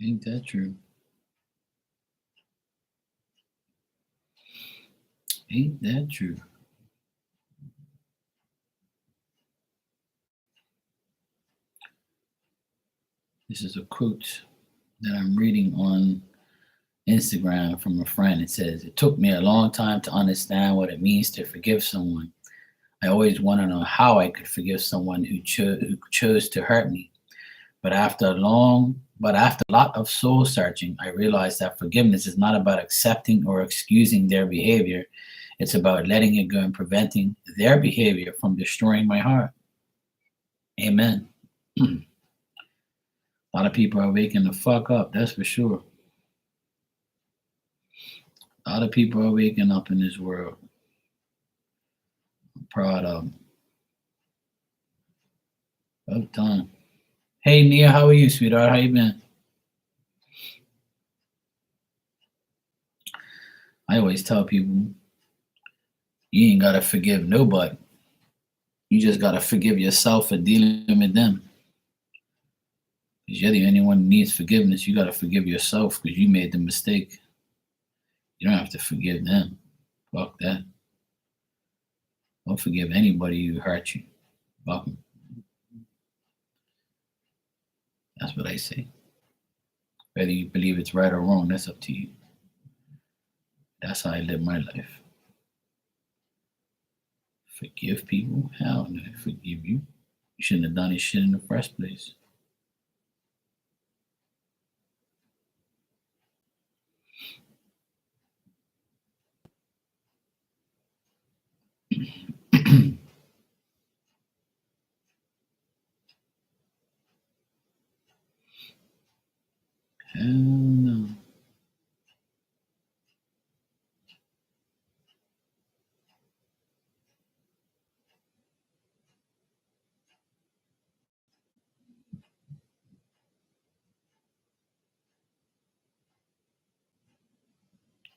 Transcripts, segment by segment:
Ain't that true? Ain't that true? This is a quote that I'm reading on Instagram from a friend. It says, "It took me a long time to understand what it means to forgive someone. I always want to know how I could forgive someone who chose to hurt me. But after a lot of soul searching, I realized that forgiveness is not about accepting or excusing their behavior. It's about letting it go and preventing their behavior from destroying my heart." Amen. A lot of people are waking the fuck up, that's for sure. A lot of people are waking up in this world. I'm proud of them. About time. Hey Nia, how are you, sweetheart? How you been? I always tell people you ain't gotta forgive nobody. You just gotta forgive yourself for dealing with them. Because you're the only one who needs forgiveness. You gotta forgive yourself because you made the mistake. You don't have to forgive them. Fuck that. Don't forgive anybody who hurt you. Fuck 'em. That's what I say. Whether you believe it's right or wrong, that's up to you. That's how I live my life. Forgive people? Hell no, I forgive you. You shouldn't have done this shit in the first place. Hell no.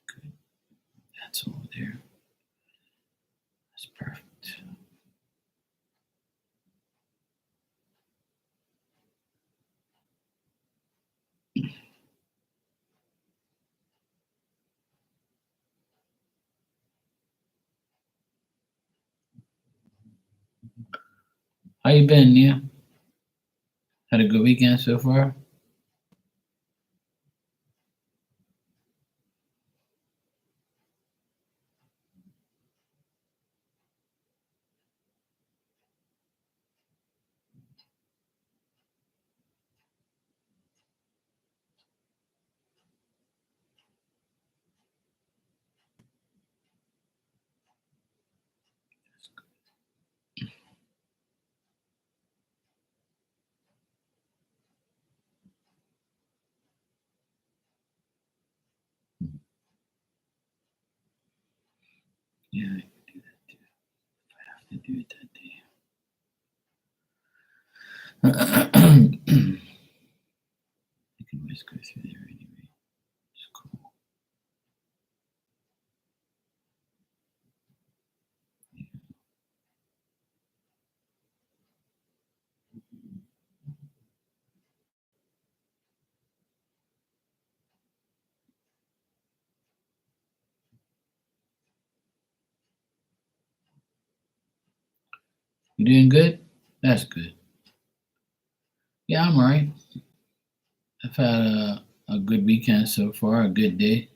Good. That's over there. That's perfect. How you been, Nia? Had a good weekend so far? Yeah, I can do that too. I have to do it that day. I can always go through there anyway. It's cool. You doing good? That's good. Yeah, I'm alright. I've had a good weekend so far, a good day.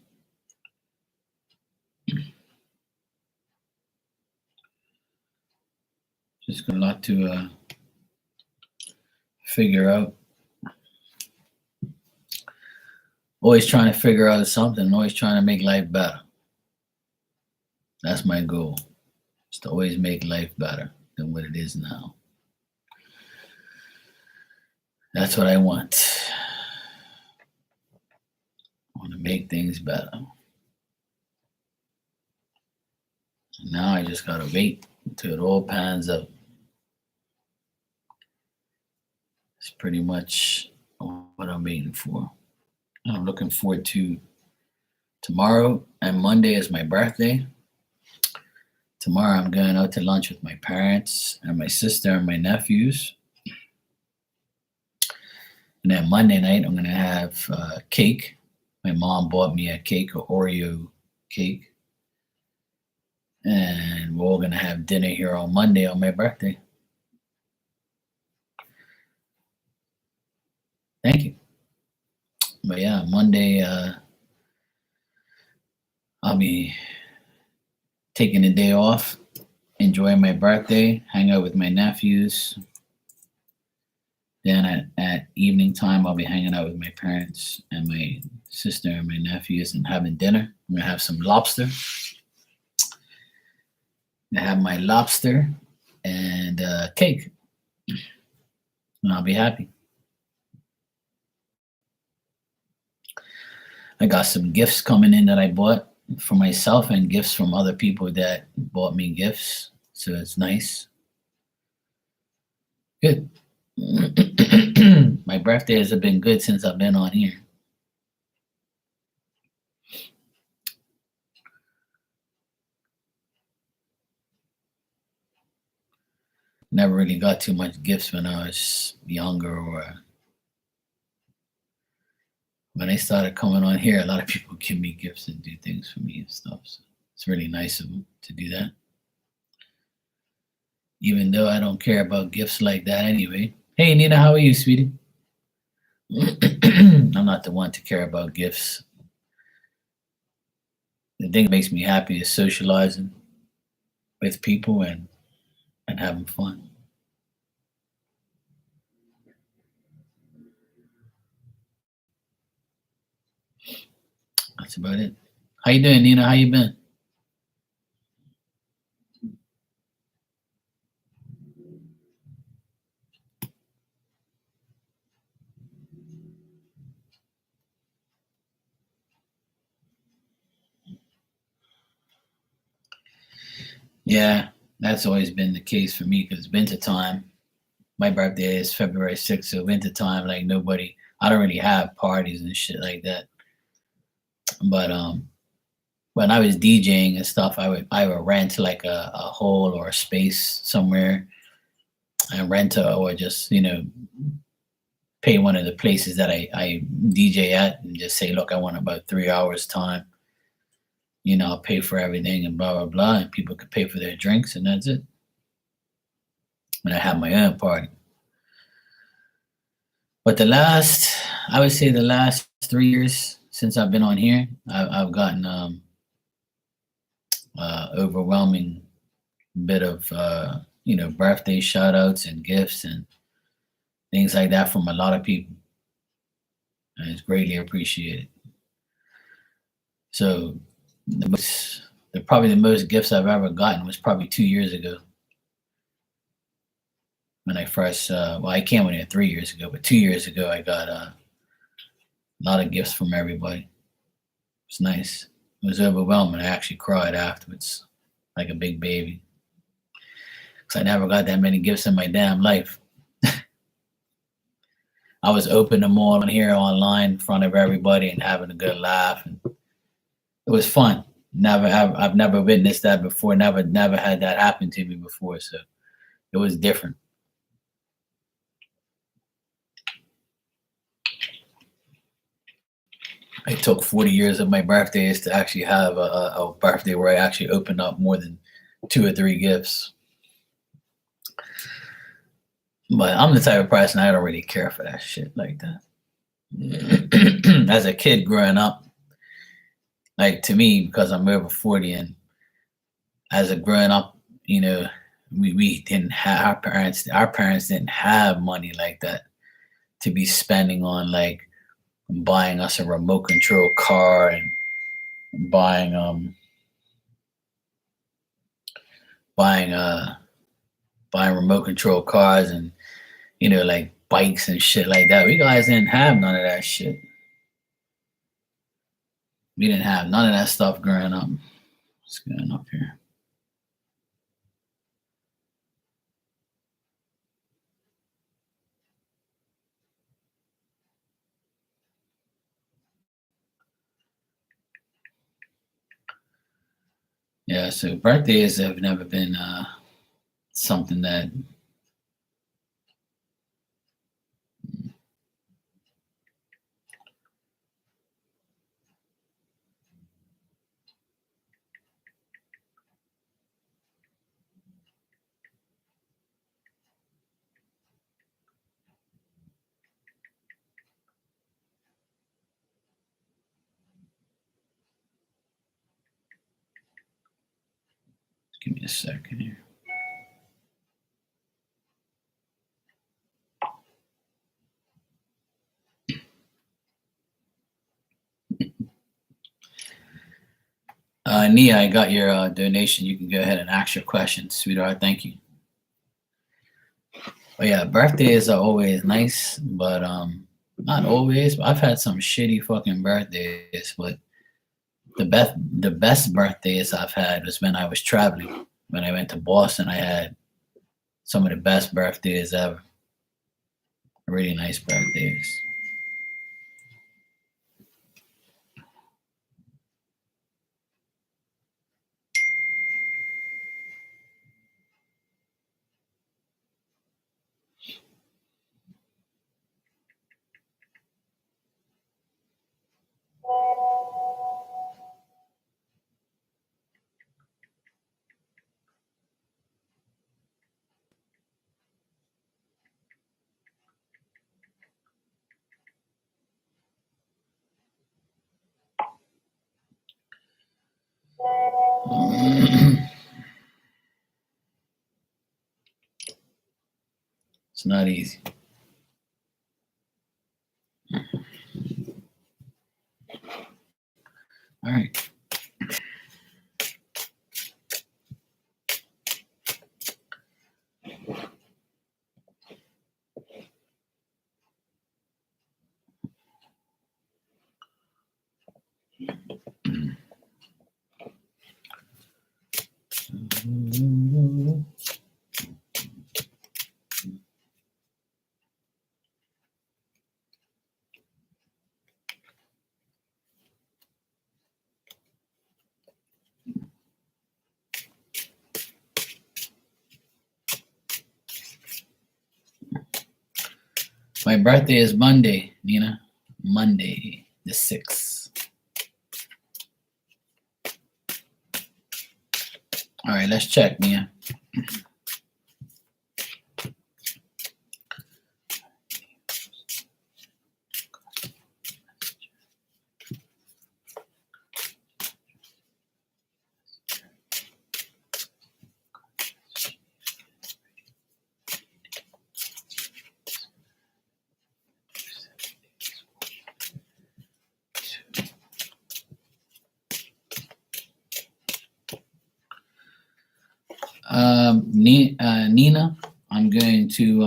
Just got a lot to figure out. Always trying to figure out something, always trying to make life better. That's my goal. Is to always make life better than what it is now. That's what I want. I want to make things better. Now I just gotta wait until it all pans out. It's pretty much what I'm waiting for. And I'm looking forward to tomorrow and Monday is my birthday. Tomorrow I'm going out to lunch with my parents and my sister and my nephews. And then Monday night, I'm gonna have cake. My mom bought me a cake, a Oreo cake, and we're all gonna have dinner here on Monday on my birthday. Thank you. But yeah, Monday, I'll be taking the day off, enjoying my birthday, hang out with my nephews. Then at evening time, I'll be hanging out with my parents and my sister and my nephews and having dinner. I'm gonna have some lobster. I have my lobster and cake, and I'll be happy. I got some gifts coming in that I bought for myself and gifts from other people that bought me gifts. So it's nice. Good. My birthdays have been good since I've been on here. Never really got too much gifts when I was younger or when I started coming on here. A lot of people give me gifts and do things for me and stuff. So it's really nice of them to do that. Even though I don't care about gifts like that anyway. Hey, Nina, how are you, sweetie? I'm not the one to care about gifts. The thing that makes me happy is socializing with people and having fun. That's about it. How you doing, Nina? How you been? Yeah, that's always been the case for me because winter time. My birthday is February 6th, so winter time, like nobody. I don't really have parties and shit like that. But when I was DJing and stuff, I would rent like a hall or a space somewhere and rent or just pay one of the places that I DJ at and just say, look, I want about 3 hours time. I'll pay for everything and blah blah blah, and people could pay for their drinks and that's it. And I have my own party. But I would say the last 3 years since I've been on here, I've gotten overwhelming bit of birthday shout outs and gifts and things like that from a lot of people, and it's greatly appreciated. So probably the most gifts I've ever gotten was probably 2 years ago when I first well, I came on here 3 years ago, but 2 years ago I got a lot of gifts from everybody. It's nice. It was overwhelming. I actually cried afterwards like a big baby because I never got that many gifts in my damn life. I was opening them all on here online in front of everybody and having a good laugh, and it was fun. I've never witnessed that before. Never had that happen to me before, so it was different. It took 40 years of my birthdays to actually have a birthday where I actually opened up more than 2 or 3 gifts. But I'm the type of person I don't really care for that shit like that. As a kid growing up, like to me, because I'm over 40, and as a growing up, we didn't have our parents didn't have money like that to be spending on like buying us a remote control car and buying buying uh buying remote control cars and like bikes and shit like that. We guys didn't have none of that shit. We didn't have none of that stuff growing up. What's going up here? Yeah, so birthdays have never been something that Give me a second here. Nia, I got your donation. You can go ahead and ask your questions, sweetheart. Thank you. Oh yeah, birthdays are always nice, but not always. I've had some shitty fucking birthdays, but the best birthdays I've had was when I was traveling. When I went to Boston, I had some of the best birthdays ever. Really nice birthdays. It's not easy. All right. My birthday is Monday, Nina. Monday, the 6th. All right, let's check, Nia. Nina, I'm going to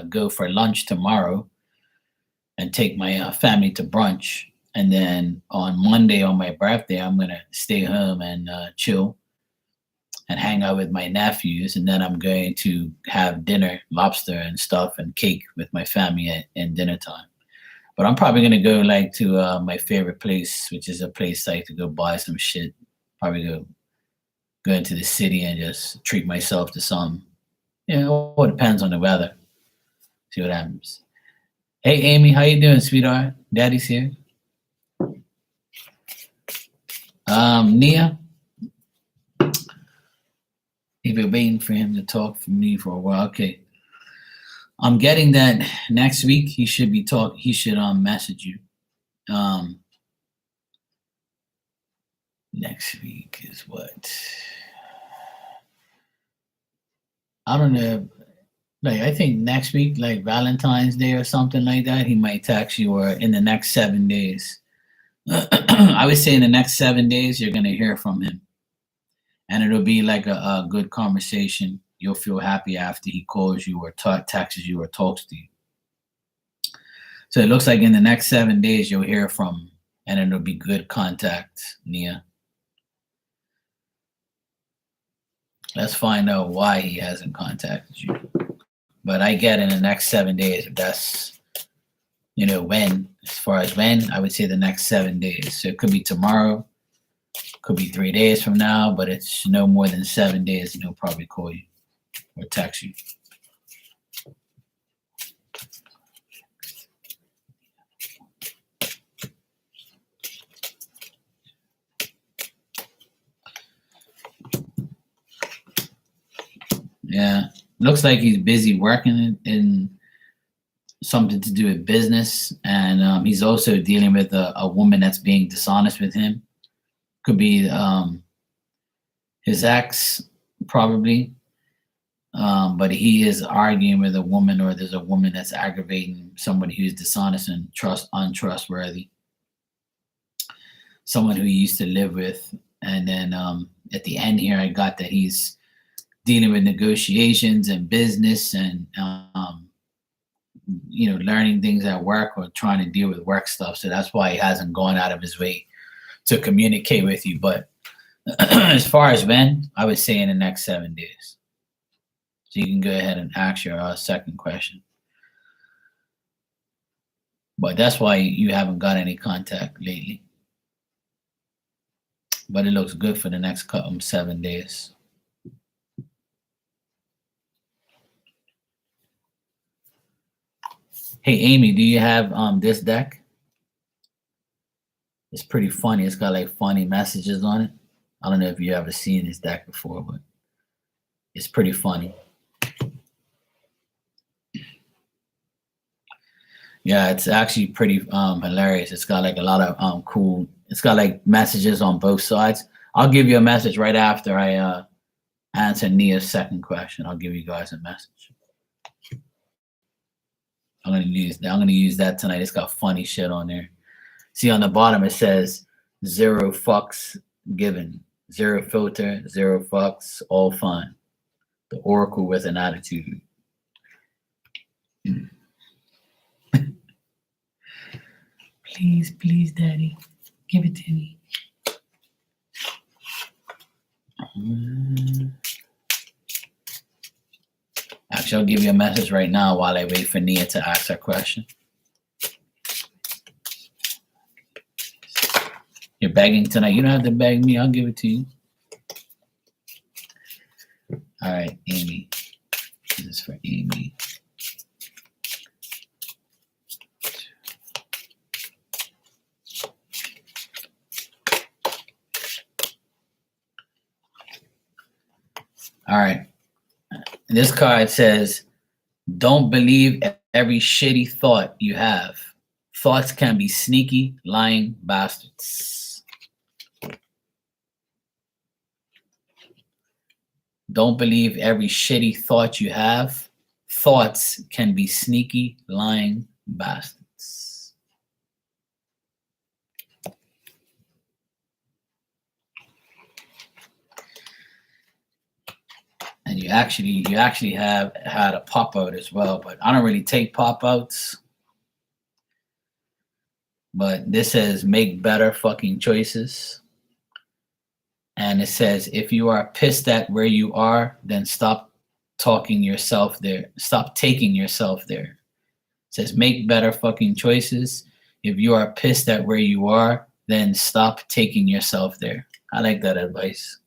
go for lunch tomorrow and take my family to brunch, and then on Monday on my birthday I'm gonna stay home and chill and hang out with my nephews, and then I'm going to have dinner, lobster and stuff and cake with my family at dinner time. But I'm probably gonna go like to my favorite place, which is a place I like to go buy some shit. Probably go into the city and just treat myself to some. You know, it depends on the weather. See what happens. Hey Amy, how you doing, sweetheart? Daddy's here. Nia, you've been waiting for him to talk for me for a while. Okay. I'm getting that next week he should message you. Next week is what? I don't know. Like I think next week, like Valentine's Day or something like that, he might text you, or in the next 7 days. I would say in the next 7 days you're gonna hear from him, and it'll be like a good conversation. You'll feel happy after he calls you or texts you or talks to you. So it looks like in the next 7 days you'll hear from him, and it'll be good contact, Nia. Let's find out why he hasn't contacted you. But I get in the next 7 days, if that's, when, as far as when, I would say the next 7 days. So it could be tomorrow, could be 3 days from now, but it's no more than 7 days, and he'll probably call you or text you. Yeah, looks like he's busy working in something to do with business, and he's also dealing with a woman that's being dishonest with him. Could be his ex, probably. But he is arguing with a woman, or there's a woman that's aggravating somebody who's dishonest and untrustworthy. Someone who he used to live with. And then at the end here, I got that he's dealing with negotiations and business and learning things at work or trying to deal with work stuff. So that's why he hasn't gone out of his way to communicate with you. But as far as when, I would say in the next 7 days. So you can go ahead and ask your second question. But that's why you haven't got any contact lately. But it looks good for the next 7 days. Hey, Amy, do you have this deck? It's pretty funny. It's got like funny messages on it. I don't know if you ever seen this deck before, but it's pretty funny. Yeah, it's actually pretty hilarious. It's got like a lot of cool. It's got like messages on both sides. I'll give you a message right after I answer Nia's second question. I'll give you guys a message. I'm gonna use that tonight. It's got funny shit on there. See on the bottom it says 0 fucks given, 0 filter, 0 fucks, all fun. The Oracle with an attitude. Please, Daddy, give it to me. Actually, I'll give you a message right now while I wait for Nia to ask her question. You're begging tonight. You don't have to beg me. I'll give it to you. All right, Amy. This is for Amy. All right. This card says, don't believe every shitty thought you have. Thoughts can be sneaky, lying bastards. Don't believe every shitty thought you have. Thoughts can be sneaky, lying bastards. And you actually have had a pop out as well, but I don't really take pop outs. But this says make better fucking choices. And it says if you are pissed at where you are, then stop talking yourself there. Stop taking yourself there. It says make better fucking choices. If you are pissed at where you are, then stop taking yourself there. I like that advice.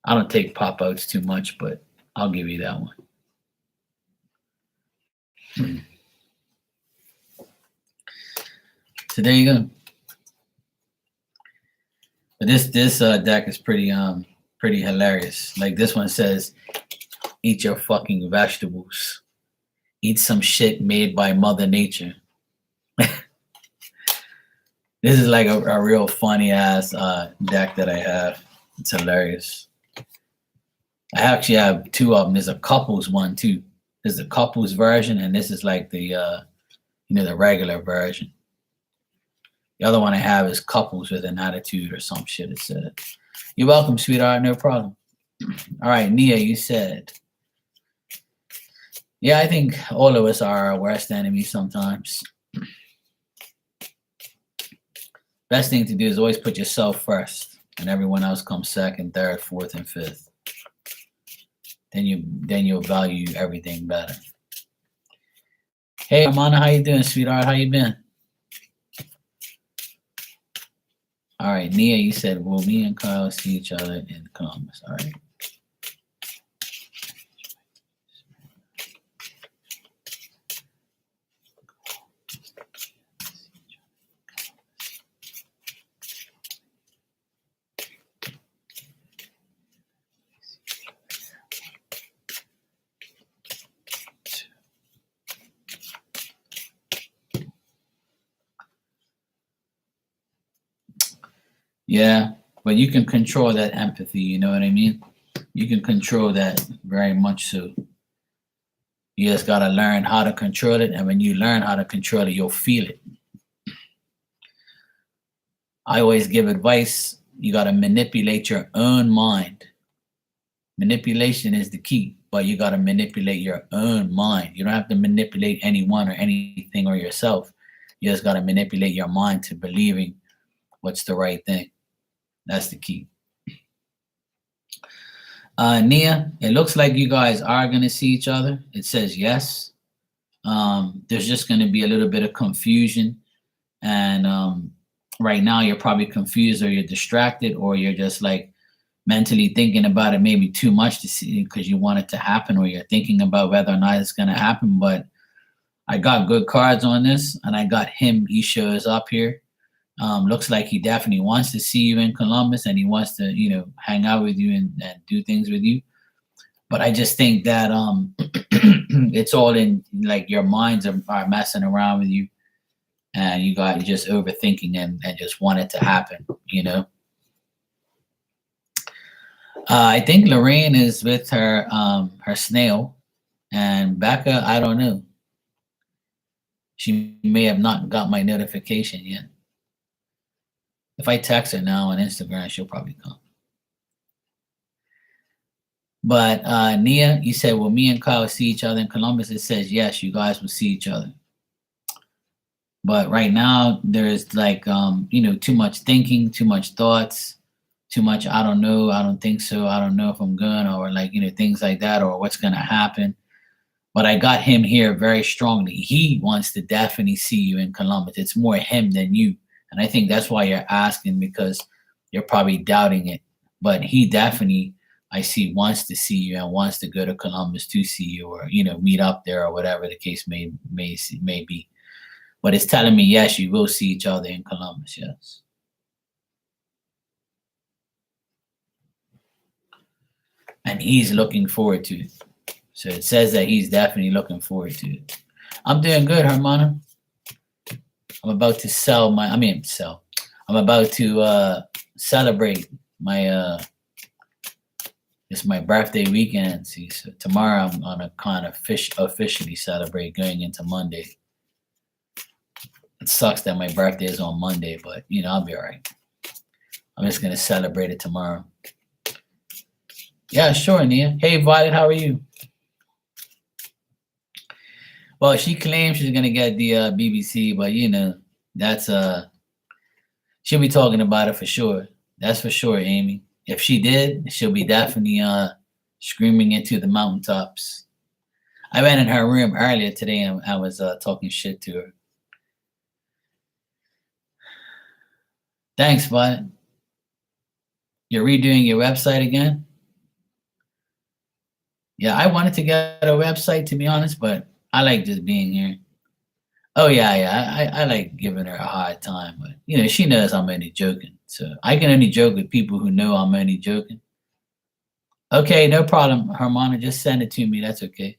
I don't take pop outs too much, but I'll give you that one. So there you go. But this deck is pretty hilarious. Like this one says, eat your fucking vegetables. Eat some shit made by Mother Nature. This is like a real funny ass deck that I have. It's hilarious. I actually have two of them. There's a couples one too. There's a couples version, and this is like the the regular version. The other one I have is couples with an attitude or some shit. It said. You're welcome, sweetheart. No problem. All right, Nia, you said. Yeah, I think all of us are our worst enemies sometimes. Best thing to do is always put yourself first, and everyone else comes second, third, fourth, and fifth. Then you'll value everything better. Hey, Armana, how you doing, sweetheart? How you been? All right, Nia, you said, will me and Kyle see each other in the comments? All right. Yeah, but you can control that empathy. You know what I mean? You can control that very much so. You just gotta learn how to control it, and when you learn how to control it, you'll feel it. I always give advice. You gotta manipulate your own mind. Manipulation is the key, but you gotta manipulate your own mind. You don't have to manipulate anyone or anything or yourself. You just gotta manipulate your mind to believing what's the right thing. That's the key. Nia, it looks like you guys are gonna see each other. It says yes. There's just gonna be a little bit of confusion, and right now you're probably confused or you're distracted or you're just like mentally thinking about it maybe too much to see because you want it to happen or you're thinking about whether or not it's gonna happen. But I got good cards on this, and I got him. He shows up here. Looks like he definitely wants to see you in Columbus, and he wants to, hang out with you and do things with you. But I just think that it's all in like your minds are messing around with you, and you got just overthinking and just want it to happen. I think Lorraine is with her snail, and Becca, I don't know. She may have not got my notification yet. If I text her now on Instagram, she'll probably come. But Nia, you said, will me and Kyle see each other in Columbus? It says yes, you guys will see each other. But right now, there's like too much thinking, too much thoughts, too much. I don't know, I don't think so, I don't know if I'm gonna, or like things like that, or what's gonna happen. But I got him here very strongly. He wants to definitely see you in Columbus. It's more him than you. And I think that's why you're asking, because you're probably doubting it. But he definitely, I see, wants to see you and wants to go to Columbus to see you, or meet up there, or whatever the case may be. But it's telling me yes, you will see each other in Columbus. Yes. And he's looking forward to it. So it says that he's definitely looking forward to it. I'm doing good, Hermana. I'm about to sell. I'm about to celebrate my it's my birthday weekend. See, so tomorrow I'm gonna kind of officially celebrate going into Monday. It sucks that my birthday is on Monday, but I'll be all right. I'm just gonna celebrate it tomorrow. Yeah, sure, Nia. Hey, Violet, how are you? Well, she claims she's gonna get the BBC, but that's she'll be talking about it for sure. That's for sure, Amy. If she did, she'll be definitely screaming it to the mountaintops. I went in her room earlier today and I was talking shit to her. Thanks, Violet. You're redoing your website again? Yeah, I wanted to get a website, to be honest, but I like just being here. Oh yeah. I like giving her a hard time, but she knows I'm only joking. So I can only joke with people who know I'm only joking. Okay, no problem, Hermana. Just send it to me. That's okay.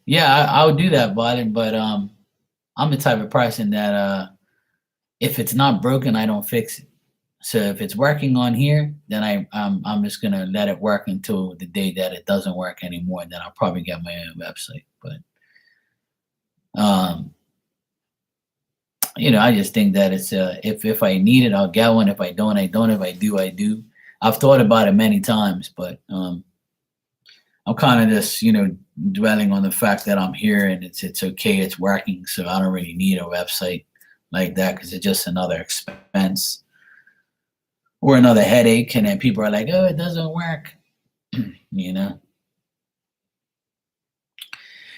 Yeah, I'll do that, Violet. But I'm the type of person that if it's not broken, I don't fix it. So if it's working on here, then I'm just gonna let it work until the day that it doesn't work anymore. Then I'll probably get my own website. But um, I just think that it's if I need it, I'll get one. If I don't, I don't. If I do, I do. I've thought about it many times, but I'm kind of just dwelling on the fact that I'm here and it's okay, it's working. So I don't really need a website like that because it's just another expense or another headache. And then people are like, "Oh, it doesn't work,"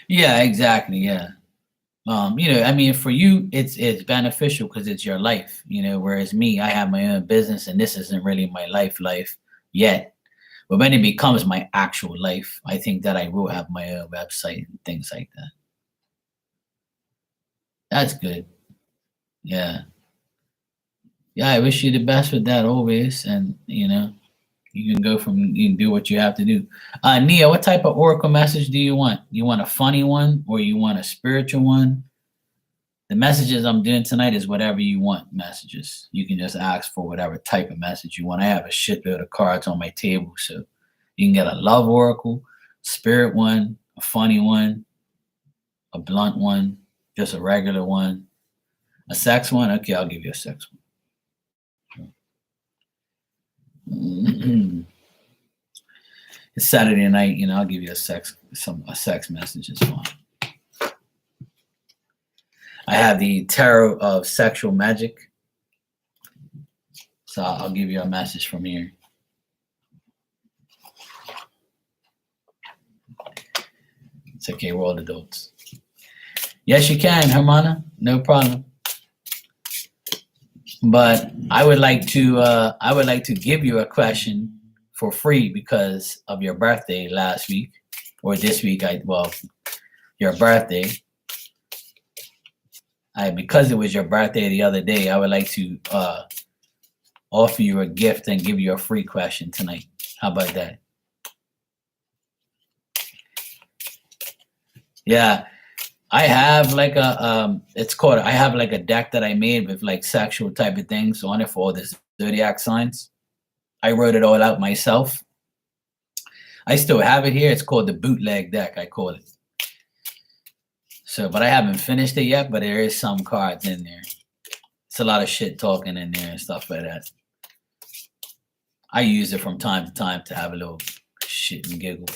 Yeah, exactly. Yeah. I mean, for you, it's beneficial because it's your life. Whereas me, I have my own business, and this isn't really my life yet. But when it becomes my actual life, I think that I will have my own website and things like that. That's good. Yeah. Yeah, I wish you the best with that always. And You can go from, you can do what you have to do. Nia, what type of oracle message do you want? You want a funny one or you want a spiritual one? The messages I'm doing tonight is whatever you want messages. You can just ask for whatever type of message you want. I have a shitload of cards on my table, so you can get a love oracle, spirit one, a funny one, a blunt one, just a regular one, a sex one. Okay, I'll give you a sex one. It's Saturday night, I'll give you a sex message is fine. I have the Tarot of Sexual Magic. So I'll give you a message from here. It's okay, we're all adults. Yes, you can, Hermana. No problem. But I would like to give you a question for free because of your birthday last week or this week. Your birthday. Because it was your birthday the other day, I would like to offer you a gift and give you a free question tonight. How about that? Yeah, I have like a I have like a deck that I made with like sexual type of things on it for all the zodiac signs. I wrote it all out myself. I still have it here. It's called the bootleg deck, I call it. So, but I haven't finished it yet, but there is some cards in there. It's a lot of shit talking in there and stuff like that. I use it from time to time to have a little shit and giggle.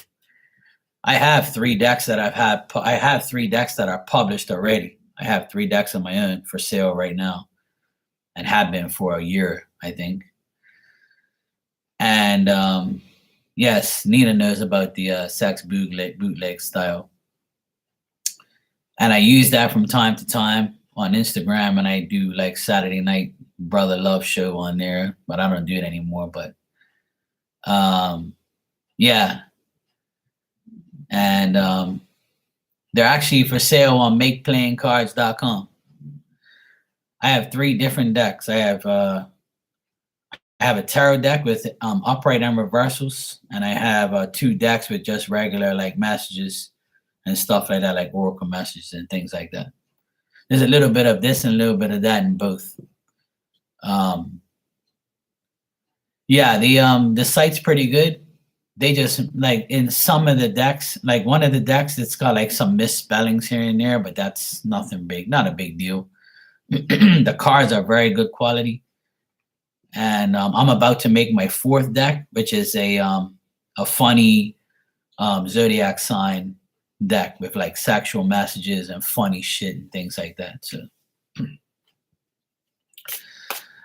I have 3 decks that I have 3 decks that are published already. I have 3 decks of my own for sale right now and have been for a year, I think. And yes, Nina knows about the sex bootleg style. And I use that from time to time on Instagram, and I do like Saturday night brother love show on there, but I don't do it anymore. But yeah. And they're actually for sale on makeplayingcards.com. I have 3 different decks. I have a tarot deck with upright and reversals, and I have 2 decks with just regular like messages and stuff like that, like oracle messages and things like that. There's a little bit of this and a little bit of that in both. Yeah, the site's pretty good. They just like in some of the decks, like one of the decks, it's got like some misspellings here and there, but that's nothing big, not a big deal. The cards are very good quality. And I'm about to make my 4th deck, which is a funny zodiac sign deck with like sexual messages and funny shit and things like that. So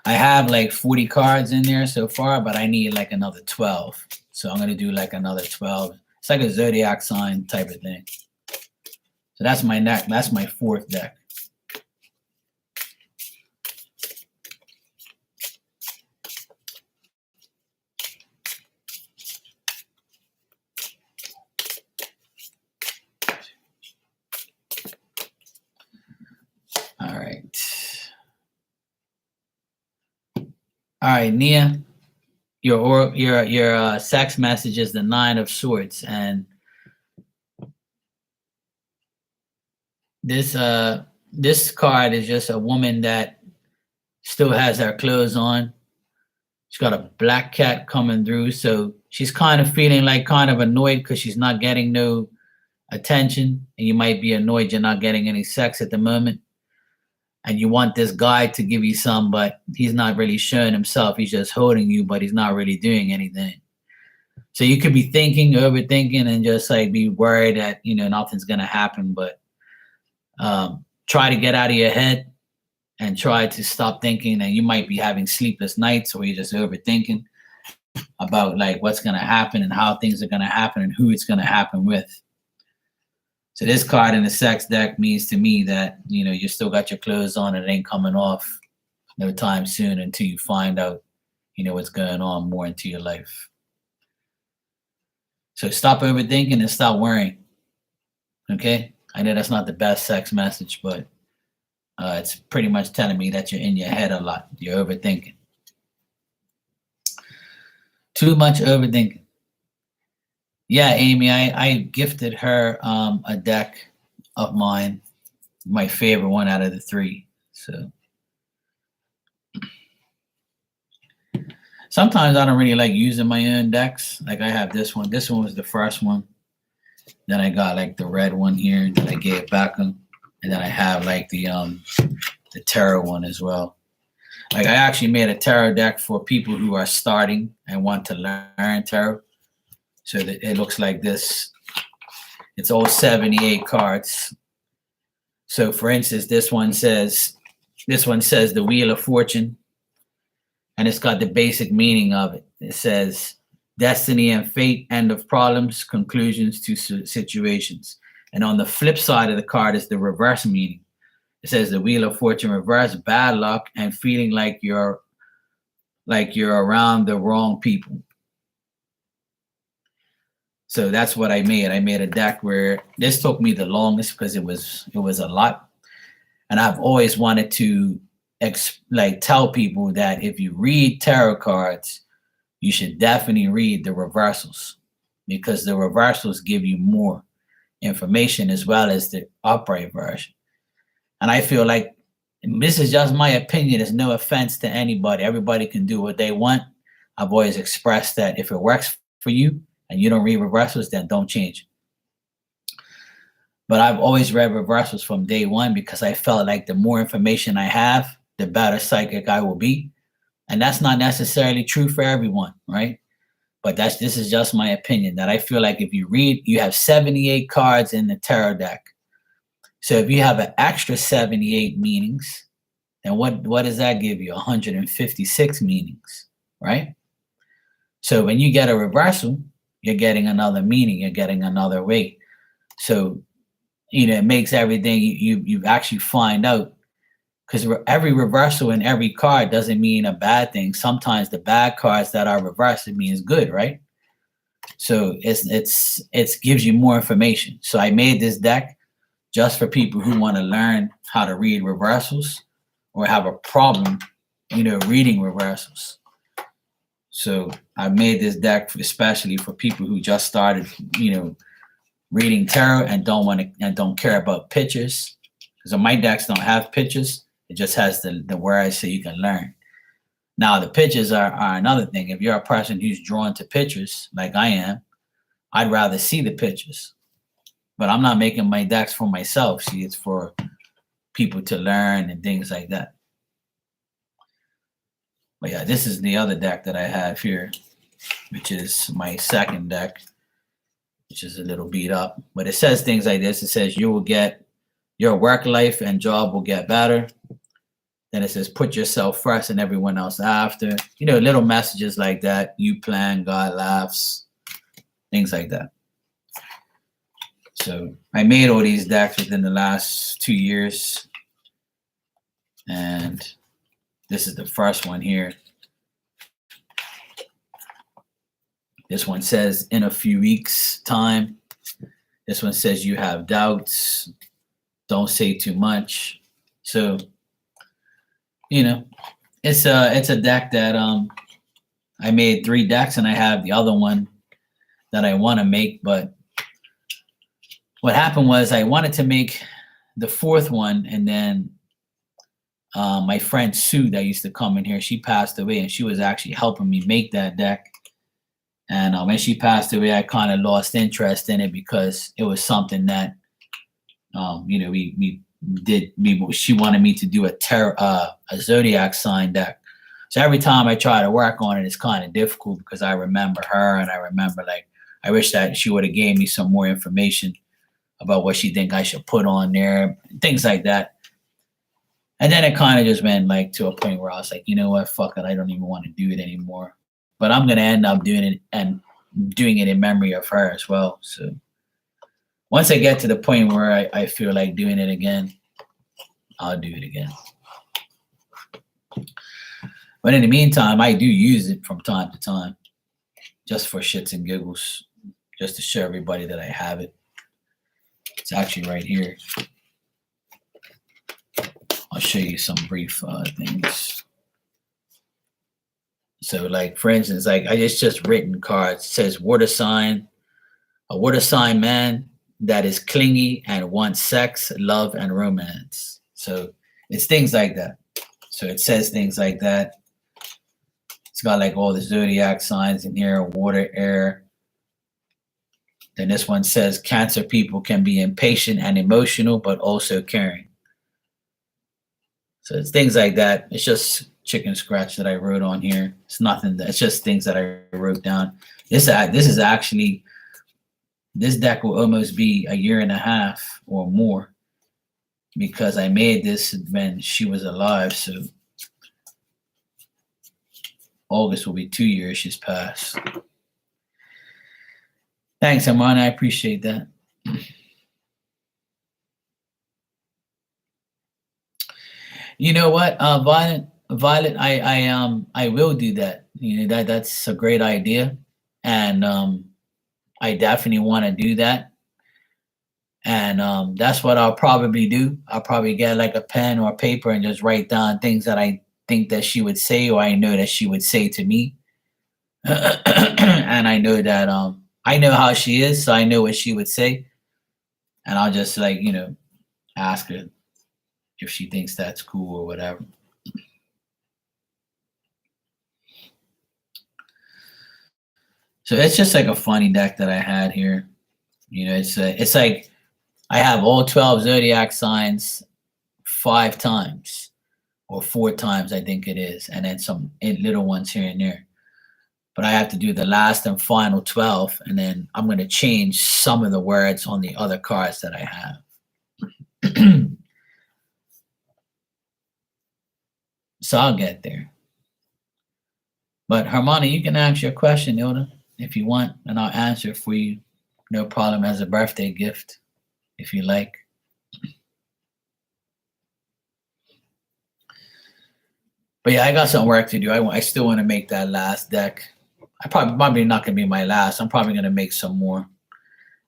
I have like 40 cards in there so far, but I need like another 12. So I'm gonna do like another 12. It's like a zodiac sign type of thing. So that's my deck. That's my 4th deck. All right, Nia, your sex message is the 9 of Swords, and this card is just a woman that still has her clothes on. She's got a black cat coming through, so she's kind of feeling like kind of annoyed because she's not getting no attention, and you might be annoyed you're not getting any sex at the moment. And you want this guy to give you some, but he's not really showing himself. He's just holding you, but he's not really doing anything. So you could be thinking, overthinking, and just like be worried that, nothing's going to happen. But try to get out of your head and try to stop thinking that you might be having sleepless nights or you're just overthinking about like what's going to happen and how things are going to happen and who it's going to happen with. So this card in the sex deck means to me that, you still got your clothes on and it ain't coming off no time soon until you find out, what's going on more into your life. So stop overthinking and stop worrying. Okay? I know that's not the best sex message, but it's pretty much telling me that you're in your head a lot. You're overthinking. Too much overthinking. Yeah, Amy, I gifted her a deck of mine, my favorite one out of the three. So sometimes I don't really like using my own decks. Like I have this one. This one was the first one. Then I got like the red one here that I gave back them. And then I have like the tarot one as well. Like I actually made a tarot deck for people who are starting and want to learn tarot. So that it looks like this. It's all 78 cards. So for instance, this one says the Wheel of Fortune, and it's got the basic meaning of it. It says destiny and fate, end of problems, conclusions to situations. And on the flip side of the card is the reverse meaning. It says the Wheel of Fortune reverse, bad luck and feeling like you're around the wrong people. So that's what I made. I made a deck where this took me the longest because it was a lot. And I've always wanted to tell people that if you read tarot cards, you should definitely read the reversals, because the reversals give you more information as well as the upright version. And I feel like, and this is just my opinion, there's no offense to anybody. Everybody can do what they want. I've always expressed that if it works for you and you don't read reversals, then don't change. But I've always read reversals from day one because I felt like the more information I have, the better psychic I will be. And that's not necessarily true for everyone, right? But this is just my opinion, that I feel like if you read, you have 78 cards in the tarot deck. So if you have an extra 78 meanings, then what does that give you? 156 meanings, right? So when you get a reversal, you're getting another meaning, you're getting another way. So, it makes everything you actually find out, because every reversal in every card doesn't mean a bad thing. Sometimes the bad cards that are reversed, it means good, right? So it gives you more information. So I made this deck just for people who want to learn how to read reversals or have a problem, reading reversals. So I made this deck especially for people who just started, reading tarot and don't care about pictures. Because my decks don't have pictures. It just has the words so you can learn. Now the pictures are another thing. If you're a person who's drawn to pictures like I am, I'd rather see the pictures. But I'm not making my decks for myself. See, it's for people to learn and things like that. But yeah, this is the other deck that I have here, which is my second deck, which is a little beat up. But it says things like this. It says you will get your work life and job will get better. Then it says put yourself first and everyone else after. Little messages like that. You plan, God laughs, things like that. So I made all these decks within the last 2 years. And this is the first one here. This one says in a few weeks' time. This one says you have doubts. Don't say too much. So, it's a deck that I made 3 decks, and I have the other one that I want to make. But what happened was I wanted to make the 4th one, and then my friend Sue that used to come in here, she passed away, and she was actually helping me make that deck. And when she passed away, I kind of lost interest in it because it was something that, she wanted me to do a zodiac sign deck. So every time I try to work on it, it's kind of difficult because I remember her, and I remember I wish that she would have gave me some more information about what she think I should put on there, things like that. And then it kind of just went to a point where I was like, you know what, fuck it, I don't even want to do it anymore. But I'm gonna end up doing it and doing it in memory of her as well. So once I get to the point where I feel like doing it again, I'll do it again. But in the meantime, I do use it from time to time, just for shits and giggles, just to show everybody that I have it. It's actually right here. I'll show you some brief things. So, like for instance, like I just written cards. It says water sign, a water sign man that is clingy and wants sex, love, and romance. So it's things like that. So it says things like that. It's got like all the zodiac signs in here: water, air. Then this one says Cancer people can be impatient and emotional, but also caring. So it's things like that. It's just chicken scratch that I wrote on here. It's nothing. It's just things that I wrote down. This is actually, this deck will almost be a year and a half or more because I made this when she was alive. So August will be 2 years she's passed. Thanks, Amon. I appreciate that. You know what, Violet, I will do that. You know that's a great idea, and I definitely want to do that. And that's what I'll probably do. I'll probably get like a pen or paper and just write down things that I think that she would say, or I know that she would say to me. And I know that I know how she is, so I know what she would say, and I'll just like ask her if she thinks that's cool or whatever. So it's just like a funny deck that I had here. It's like I have all 12 zodiac signs 5 times or 4 times, I think it is, and then some little ones here and there. But I have to do the last and final 12, and then I'm going to change some of the words on the other cards that I have. So I'll get there. But Harmony, you can ask your question, Ilda, if you want, and I'll answer it for you. No problem, as a birthday gift, if you like. But yeah, I got some work to do. I still want to make that last deck. I probably not going to be my last. I'm probably going to make some more.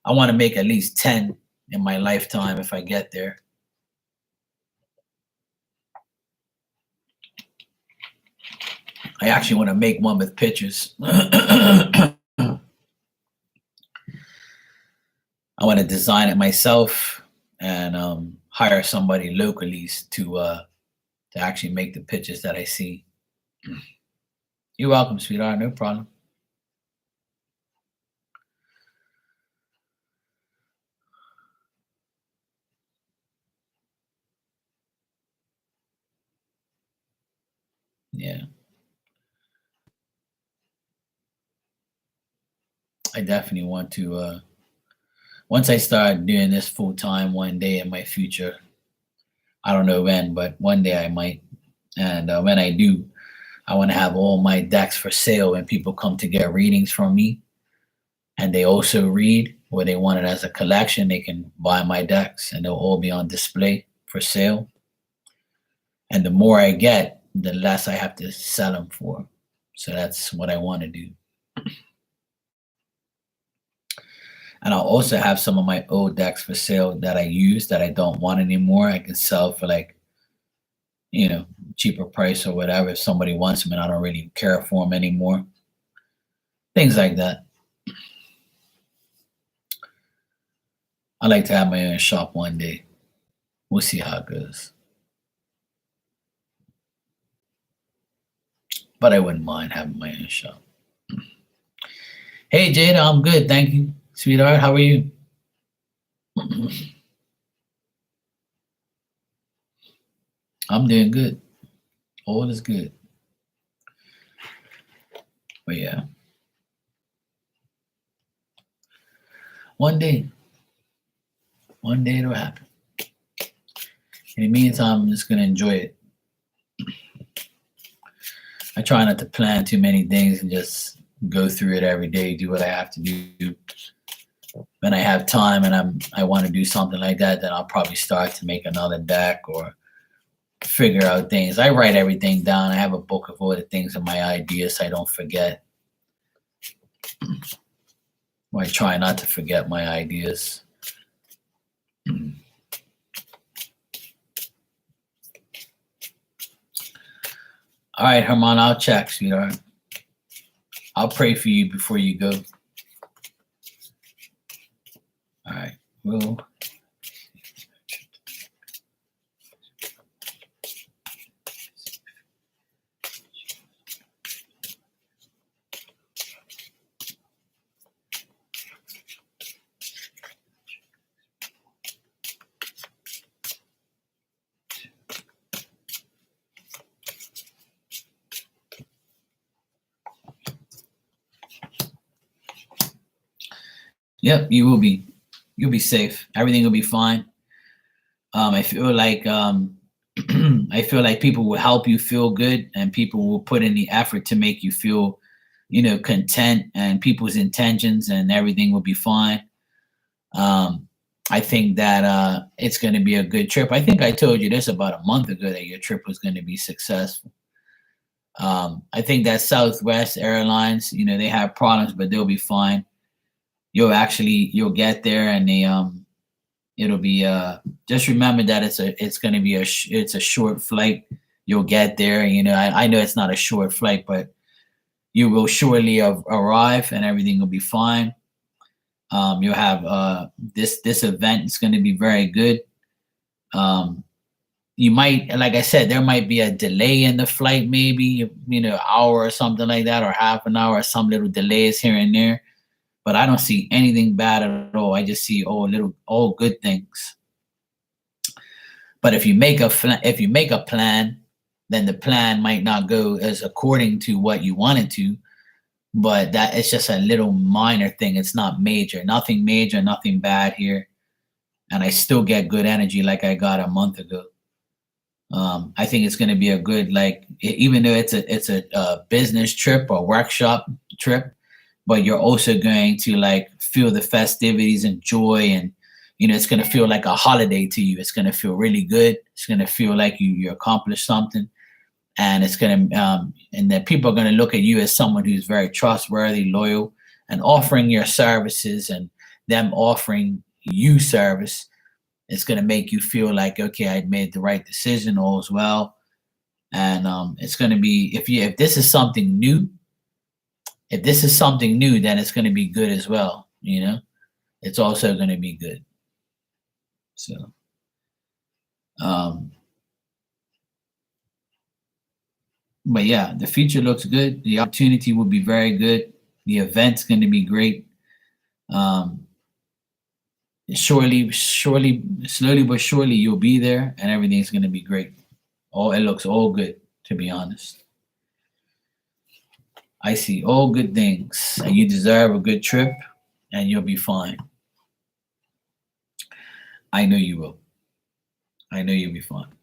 I want to make at least 10 in my lifetime if I get there. I actually want to make one with pictures. I want to design it myself and hire somebody locally to actually make the pictures that I see. You're welcome, sweetheart. No problem. Yeah. I definitely want to, once I start doing this full time one day in my future, I don't know when, but one day I might. And when I do, I want to have all my decks for sale when people come to get readings from me. And they also read, or they want it as a collection, they can buy my decks and they'll all be on display for sale. And the more I get, the less I have to sell them for. So that's what I want to do. And I'll also have some of my old decks for sale that I use that I don't want anymore. I can sell for like, cheaper price or whatever. If somebody wants them and I don't really care for them anymore. Things like that. I like to have my own shop one day. We'll see how it goes. But I wouldn't mind having my own shop. Hey Jada, I'm good, thank you. Sweetheart, how are you? I'm doing good. All is good. But yeah. One day it'll happen. In the meantime, I'm just gonna enjoy it. I try not to plan too many things and just go through it every day, do what I have to do. When I have time and I want to do something like that, then I'll probably start to make another deck or figure out things. I write everything down. I have a book of all the things and my ideas so I don't forget. Or I try not to forget my ideas. All right, Herman, I'll check, sweetheart. I'll pray for you before you go. All right. Well, yep, you'll be safe. Everything will be fine. I feel like I feel like people will help you feel good, and people will put in the effort to make you feel, content, and people's intentions, and everything will be fine. Um, I think that it's going to be a good trip. I think I told you this about a month ago that your trip was going to be successful. I think that Southwest Airlines, they have problems, but they'll be fine. You'll get there, and it'll be just remember that it's going to be it's a short flight. You'll get there. I know it's not a short flight, but you will surely arrive, and everything will be fine. You'll have this event is going to be very good. You might, like I said, there might be a delay in the flight, maybe hour or something like that, or half an hour, some little delays here and there. But I don't see anything bad at all. I just see all good things. But if you make a plan, then the plan might not go as according to what you want it to. But that it's just a little minor thing. It's not major, nothing bad here. And I still get good energy like I got a month ago. I think it's going to be a good, even though it's a business trip or workshop trip, but you're also going to feel the festivities and joy, and it's going to feel like a holiday to you. It's going to feel really good. It's going to feel like you accomplished something, and it's going to and that people are going to look at you as someone who's very trustworthy, loyal, and offering your services, and them offering you service. It's going to make you feel like, okay, I made the right decision, all is well. And it's going to be, if this is something new, then it's going to be good as well. It's also going to be good. So, but yeah, the future looks good. The opportunity will be very good. The event's going to be great. Slowly but surely, you'll be there, and everything's going to be great. It looks all good, to be honest. I see all good things, and you deserve a good trip, and you'll be fine. I know you will. I know you'll be fine.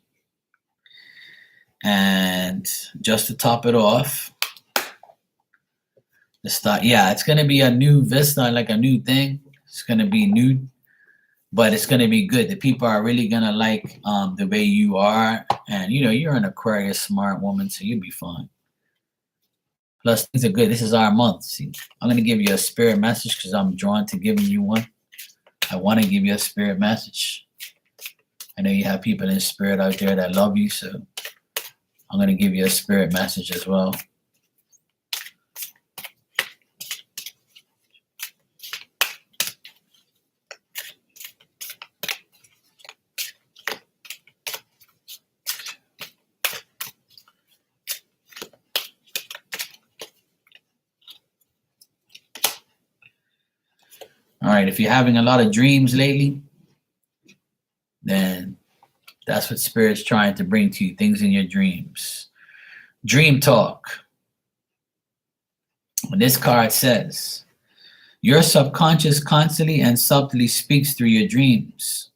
And just to top it off, it's going to be a new Vista, like a new thing. It's going to be new, but it's going to be good. The people are really going to like the way you are. And, you're an Aquarius smart woman, so you'll be fine. Plus, things are good. This is our month. See, I'm going to give you a spirit message because I'm drawn to giving you one. I want to give you a spirit message. I know you have people in spirit out there that love you, so I'm going to give you a spirit message as well. All right, if you're having a lot of dreams lately, then that's what Spirit's trying to bring to you, things in your dreams. Dream talk. When this card says, your subconscious constantly and subtly speaks through your dreams.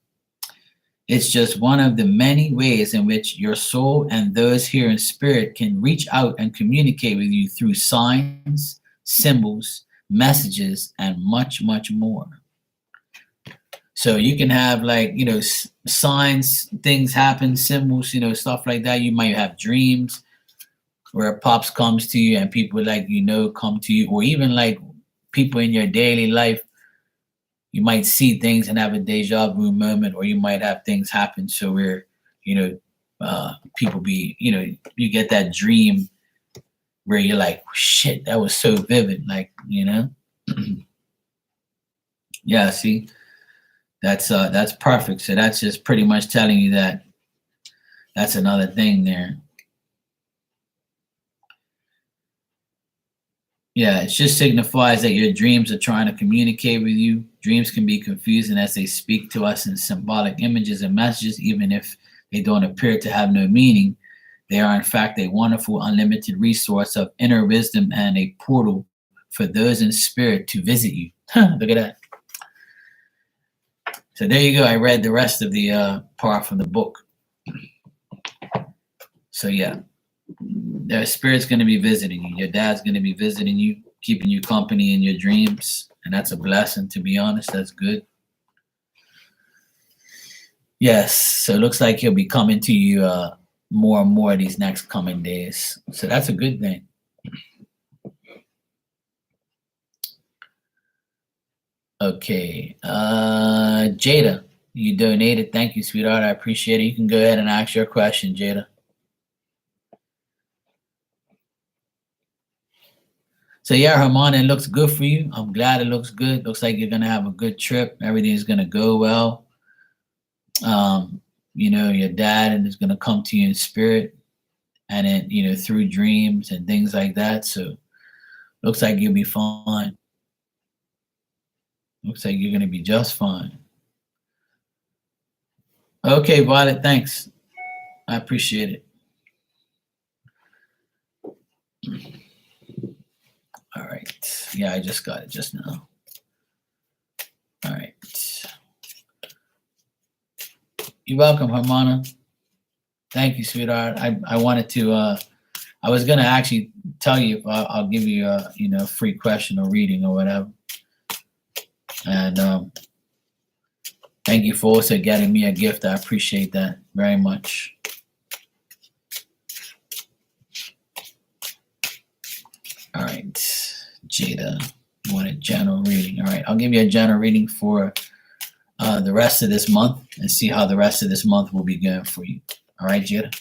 It's just one of the many ways in which your soul and those here in spirit can reach out and communicate with you through signs, symbols, messages, and much, much more. So you can have signs, things happen, symbols, stuff like that. You might have dreams where pops comes to you and people come to you, or even people in your daily life. You might see things and have a deja vu moment, or you might have things happen. So where, people you get that dream where you're like, shit, that was so vivid, like, yeah, see, that's perfect. So that's just pretty much telling you that that's another thing there. Yeah, it just signifies that your dreams are trying to communicate with you. Dreams can be confusing as they speak to us in symbolic images and messages, even if they don't appear to have no meaning. They are, in fact, a wonderful, unlimited resource of inner wisdom and a portal for those in spirit to visit you. Look at that. So there you go. I read the rest of the part from the book. So yeah, their spirit's going to be visiting you. Your dad's going to be visiting you, keeping you company in your dreams. And that's a blessing, to be honest. That's good. Yes. So it looks like he'll be coming to you more and more these next coming days. So that's a good thing. Okay. Jada, you donated. Thank you, sweetheart. I appreciate it. You can go ahead and ask your question, Jada. So yeah, Herman, it looks good for you. I'm glad it looks good. Looks like you're gonna have a good trip. Everything's gonna go well. Your dad is gonna come to you in spirit, and then through dreams and things like that. So looks like you'll be fine. Looks like you're gonna be just fine. Okay, Violet, thanks. I appreciate it. All right. Yeah, I just got it just now. All right. You're welcome, Hermana. Thank you, sweetheart. I wanted to. I was gonna actually tell you if I'll give you a free question or reading or whatever. And thank you for also getting me a gift. I appreciate that very much. All right, Jada, you want a general reading? All right, I'll give you a general reading for the rest of this month and see how the rest of this month will be going for you. All right, Jada?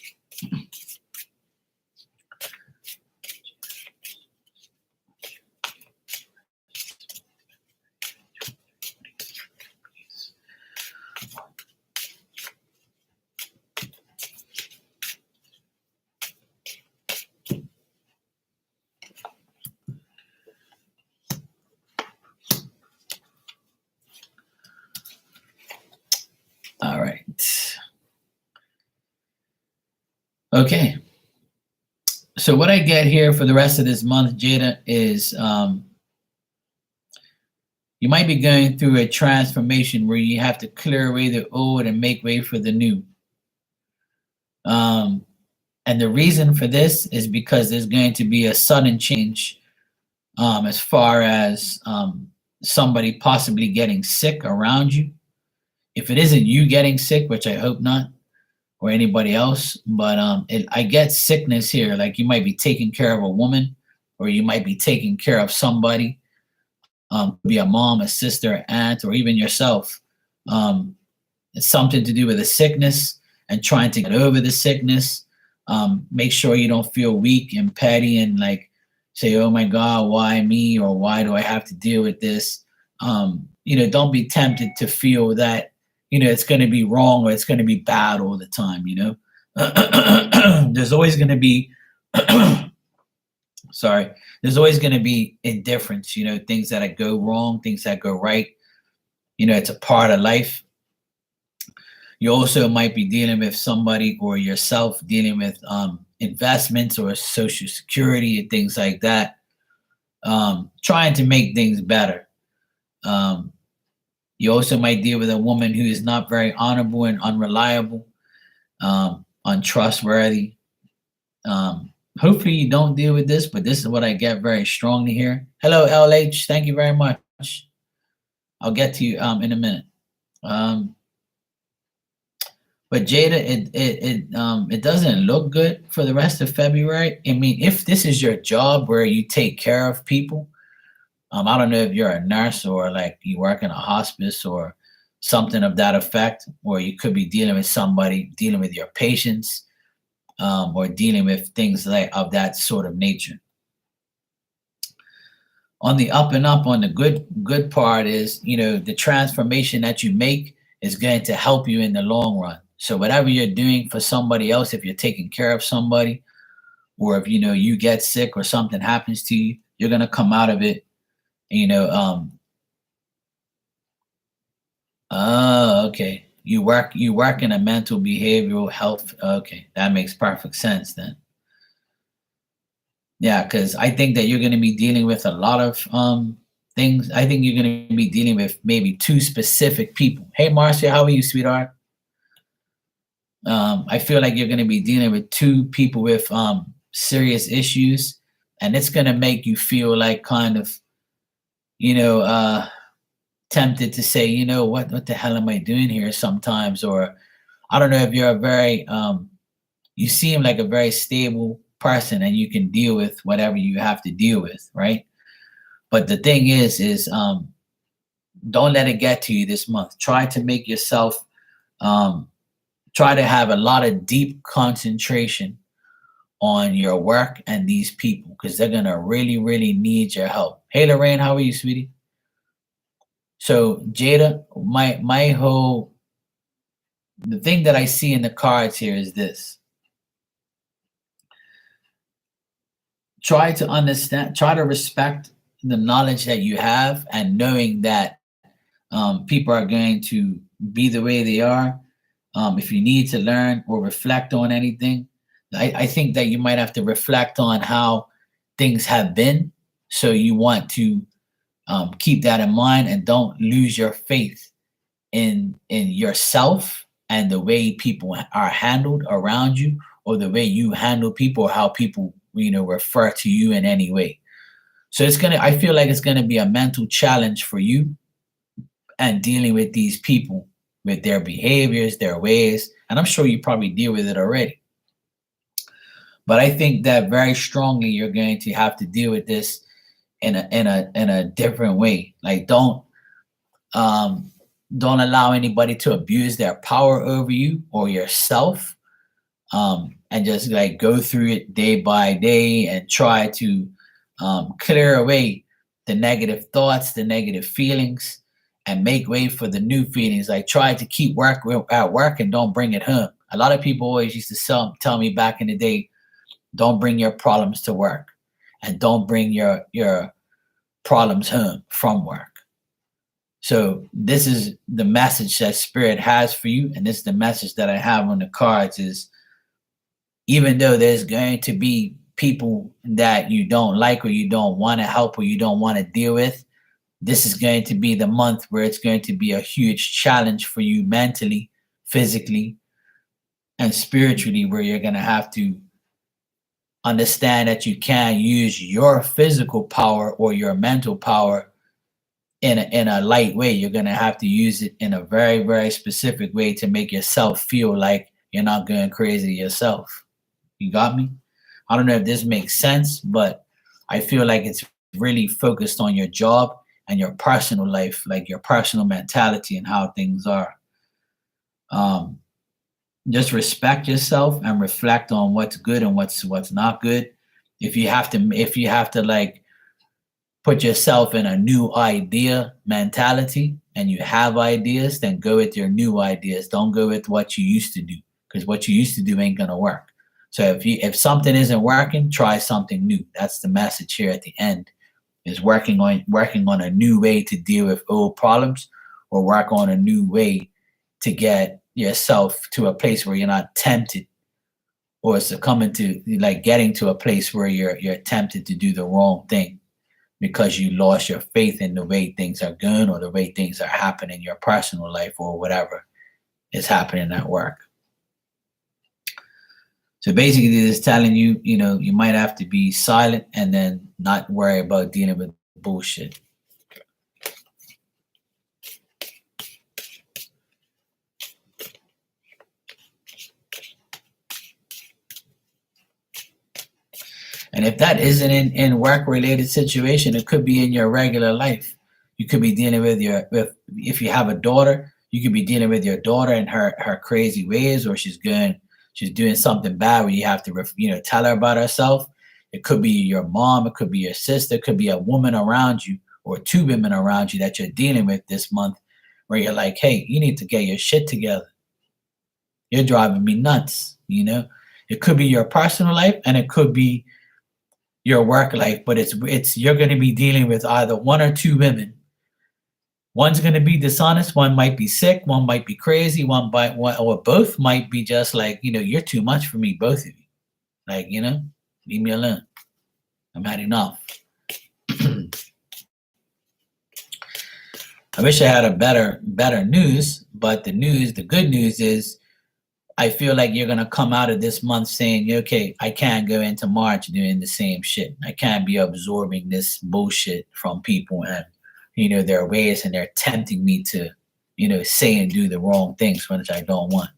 All right. Okay. So what I get here for the rest of this month, Jada, is you might be going through a transformation where you have to clear away the old and make way for the new. And the reason for this is because there's going to be a sudden change as far as somebody possibly getting sick around you. If it isn't you getting sick, which I hope not, or anybody else, but I get sickness here. Like you might be taking care of a woman, or you might be taking care of somebody, be a mom, a sister, aunt, or even yourself. It's something to do with a sickness and trying to get over the sickness. Make sure you don't feel weak and petty and like say, oh my God, why me? Or why do I have to deal with this? Don't be tempted to feel that, it's going to be wrong or it's going to be bad all the time, There's always going to be, there's always going to be indifference, things that go wrong, things that go right. It's a part of life. You also might be dealing with somebody or yourself dealing with investments or Social Security and things like that, trying to make things better. You also might deal with a woman who is not very honorable and unreliable, untrustworthy. Hopefully you don't deal with this, but this is what I get very strongly here. Hello, LH. Thank you very much. I'll get to you in a minute. But Jada, it doesn't look good for the rest of February. I mean, if this is your job where you take care of people, I don't know if you're a nurse or like you work in a hospice or something of that effect, or you could be dealing with somebody, dealing with your patients, or dealing with things like of that sort of nature. On the up and up, on the good part is, the transformation that you make is going to help you in the long run. So whatever you're doing for somebody else, if you're taking care of somebody, or if you get sick or something happens to you, you're gonna come out of it. You know, oh, okay. You work in a mental behavioral health. Okay, that makes perfect sense then. Yeah, because I think that you're gonna be dealing with a lot of things. I think you're gonna be dealing with maybe two specific people. Hey, Marcia, how are you, sweetheart? I feel like you're going to be dealing with two people with serious issues, and it's going to make you feel like kind of, you know, uh, tempted to say, what the hell am I doing here sometimes? Or I don't know if you're a very, you seem like a very stable person and you can deal with whatever you have to deal with, right? But the thing is, don't let it get to you this month. Try to make yourself, um, try to have a lot of deep concentration on your work and these people because they're gonna really, really need your help. Hey, Lorraine, how are you, sweetie? So, Jada, my whole the thing that I see in the cards here is this: try to understand, try to respect the knowledge that you have, and knowing that people are going to be the way they are. If you need to learn or reflect on anything, I think that you might have to reflect on how things have been. So you want to keep that in mind and don't lose your faith in yourself and the way people are handled around you, or the way you handle people, or how people refer to you in any way. So I feel like it's gonna be a mental challenge for you and dealing with these people, with their behaviors, their ways, and I'm sure you probably deal with it already. But I think that very strongly you're going to have to deal with this in a different way. Like um don't allow anybody to abuse their power over you or yourself, and just like go through it day by day and try to clear away the negative thoughts, the negative feelings, and make way for the new feelings. Like try to keep work at work and don't bring it home. A lot of people always used to tell me back in the day, don't bring your problems to work, and don't bring your problems home from work. So this is the message that Spirit has for you, and this is the message that I have on the cards: is even though there's going to be people that you don't like, or you don't want to help, or you don't want to deal with, this is going to be the month where it's going to be a huge challenge for you mentally, physically, and spiritually, where you're going to have to understand that you can't use your physical power or your mental power in a light way. You're going to have to use it in a very, very specific way to make yourself feel like you're not going crazy yourself. You got me? I don't know if this makes sense, but I feel like it's really focused on your job and your personal life, like your personal mentality and how things are. Um, just respect yourself and reflect on what's good and what's not good. If you have to like put yourself in a new idea mentality and you have ideas, then go with your new ideas. Don't go with what you used to do, because what you used to do ain't gonna work. So if something isn't working, try something new. That's the message here at the end: is working on a new way to deal with old problems, or work on a new way to get yourself to a place where you're not tempted, or succumbing to, like, getting to a place where you're tempted to do the wrong thing because you lost your faith in the way things are going, or the way things are happening in your personal life, or whatever is happening at work. So basically, this is telling you, you might have to be silent and then not worry about dealing with bullshit. And if that isn't in work related situation, it could be in your regular life. You could be dealing with if you have a daughter, you could be dealing with your daughter and her crazy ways, or she's doing something bad where you have to tell her about herself. It could be your mom, it could be your sister, it could be a woman around you or two women around you that you're dealing with this month where you're like, hey, you need to get your shit together. You're driving me nuts, you know? It could be your personal life and it could be your work life, but it's you're going to be dealing with either one or two women. One's going to be dishonest, one might be sick, one might be crazy, one or both might be just like, you're too much for me, both of you. Like, leave me alone. I'm had enough. I wish I had a better news, but the good news is I feel like you're going to come out of this month saying, okay, I can't go into March doing the same shit. I can't be absorbing this bullshit from people and, their ways, and they're tempting me to, say and do the wrong things, which I don't want.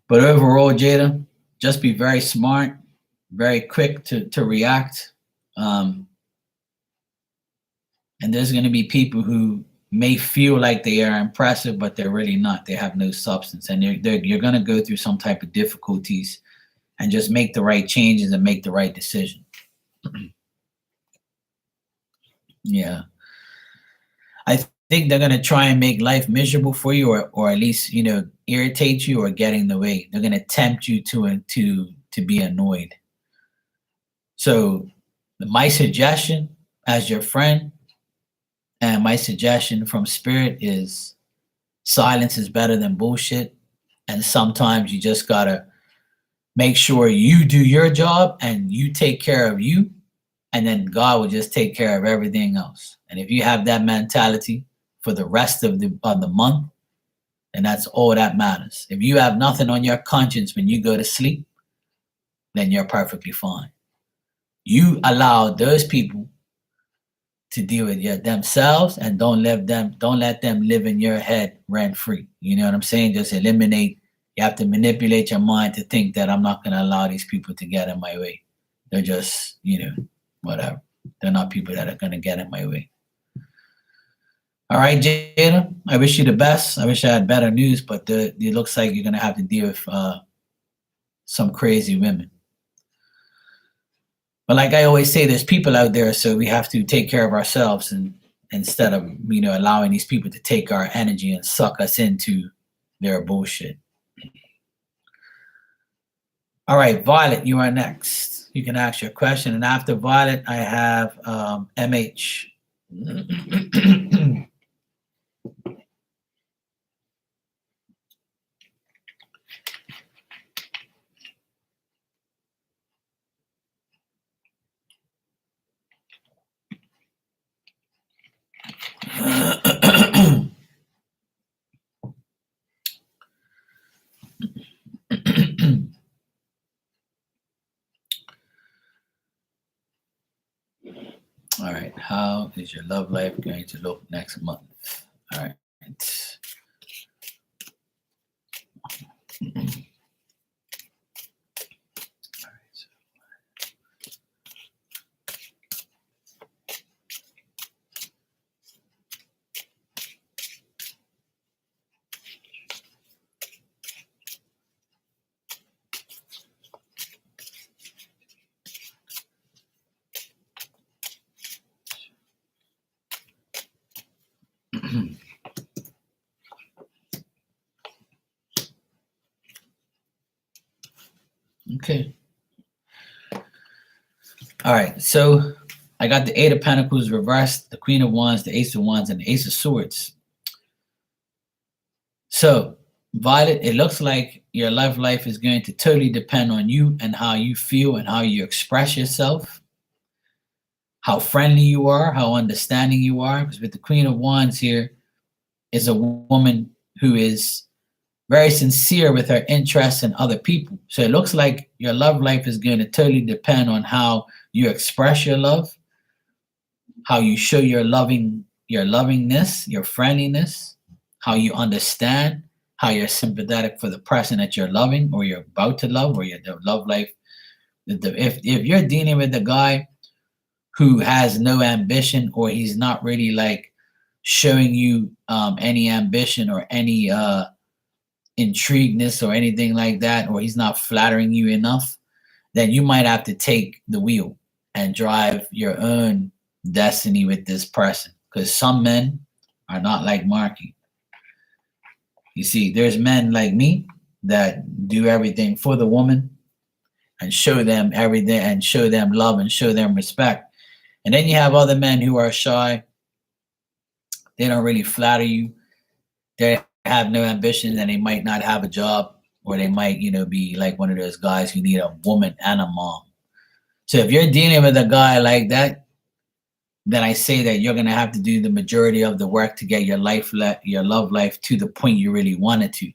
But overall, Jada, just be very smart, very quick to react. And there's going to be people who may feel like they are impressive, but they're really not. They have no substance. And you're going to go through some type of difficulties and just make the right changes and make the right decision. Yeah. I think they're going to try and make life miserable for you, or at least, irritate you or get in the way. They're going to tempt you to be annoyed. So my suggestion as your friend and my suggestion from spirit is silence is better than bullshit. And sometimes you just got to make sure you do your job and you take care of you. And then God will just take care of everything else. And if you have that mentality for the rest of the month, and that's all that matters. If you have nothing on your conscience when you go to sleep, then you're perfectly fine. You allow those people to deal with themselves, and don't let them live in your head rent free. You know what I'm saying? Just eliminate. You have to manipulate your mind to think that I'm not going to allow these people to get in my way. They're just, whatever. They're not people that are going to get in my way. All right, Jada, I wish you the best. I wish I had better news, but it looks like you're going to have to deal with some crazy women. But like I always say, there's people out there, so we have to take care of ourselves, and instead of, allowing these people to take our energy and suck us into their bullshit. All right, Violet, you are next. You can ask your question. And after Violet, I have MH. All right. How is your love life going to look next month? All right. Okay. All right. So I got the Eight of Pentacles reversed, the Queen of Wands, the Ace of Wands, and the Ace of Swords. So, Violet, it looks like your love life is going to totally depend on you and how you feel and how you express yourself, how friendly you are, how understanding you are. Because with the Queen of Wands here is a woman who is very sincere with her interests in other people. So it looks like your love life is going to totally depend on how you express your love, how you show your lovingness, your friendliness, how you understand, how you're sympathetic for the person that you're loving or you're about to love, or your love life. If you're dealing with a guy who has no ambition, or he's not really like showing you any ambition or any intrigueness or anything like that, or he's not flattering you enough, then you might have to take the wheel and drive your own destiny with this person. Because some men are not like Marky. You see, there's men like me that do everything for the woman and show them everything and show them love and show them respect. And then you have other men who are shy. They don't really flatter you. They have no ambition, and they might not have a job, or they might, be like one of those guys who need a woman and a mom. So if you're dealing with a guy like that, then I say that you're gonna have to do the majority of the work to get your your love life to the point you really want it to.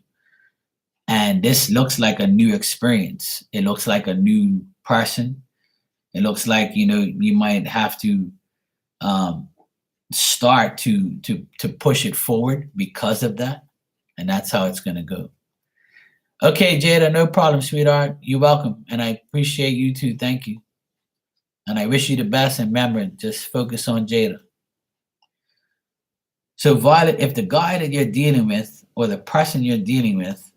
And this looks like a new experience. It looks like a new person. It looks like you might have to um, start to push it forward because of that, and that's how it's gonna go. Okay, Jada, no problem, sweetheart. You're welcome, and I appreciate you too. Thank you, and I wish you the best. And remember, just focus on Jada. So, Violet, if the guy that you're dealing with or the person you're dealing with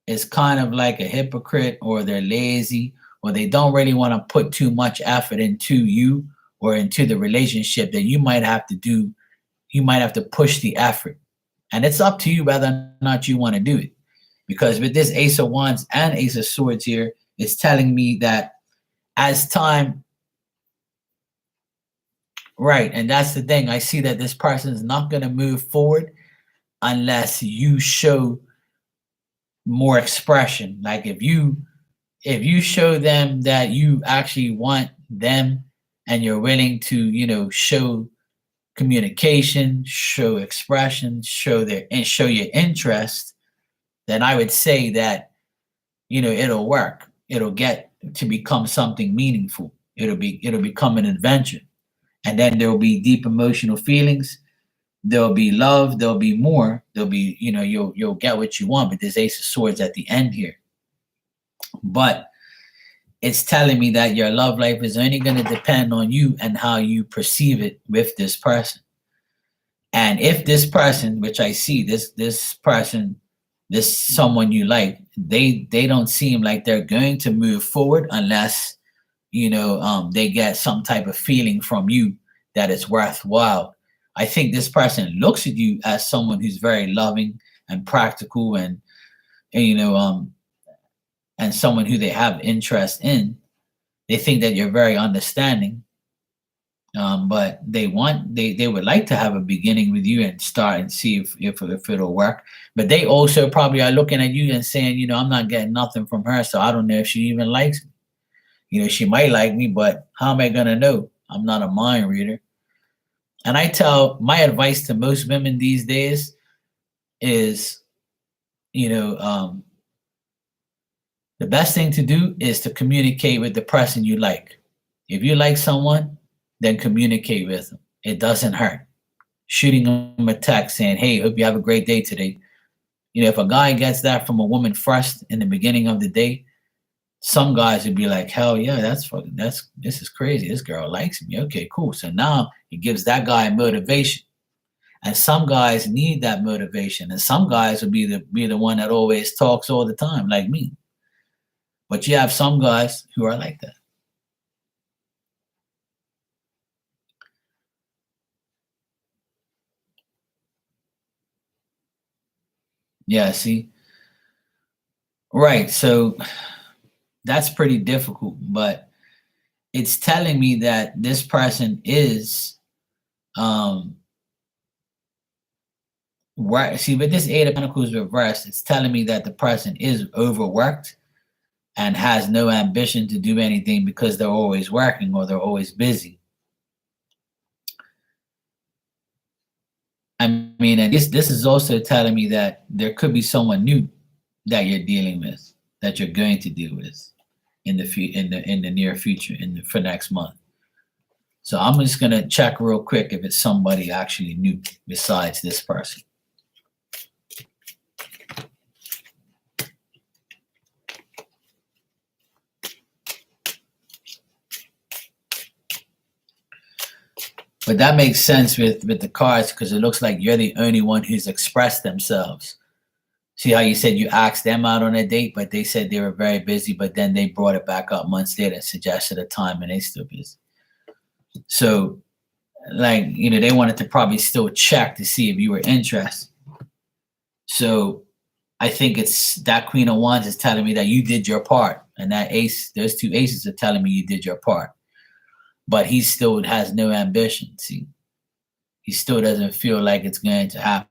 is kind of like a hypocrite, or they're lazy, or they don't really want to put too much effort into you or into the relationship, then you might have to push the effort. And it's up to you whether or not you want to do it. Because with this Ace of Wands and Ace of Swords here, it's telling me that as time, right, and that's the thing. I see that this person is not going to move forward unless you show more expression. Like if you show them that you actually want them, and you're willing to show communication, show expression, show your interest, then I would say that it'll work. It'll get to become something meaningful. It'll become an adventure, and then there will be deep emotional feelings. There'll be love. There'll be more. There'll be you'll get what you want. But there's Ace of Swords at the end here. But it's telling me that your love life is only going to depend on you and how you perceive it with this person. And if this person, which I see, this person, this someone you like, they don't seem like they're going to move forward unless they get some type of feeling from you that it's worthwhile. I think this person looks at you as someone who's very loving and practical, and someone who they have interest in. They think that you're very understanding, but they would like to have a beginning with you and start and see if it'll work. But they also probably are looking at you and saying, I'm not getting nothing from her, so I don't know if she even likes me. She might like me, but how am I gonna know? I'm not a mind reader. And my advice to most women these days is, the best thing to do is to communicate with the person you like. If you like someone, then communicate with them. It doesn't hurt. Shooting them a text saying, "Hey, hope you have a great day today." If a guy gets that from a woman first in the beginning of the day, some guys would be like, "Hell yeah, this is crazy. This girl likes me. Okay, cool." So now it gives that guy motivation. And some guys need that motivation, and some guys will be the one that always talks all the time, like me. But you have some guys who are like that. Yeah, see? Right. So that's pretty difficult, but it's telling me that this person is right. See, with this Eight of Pentacles reversed, it's telling me that the person is overworked and has no ambition to do anything because they're always working or they're always busy. I mean, and this is also telling me that there could be someone new that you're dealing with, that you're going to deal with in the near future, for next month. So I'm just gonna check real quick if it's somebody actually new besides this person. But that makes sense with the cards because it looks like you're the only one who's expressed themselves. See how you said you asked them out on a date, but they said they were very busy, but then they brought it back up months later and suggested a time and they still busy. So like, they wanted to probably still check to see if you were interested. So I think it's that Queen of Wands is telling me that you did your part, and that ace, those two aces are telling me you did your part. But he still has no ambition. See, he still doesn't feel like it's going to happen.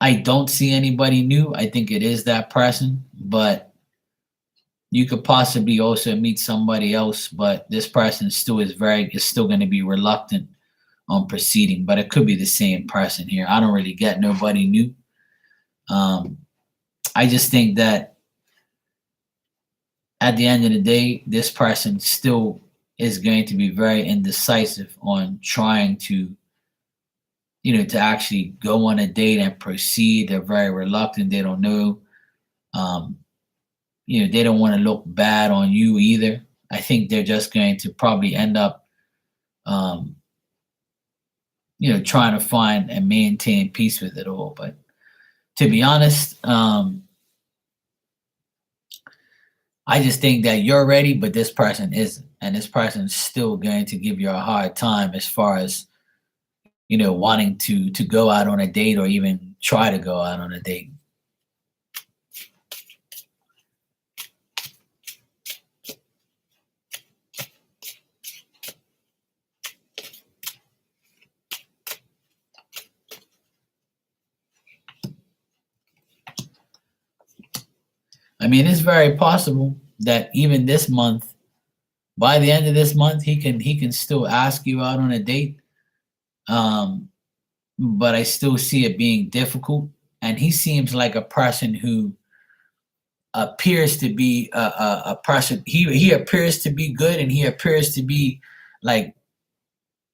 I don't see anybody new. I think it is that person, but you could possibly also meet somebody else. But this person still is still going to be reluctant on proceeding. But it could be the same person here. I don't really get nobody new. I just think that at the end of the day, this person still is going to be very indecisive on trying to, to actually go on a date and proceed. They're very reluctant. They don't know. They don't want to look bad on you either. I think they're just going to probably end up, trying to find and maintain peace with it all. But to be honest, I just think that you're ready, but this person isn't. And this person's still going to give you a hard time as far as, wanting to go out on a date or even try to go out on a date. I mean, it's very possible that even this month, by the end of this month, he can still ask you out on a date. But I still see it being difficult. And he seems like a person who appears to be a person. He appears to be good, and he appears to be like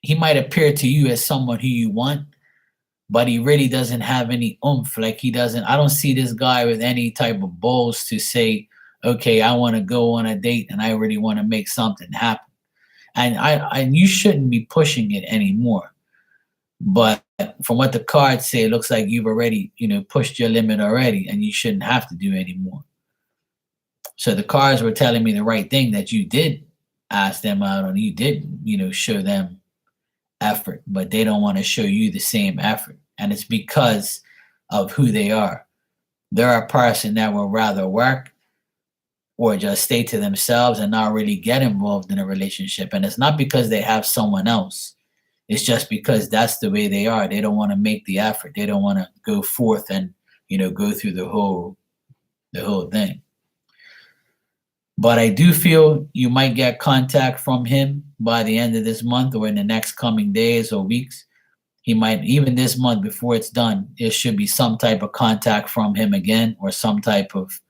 he might appear to you as someone who you want, but he really doesn't have any oomph. Like he doesn't. I don't see this guy with any type of balls to say, "Okay, I want to go on a date, and I really want to make something happen." And you shouldn't be pushing it anymore. But from what the cards say, it looks like you've already, pushed your limit already, and you shouldn't have to do anymore. So the cards were telling me the right thing, that you did ask them out and you did, show them effort, but they don't want to show you the same effort. And it's because of who they are. They're a person that will rather work or just stay to themselves and not really get involved in a relationship. And it's not because they have someone else. It's just because that's the way they are. They don't want to make the effort. They don't want to go forth and, go through the whole thing. But I do feel you might get contact from him by the end of this month or in the next coming days or weeks. He might, even this month before it's done, there should be some type of contact from him again, or some type of,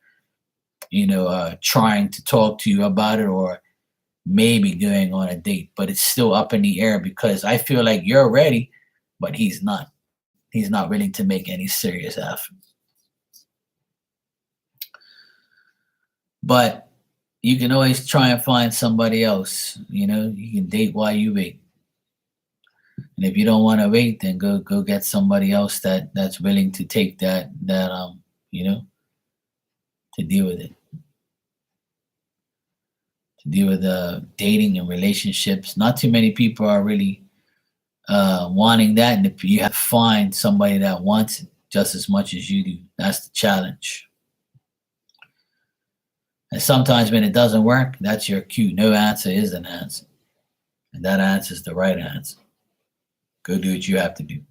trying to talk to you about it, or maybe going on a date. But it's still up in the air because I feel like you're ready, but he's not. He's not willing to make any serious effort. But you can always try and find somebody else. You can date while you wait. And if you don't want to wait, then go get somebody else that's willing to take that to deal with it. To deal with dating and relationships. Not too many people are really wanting that, and if you have to find somebody that wants it just as much as you do, that's the challenge. And sometimes when it doesn't work, that's your cue. No answer is an answer, and that answer is the right answer. Go do what you have to do.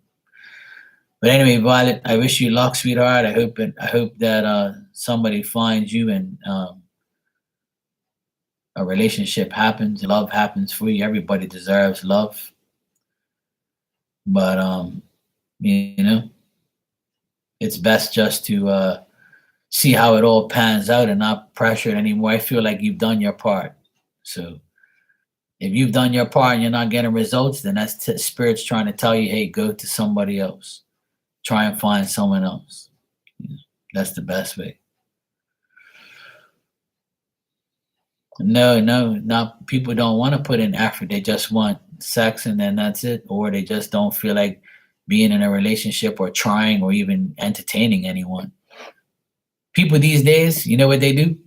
But anyway, Violet, I wish you luck, sweetheart. I hope that somebody finds you and a relationship happens, love happens for you. Everybody deserves love. But it's best just to see how it all pans out and not pressure it anymore. I feel like you've done your part. So if you've done your part and you're not getting results, then that's spirits trying to tell you, hey, go to somebody else. Try and find someone else. That's the best way. No. People don't want to put in effort. They just want sex and then that's it. Or they just don't feel like being in a relationship or trying or even entertaining anyone. People these days, you know what they do?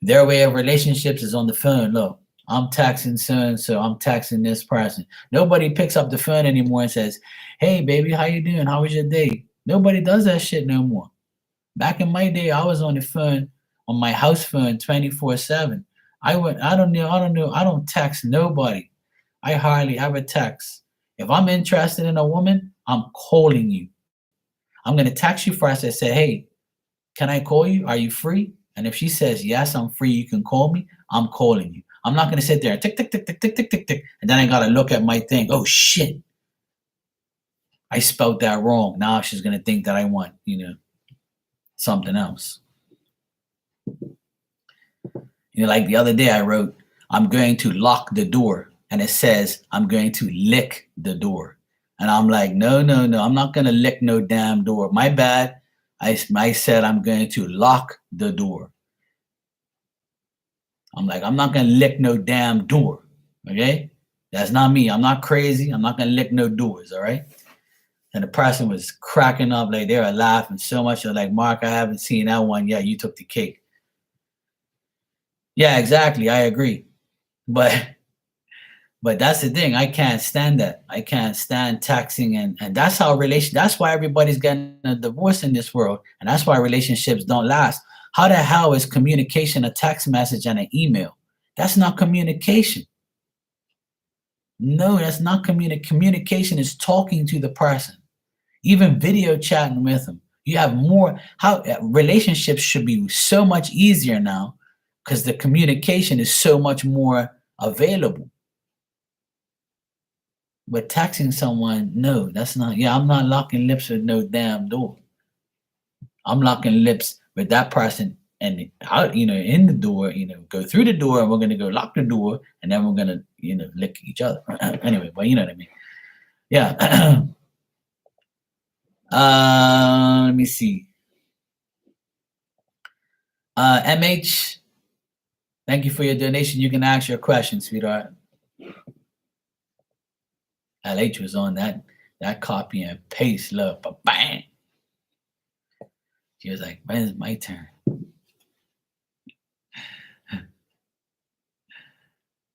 Their way of relationships is on the phone. Look, I'm texting so and so. I'm texting this person. Nobody picks up the phone anymore and says, "Hey, baby, how you doing? How was your day?" Nobody does that shit no more. Back in my day, I was on the phone on my house phone 24/7. I don't text nobody. I hardly ever text. If I'm interested in a woman, I'm calling you. I'm gonna text you first and say, "Hey, can I call you? Are you free?" And if she says, "Yes, I'm free, you can call me," I'm calling you. I'm not gonna sit there and tick, tick, tick, tick, tick, tick, tick, tick. And then I gotta look at my thing. Oh shit, I spelled that wrong. Now she's gonna think that I want, something else. Like the other day I wrote, "I'm going to lock the door." And it says, "I'm going to lick the door." And I'm like, no, I'm not gonna lick no damn door. My bad. I said I'm going to lock the door. I'm like, I'm not gonna lick no damn door. Okay? That's not me. I'm not crazy. I'm not gonna lick no doors, all right? And the person was cracking up, like they were laughing so much. They're like, "Mark, I haven't seen that one yet. You took the cake." Yeah, exactly. I agree. But that's the thing. I can't stand that. I can't stand taxing and that's why everybody's getting a divorce in this world. And that's why relationships don't last. How the hell is communication a text message and an email? That's not communication. No, that's not communication is talking to the person. Even video chatting with them. You have more how relationships should be so much easier now because the communication is so much more available. But texting someone, no, that's not. Yeah, I'm not locking lips with no damn door. I'm locking lips with that person and out, in the door, go through the door and we're gonna go lock the door and then we're gonna, lick each other. Anyway, but you know what I mean. Yeah. Let me see. MH, thank you for your donation. You can ask your question, sweetheart. LH was on that copy and paste, love, but bang. She was like, "When is my turn?"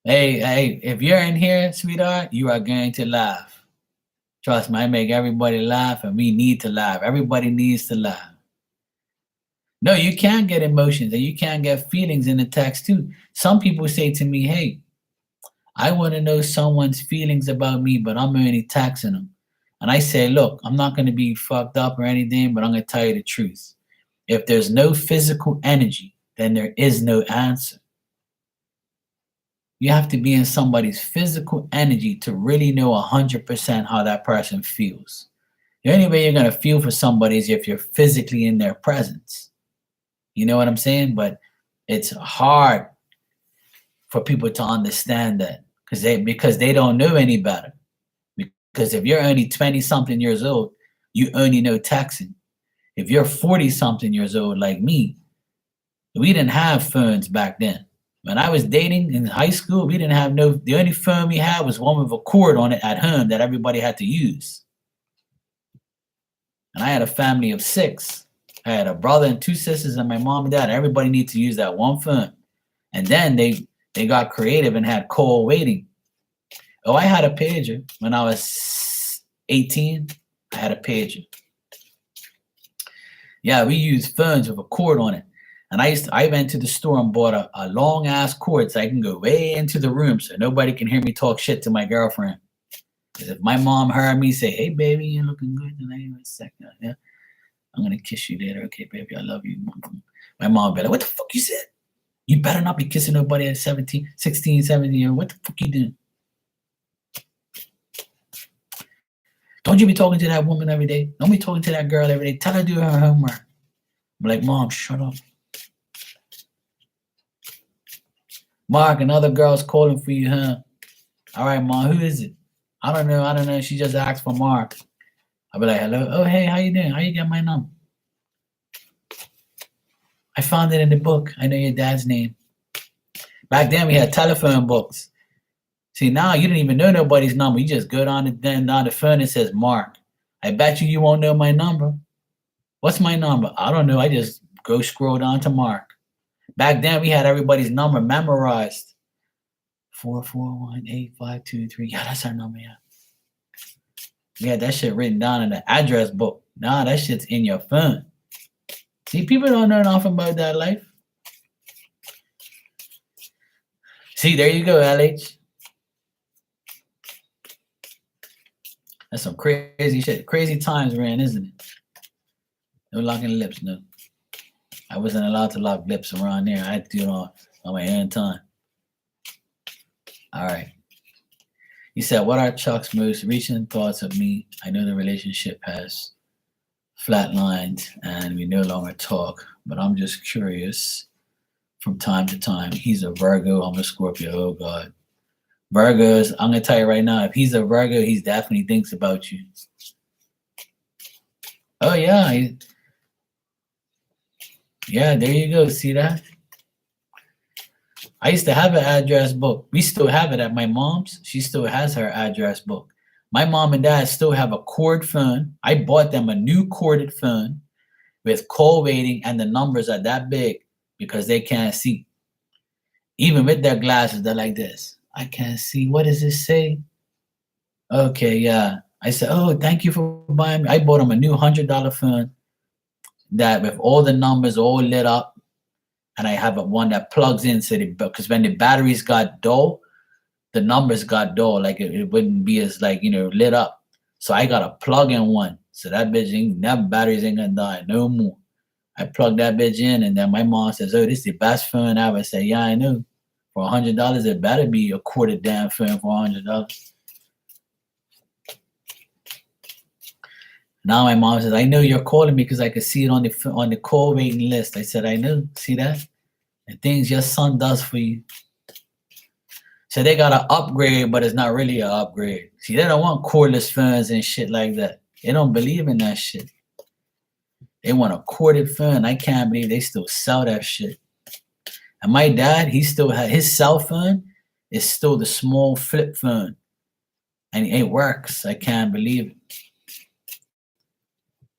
Hey, if you're in here, sweetheart, you are going to laugh. Trust me, I make everybody laugh, and we need to laugh. Everybody needs to laugh. No, you can get emotions and you can get feelings in the text too. Some people say to me, "Hey, I want to know someone's feelings about me, but I'm only texting them." And I say, "Look, I'm not going to be fucked up or anything, but I'm going to tell you the truth. If there's no physical energy, then there is no answer. You have to be in somebody's physical energy to really know 100% how that person feels. The only way you're going to feel for somebody is if you're physically in their presence. You know what I'm saying? But it's hard for people to understand that because they don't know any better. Because if you're only 20 something years old, you only know texting. If you're 40 something years old like me, we didn't have phones back then. When I was dating in high school, we didn't have the only phone we had was one with a cord on it at home that everybody had to use. And I had a family of 6. I had a brother and 2 sisters and my mom and dad. Everybody needed to use that one phone. And then they got creative and had call waiting. Oh, I had a pager when I was 18. I had a pager. Yeah, we used phones with a cord on it. And I went to the store and bought a long ass cord so I can go way into the room so nobody can hear me talk shit to my girlfriend. Because if my mom heard me say, "Hey baby, you're looking good tonight," a second, yeah, "I'm gonna kiss you later. Okay, baby, I love you." My mom would be like, "What the fuck you said? You better not be kissing nobody at 17, 16, 17. What the fuck you doing? Don't you be talking to that woman every day? Don't be talking to that girl every day. Tell her to do her homework." I'm like, "Mom, shut up." "Mark, another girl's calling for you, huh?" "All right, Mom, who is it?" I don't know. She just asked for Mark." I'll be like, "Hello? Oh, hey, how you doing? How you get my number?" "I found it in the book. I know your dad's name." Back then we had telephone books. See, now you don't even know nobody's number. You just go down the phone and says Mark. I bet you won't know my number. What's my number? I don't know. I just go scroll down to Mark. Back then we had everybody's number memorized. 441-852-3. Yeah, that's our number. Yeah. We had that shit written down in the address book. Nah, that shit's in your phone. See, people don't know nothing about that life. See, there you go, LH. That's some crazy shit. Crazy times we're in, isn't it? No locking lips, no. I wasn't allowed to lock lips around there. I had to do it on my own time. All right. He said, what are Chuck's most recent thoughts of me? I know the relationship has flatlined and we no longer talk, but I'm just curious from time to time. He's a Virgo, I'm a Scorpio. Oh, God. Virgos, I'm going to tell you right now, if he's a Virgo, he definitely thinks about you. Oh, yeah. Yeah, there you go. See that? I used to have an address book. We still have it at my mom's. She still has her address book. My mom and dad still have a cord phone. I bought them a new corded phone with call waiting, and the numbers are that big because they can't see. Even with their glasses, they're like this. I can't see. What does this say? Okay, yeah. I said, oh, thank you for buying me. I bought them a new $100 phone that with all the numbers all lit up. And I have one that plugs in so because when the batteries got dull, the numbers got dull. Like it wouldn't be as lit up. So I got a plug-in one. So that batteries ain't gonna die no more. I plugged that bitch in, and then my mom says, oh, this is the best phone ever. I say, yeah, I know. For $100, it better be a quarter damn phone for $100. Now my mom says, I know you're calling me because I could see it on the call waiting list. I said, I know. See that? The things your son does for you. So they got an upgrade, but it's not really an upgrade. See, they don't want cordless phones and shit like that. They don't believe in that shit. They want a corded phone. I can't believe they still sell that shit. And my dad, he still had his cell phone is still the small flip phone. And it works. I can't believe it.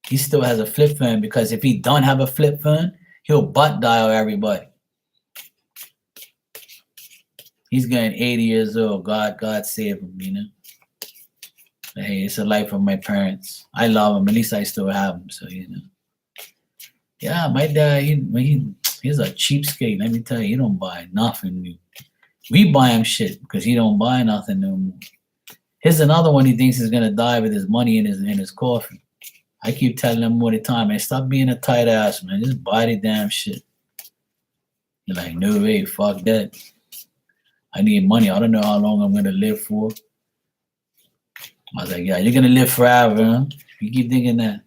He still has a flip phone because if he don't have a flip phone, he'll butt dial everybody. He's getting 80 years old. God save him, you know. But hey, it's the life of my parents. I love him. At least I still have him, so you know. Yeah, my dad, he's a cheapskate. Let me tell you, he don't buy nothing new. We buy him shit because he don't buy nothing no more. Here's another one he thinks he's gonna die with his money in his coffin. I keep telling him all the time, man, stop being a tight ass, man. Just buy the damn shit. You're like, no way, fuck that. I need money. I don't know how long I'm gonna live for. I was like, yeah, you're gonna live forever, huh? You keep thinking that.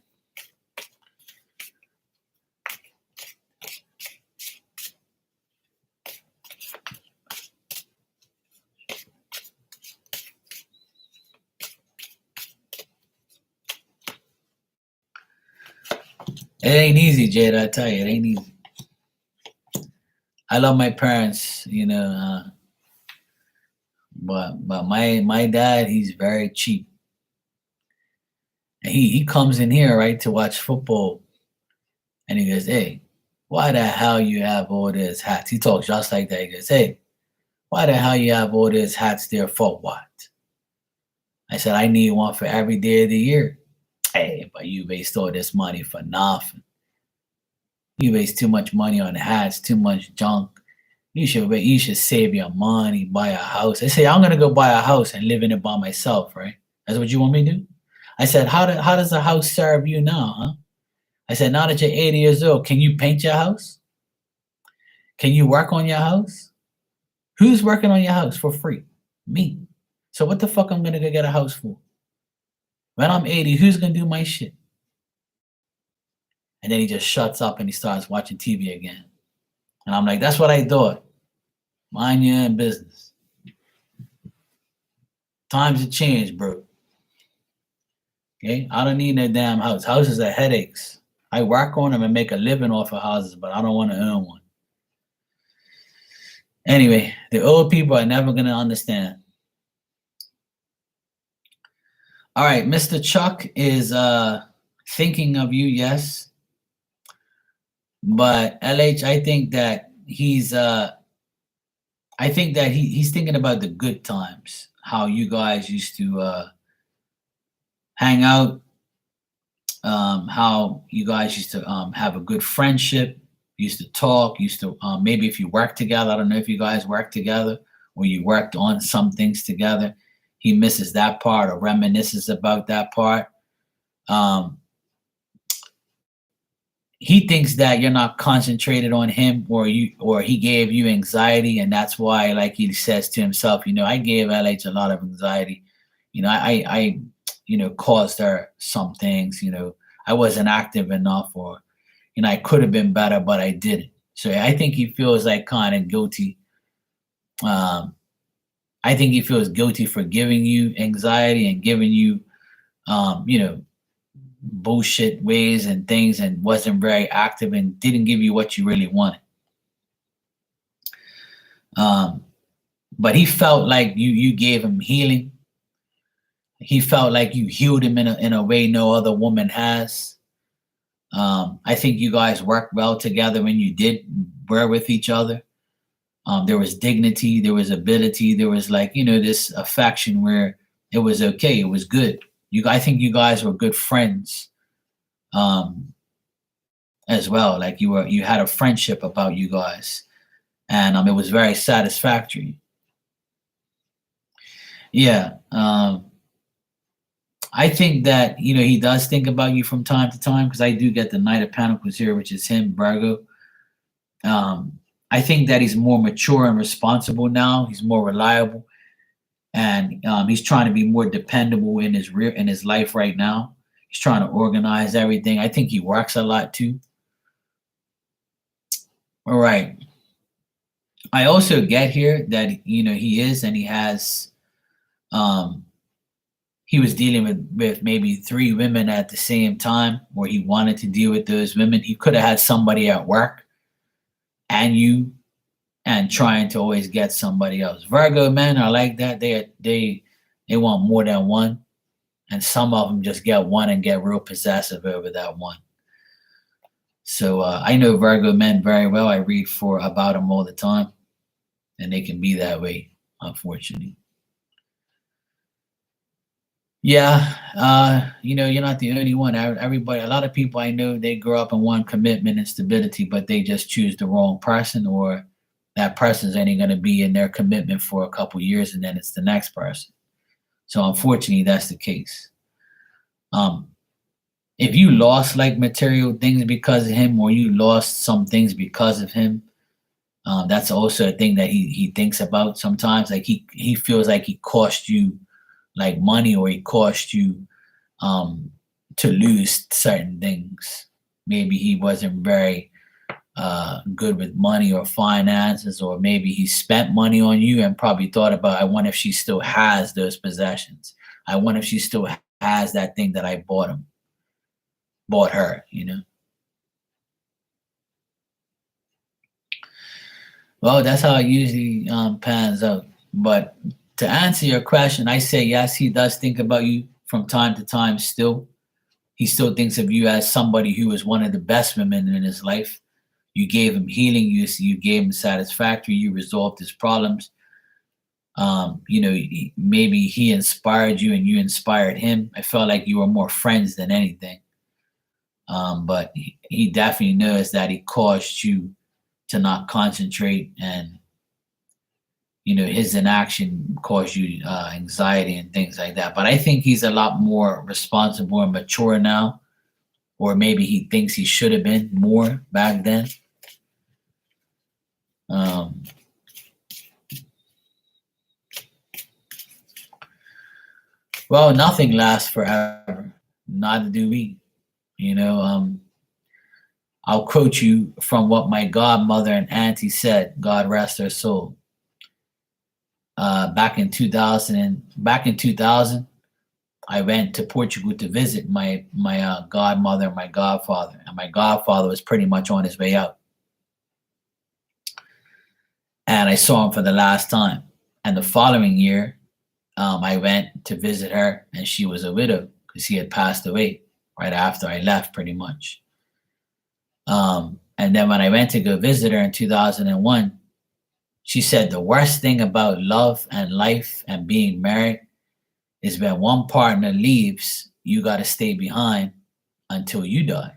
It ain't easy, Jade. I tell you, it ain't easy. I love my parents, you know, but my dad, he's very cheap. And he comes in here, right, to watch football, and he goes, hey, why the hell you have all these hats? He talks just like that. He goes, hey, why the hell you have all these hats there for what? I said, I need one for every day of the year. Hey, but you waste all this money for nothing. You waste too much money on hats, too much junk. You should save your money, buy a house. I say, I'm gonna go buy a house and live in it by myself, right? That's what you want me to do? I said, how does a house serve you now, huh? I said, now that you're 80 years old, can you paint your house? Can you work on your house? Who's working on your house for free? Me. So what the fuck I'm gonna go get a house for? When I'm 80, who's gonna do my shit? And then he just shuts up and he starts watching TV again. And I'm like, that's what I thought. Mind your own business. Times have changed, bro. Okay? I don't need no damn house. Houses are headaches. I work on them and make a living off of houses, but I don't want to own one. Anyway, the old people are never gonna understand. All right, Mr. Chuck is thinking of you, yes. But LH, I think that he's thinking about the good times, how you guys used to hang out, how you guys used to have a good friendship, used to talk, used to maybe if you worked together. I don't know if you guys worked together or you worked on some things together. He misses that part or reminisces about that part. Um, he thinks that you're not concentrated on him or he gave you anxiety, and that's why, like he says to himself, I gave LH a lot of anxiety. I caused her some things. I wasn't active enough, or I could have been better, but I didn't. So I think he feels like kind of guilty. um I think he feels guilty for giving you anxiety and giving you bullshit ways and things, and wasn't very active and didn't give you what you really wanted. Um, but he felt like you gave him healing. He felt like you healed him in a way no other woman has. I think you guys worked well together when you did were with each other. There was dignity, there was ability, there was like this affection where it was okay, it was good. I think you guys were good friends. Um, as well. Like you had a friendship about you guys, and it was very satisfactory. Yeah, I think that he does think about you from time to time because I do get the Knight of Pentacles here, which is him, Virgo. I think that he's more mature and responsible now. He's more reliable, and he's trying to be more dependable in his life right now. He's trying to organize everything. I think he works a lot too. All right. I also get here that he is and he has um he was dealing with maybe three women at the same time, or he wanted to deal with those women. He could have had somebody at work and you, and trying to always get somebody else. Virgo men are like that. They want more than one, and some of them just get one and get real possessive over that one. So I know Virgo men very well. I read about them all the time, and they can be that way, unfortunately. Yeah, you're not the only one. Everybody, a lot of people I know, they grow up and want commitment and stability, but they just choose the wrong person, or that person's only going to be in their commitment for a couple years, and then it's the next person. So unfortunately, that's the case. Um, if you lost like material things because of him, or you lost some things because of him, that's also a thing that he thinks about sometimes. Like he feels like he cost you like money, or it cost you to lose certain things. Maybe he wasn't very good with money or finances, or maybe he spent money on you and probably thought about, I wonder if she still has those possessions. I wonder if she still has that thing that I bought her. Well, that's how it usually pans out. But to answer your question, I say yes, he does think about you from time to time still. He still thinks of you as somebody who was one of the best women in his life. You gave him healing, you gave him satisfactory, you resolved his problems. Maybe he inspired you and you inspired him. I felt like you were more friends than anything. But he definitely knows that he caused you to not concentrate, and his inaction caused you anxiety and things like that. But I think he's a lot more responsible and mature now, or maybe he thinks he should have been more back then. Well, nothing lasts forever. Neither do we. I'll quote you from what my godmother and auntie said. God rest her soul. Back in 2000, I went to Portugal to visit my godmother and my godfather, and my godfather was pretty much on his way out. and I saw him for the last time. And the following year, I went to visit her, and she was a widow because he had passed away right after I left, pretty much. And then when I went to go visit her in 2001, she said the worst thing about love and life and being married is when one partner leaves, you got to stay behind until you die.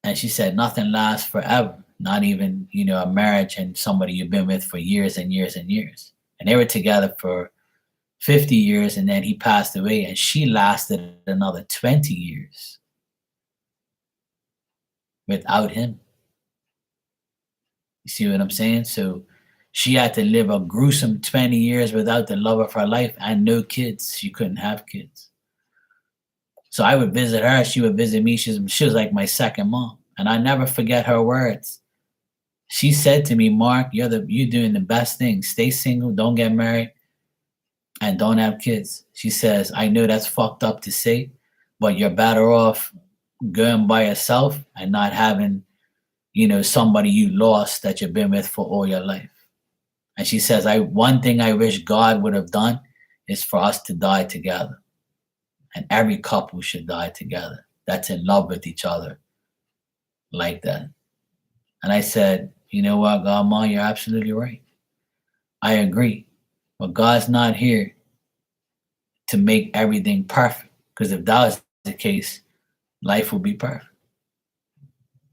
And she said nothing lasts forever, not even, a marriage and somebody you've been with for years and years and years. And they were together for 50 years, and then he passed away, and she lasted another 20 years without him. You see what I'm saying? So she had to live a gruesome 20 years without the love of her life and no kids. She couldn't have kids. So I would visit her. She would visit me. She was like my second mom. And I never forget her words. She said to me, Mark, you're doing the best thing. Stay single, don't get married, and don't have kids. She says, I know that's fucked up to say, but you're better off going by yourself and not having, somebody you lost that you've been with for all your life. And she says, one thing I wish God would have done is for us to die together. And every couple should die together that's in love with each other like that. And I said, you know what, Grandma, you're absolutely right. I agree. But God's not here to make everything perfect. Because if that was the case, life would be perfect.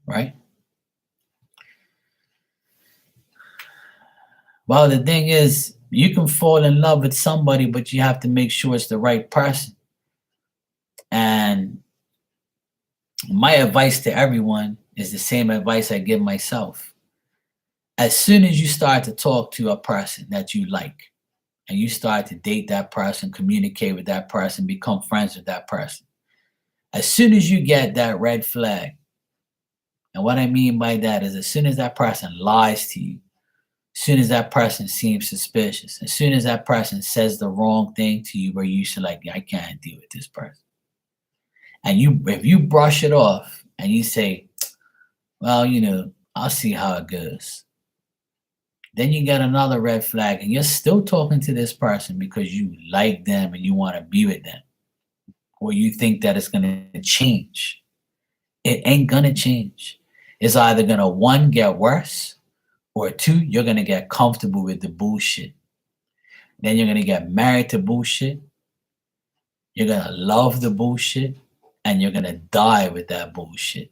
Right? Well, the thing is, you can fall in love with somebody, but you have to make sure it's the right person. And my advice to everyone is the same advice I give myself. As soon as you start to talk to a person that you like, and you start to date that person, communicate with that person, become friends with that person, as soon as you get that red flag, and what I mean by that is as soon as that person lies to you, as soon as that person seems suspicious, as soon as that person says the wrong thing to you where you should I can't deal with this person. And if you brush it off and you say, well, I'll see how it goes. Then you get another red flag and you're still talking to this person because you like them and you want to be with them. Or you think that it's going to change. It ain't going to change. It's either going to, one, get worse, or two, you're going to get comfortable with the bullshit. Then you're going to get married to bullshit. You're going to love the bullshit. And you're going to die with that bullshit.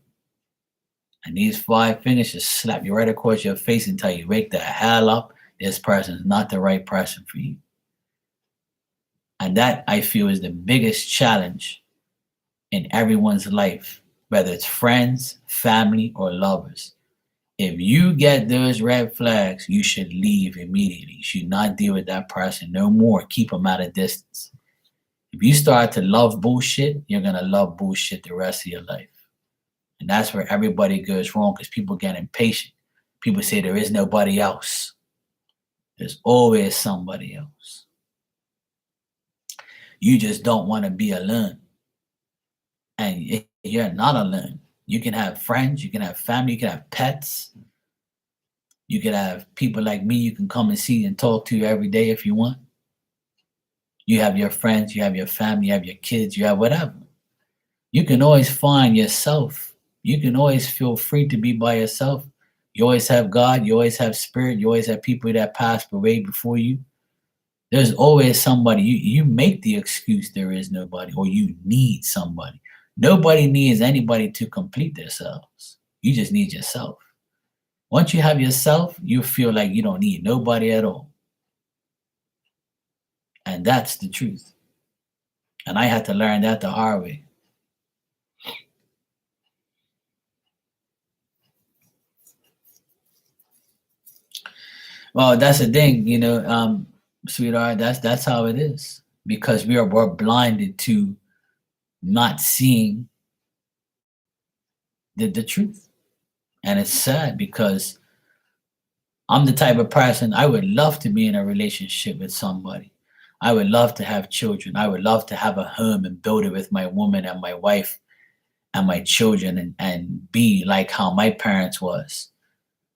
And these 5 fingers just slap you right across your face and tell you, wake the hell up. This person is not the right person for you. And that, I feel, is the biggest challenge in everyone's life, whether it's friends, family, or lovers. If you get those red flags, you should leave immediately. You should not deal with that person no more. Keep them at a distance. If you start to love bullshit, you're going to love bullshit the rest of your life. And that's where everybody goes wrong because people get impatient. People say there is nobody else. There's always somebody else. You just don't want to be alone. And you're not alone. You can have friends, you can have family, you can have pets. You can have people like me you can come and see and talk to every day if you want. You have your friends, you have your family, you have your kids, you have whatever. You can always find yourself. You can always feel free to be by yourself. You always have God, you always have spirit, you always have people that passed away before you. There's always somebody. You make the excuse there is nobody, or you need somebody. Nobody needs anybody to complete themselves. You just need yourself. Once you have yourself, you feel like you don't need nobody at all. And that's the truth. And I had to learn that the hard way. Well, that's the thing, sweetheart. That's how it is. Because we're blinded to not seeing the truth. And it's sad because I'm the type of person, I would love to be in a relationship with somebody. I would love to have children. I would love to have a home and build it with my woman and my wife and my children and be like how my parents was.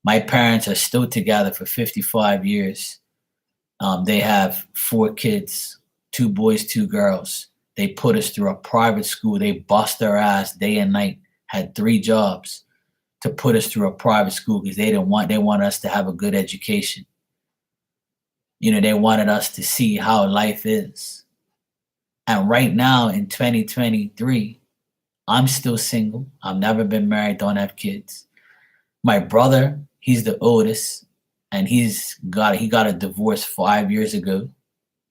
My parents are still together for 55 years. They have 4 kids, 2 boys, 2 girls. They put us through a private school. They bust our ass day and night, had 3 jobs to put us through a private school because they wanted us to have a good education. They wanted us to see how life is. And right now in 2023, I'm still single. I've never been married, don't have kids. My brother, he's the oldest, and he got a divorce 5 years ago,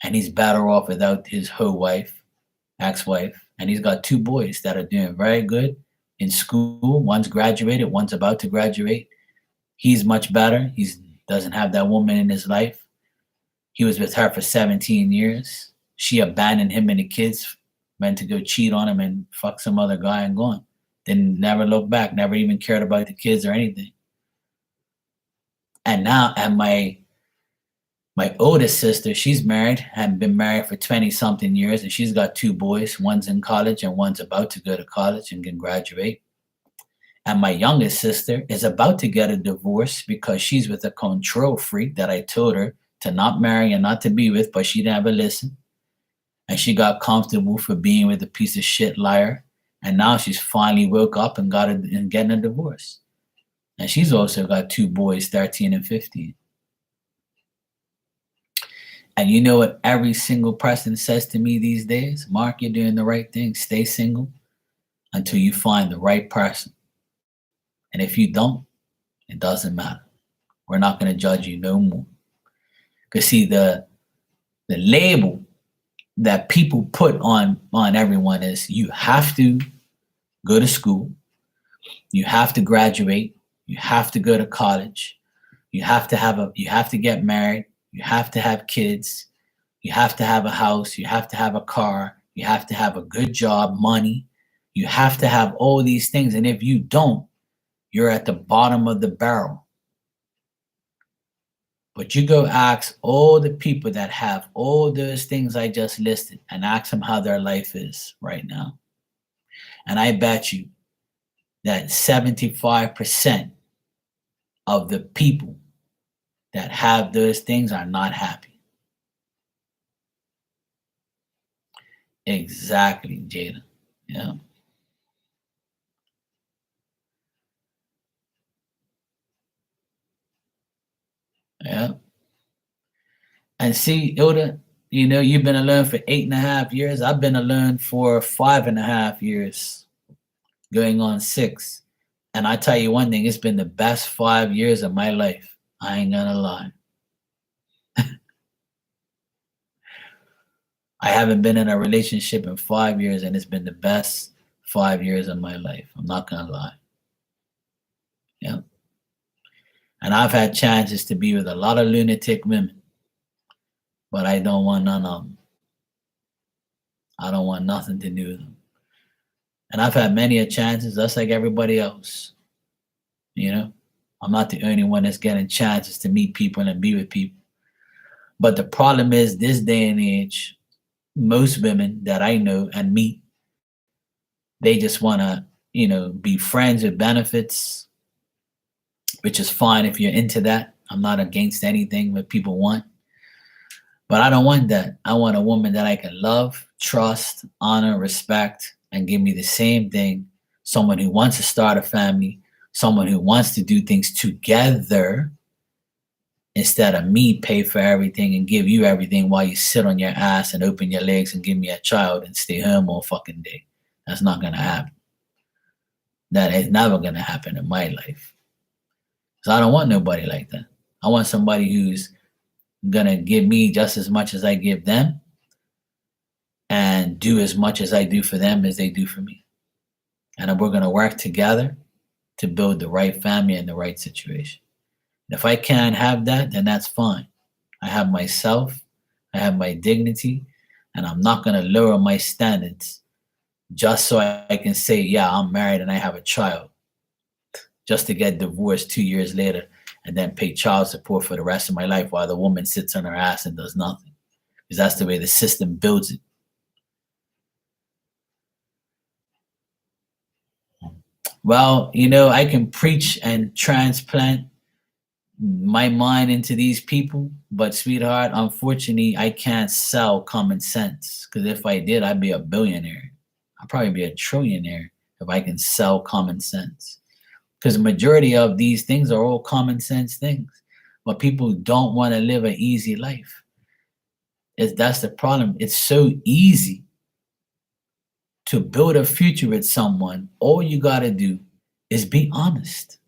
and he's better off without his whole wife, ex-wife, and he's got 2 boys that are doing very good in school. One's graduated, one's about to graduate. He's much better. He doesn't have that woman in his life. He was with her for 17 years. She abandoned him and the kids, went to go cheat on him and fuck some other guy and gone. Then never looked back, never even cared about the kids or anything. And my oldest sister, she's married, had been married for 20 something years, and she's got 2 boys. One's in college and one's about to go to college and can graduate. And my youngest sister is about to get a divorce because she's with a control freak that I told her to not marry and not to be with, but she never listened. And she got comfortable for being with a piece of shit liar. And now she's finally woke up and getting a divorce. And she's also got 2 boys, 13 and 15. And you know what every single person says to me these days? Mark, you're doing the right thing. Stay single until you find the right person. And if you don't, it doesn't matter. We're not going to judge you no more. Because see, the label that people put on everyone is you have to go to school, you have to graduate, you have to go to college, you have to get married, you have to have kids, you have to have a house, you have to have a car, you have to have a good job, money, you have to have all these things. And if you don't, you're at the bottom of the barrel. But you go ask all the people that have all those things I just listed and ask them how their life is right now. And I bet you that 75% of the people that have those things are not happy. Exactly, Jada. Yeah. Yeah. And see, Ilda, you've been alone for 8.5 years. I've been alone for 5.5 years, going on 6. And I tell you one thing, it's been the best 5 years of my life. I ain't gonna lie. I haven't been in a relationship in 5 years, and it's been the best 5 years of my life. I'm not gonna lie. Yeah. And I've had chances to be with a lot of lunatic women, but I don't want none of them. I don't want nothing to do with them. And I've had many a chances, just like everybody else. I'm not the only one that's getting chances to meet people and be with people. But the problem is, this day and age, most women that I know and meet, they just want to, be friends with benefits, which is fine if you're into that. I'm not against anything that people want. But I don't want that. I want a woman that I can love, trust, honor, respect, and give me the same thing. Someone who wants to start a family, someone who wants to do things together instead of me pay for everything and give you everything while you sit on your ass and open your legs and give me a child and stay home all fucking day. That's not going to happen. That is never going to happen in my life. So I don't want nobody like that. I want somebody who's going to give me just as much as I give them and do as much as I do for them as they do for me. And we're going to work together to build the right family and the right situation. And if I can't have that, then that's fine. I have myself, I have my dignity, and I'm not going to lower my standards just so I can say, yeah, I'm married and I have a child, just to get divorced 2 years later and then pay child support for the rest of my life while the woman sits on her ass and does nothing. Because that's the way the system builds it. Well, I can preach and transplant my mind into these people, but sweetheart, unfortunately, I can't sell common sense. Because if I did, I'd be a billionaire. I'd probably be a trillionaire if I can sell common sense. Because the majority of these things are all common sense things. But people don't want to live an easy life. That's the problem. It's so easy to build a future with someone. All you got to do is be honest.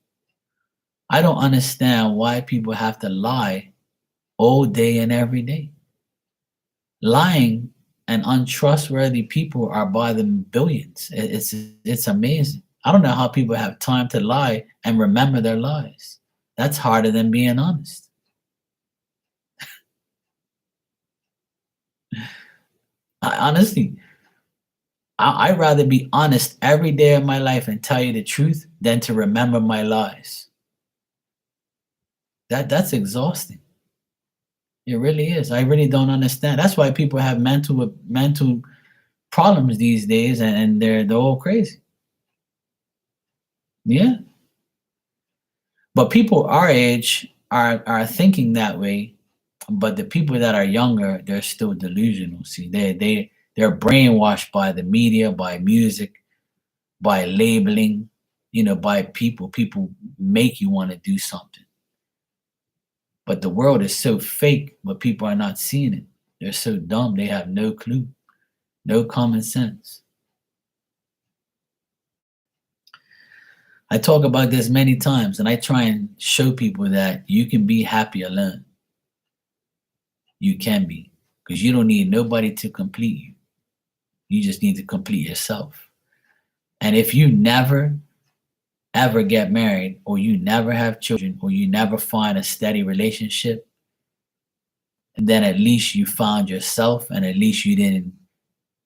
I don't understand why people have to lie all day and every day. Lying and untrustworthy people are by the billions. It's amazing. I don't know how people have time to lie and remember their lies. That's harder than being honest. Honestly, I'd rather be honest every day of my life and tell you the truth than to remember my lies. That's exhausting. It really is. I really don't understand. That's why people have mental problems these days, and they're all crazy. Yeah. But people our age are thinking that way, but the people that are younger, they're still delusional. See, they're brainwashed by the media, by music, by labeling, by people. People make you want to do something. But the world is so fake, but people are not seeing it. They're so dumb, they have no clue, no common sense. I talk about this many times, and I try and show people that you can be happy alone. You can be, because you don't need nobody to complete you. You just need to complete yourself. And if you never ever get married, or you never have children, or you never find a steady relationship, then at least you found yourself, and at least you didn't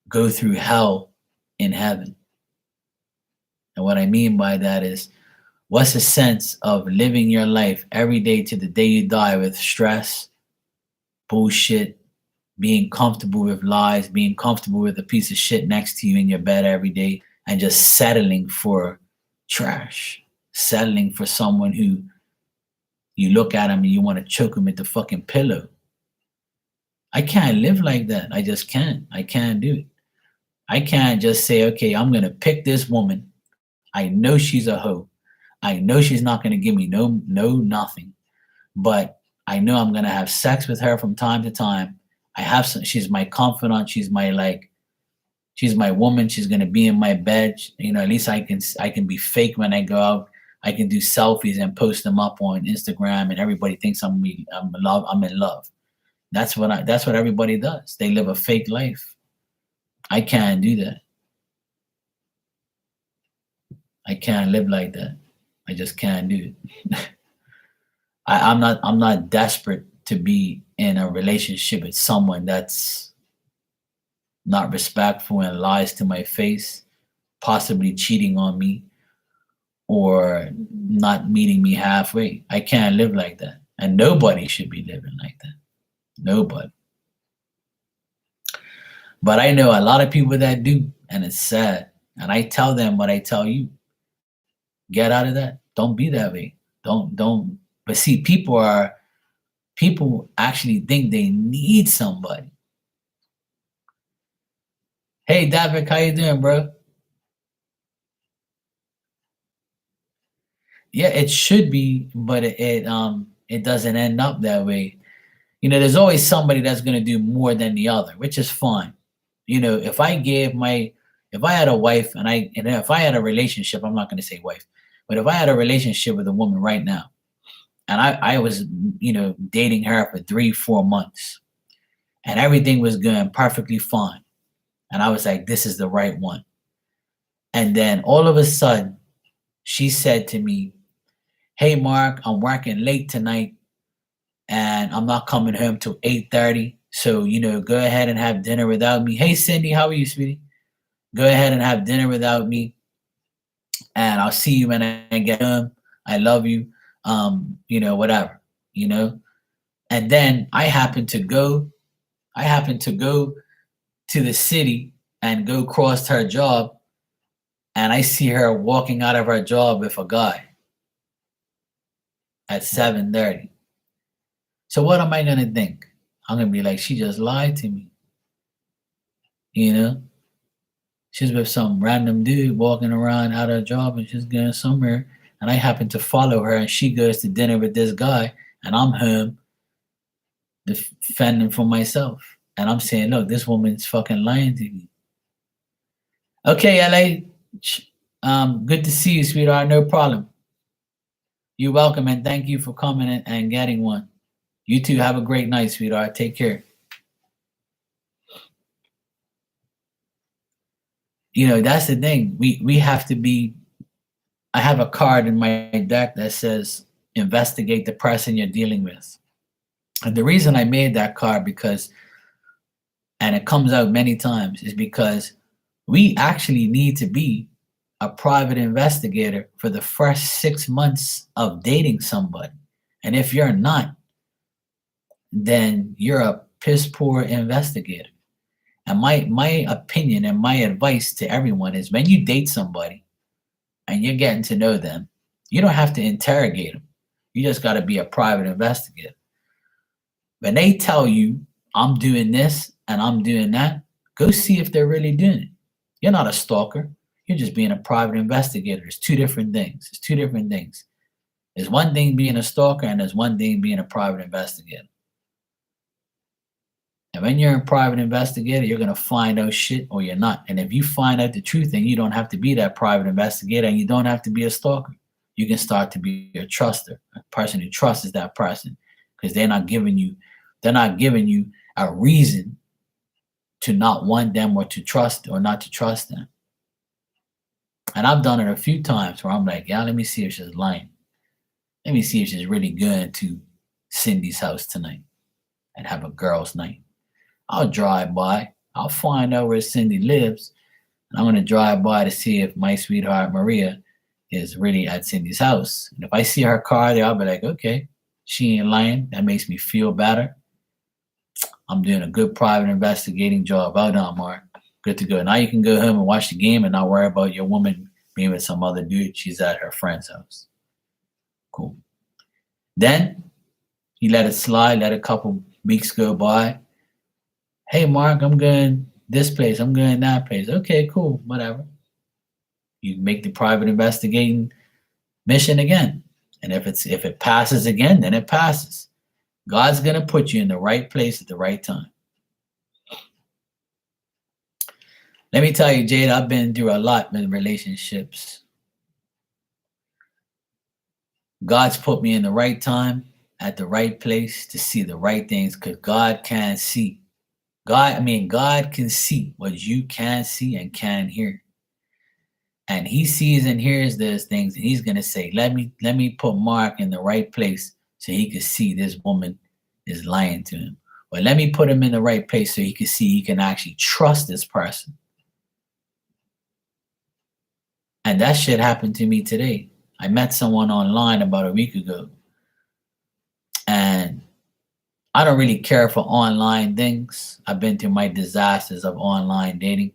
go through hell in heaven. And what I mean by that is, what's the sense of living your life every day to the day you die with stress, bullshit, being comfortable with lies, being comfortable with a piece of shit next to you in your bed every day, and just settling for trash, settling for someone who you look at him and you want to choke him with the fucking pillow? I can't live like that. I just can't. I can't do it. I can't just say, okay, I'm going to pick this woman. I know she's a hoe. I know she's not going to give me no nothing. But I know I'm going to have sex with her from time to time. She's my confidant. She's my woman. She's going to be in my bed. At least I can be fake when I go out. I can do selfies and post them up on Instagram, and everybody thinks I'm in love. That's what everybody does. They live a fake life. I can't do that. I can't live like that. I just can't do it. I'm not desperate to be in a relationship with someone that's not respectful and lies to my face, possibly cheating on me or not meeting me halfway. I can't live like that. And nobody should be living like that. Nobody. But I know a lot of people that do, and it's sad. And I tell them what I tell you. Get out of that. Don't be that way. Don't. But see, people actually think they need somebody. Hey, David, how you doing, bro? Yeah, it should be, but it doesn't end up that way. There's always somebody that's gonna do more than the other, which is fine. If I had a wife and if I had a relationship, I'm not gonna say wife, but if I had a relationship with a woman right now, and I was, dating her for 3-4 months, and everything was going perfectly fine, and I was like, this is the right one. And then all of a sudden, she said to me, hey, Mark, I'm working late tonight, and I'm not coming home till 8:30. So, go ahead and have dinner without me. Hey, Cindy, how are you, sweetie? Go ahead and have dinner without me, and I'll see you when I get home. I love you. Whatever, And then I happen to go to the city and go cross her job, and I see her walking out of her job with a guy. at 7:30. So what am I gonna think? I'm gonna be like, she just lied to me. You know? She's with some random dude walking around out of a job and she's going somewhere. And I happen to follow her and she goes to dinner with this guy and I'm home defending for myself. And I'm saying, look, this woman's fucking lying to me. Okay, LA. Good to see you, sweetheart. No problem. You're welcome and thank you for coming and getting one. You too. Have a great night, sweetheart. Take care. You know, that's the thing. We have to be. I have a card in my deck that says investigate the person you're dealing with. And the reason I made that card because, and it comes out many times, is because we actually need to be a private investigator for the first 6 months of dating somebody. And if you're not, then you're a piss poor investigator. And my opinion and my advice to everyone is when you date somebody and you're getting to know them, you don't have to interrogate them. You just got to be a private investigator. When they tell you, I'm doing this and I'm doing that, go see if they're really doing it. You're not a stalker. You're just being a private investigator. It's two different things. It's two different things. There's one thing being a stalker and there's one thing being a private investigator. And when you're a private investigator, you're going to find out shit or you're not. And if you find out the truth, then you don't have to be that private investigator and you don't have to be a stalker. You can start to be a truster, a person who trusts that person because they're not giving you a reason to not want them or to trust or not to trust them. And I've done it a few times where I'm like, yeah, let me see if she's lying. Let me see if she's really going to Cindy's house tonight and have a girls' night. I'll drive by. I'll find out where Cindy lives. And I'm going to drive by to see if my sweetheart Maria is really at Cindy's house. And if I see her car there, I'll be like, okay, she ain't lying. That makes me feel better. I'm doing a good private investigating job. Well done, Mark. Good to go. Now you can go home and watch the game and not worry about your woman being with some other dude. She's at her friend's house. Cool. Then you let it slide, let a couple weeks go by. Hey, Mark, I'm going this place. I'm going that place. Okay, cool. Whatever. You make the private investigating mission again. And if it passes again, then it passes. God's going to put you in the right place at the right time. Let me tell you, Jade, I've been through a lot in relationships. God's put me in the right time at the right place to see the right things because God can see. God can see what you can see and can hear. And he sees and hears those things, and he's gonna say, let me put Mark in the right place so he can see this woman is lying to him. Or let me put him in the right place so he can see he can actually trust this person. And that shit happened to me today. I met someone online about a week ago. And I don't really care for online things. I've been through my disasters of online dating.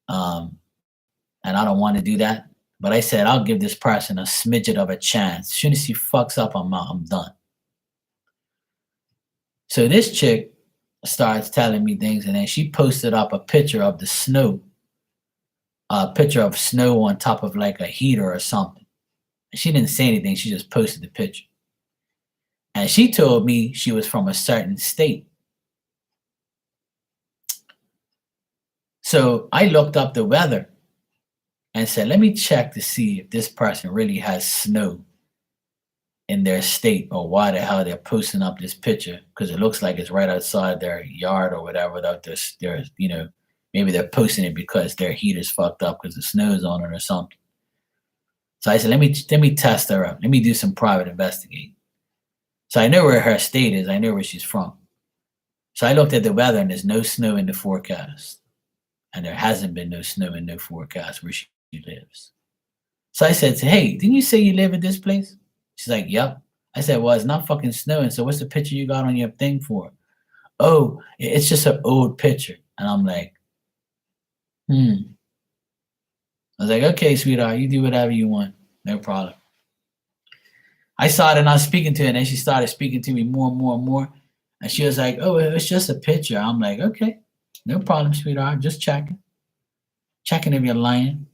And I don't want to do that. But I said, I'll give this person a smidget of a chance. As soon as he fucks up, I'm done. So this chick starts telling me things, and then she posted up a picture of the snow. A picture of snow on top of like a heater or something. And she didn't say anything. She just posted the picture. And she told me she was from a certain state. So I looked up the weather and said, let me check to see if this person really has snow in their state or why the hell they're posting up this picture, because it looks like it's right outside their yard or whatever. Without their maybe they're posting it because their heater's fucked up because the snow's on it or something. So I said, let me test her out. Let me do some private investigating. So I know where her state is. I know where she's from. So I looked at the weather and there's no snow in the forecast. And there hasn't been no snow in no forecast where she lives. So I said, hey, didn't you say you live at this place? She's like, yep. I said, well, it's not fucking snowing. So what's the picture you got on your thing for? Oh, it's just an old picture. And I'm like, I was like, okay, sweetheart, you do whatever you want. No problem. I started not speaking to her, and then she started speaking to me more and more and more. And she was like, "Oh, it's just a picture." I'm like, "Okay, no problem, sweetheart. Just checking if you're lying.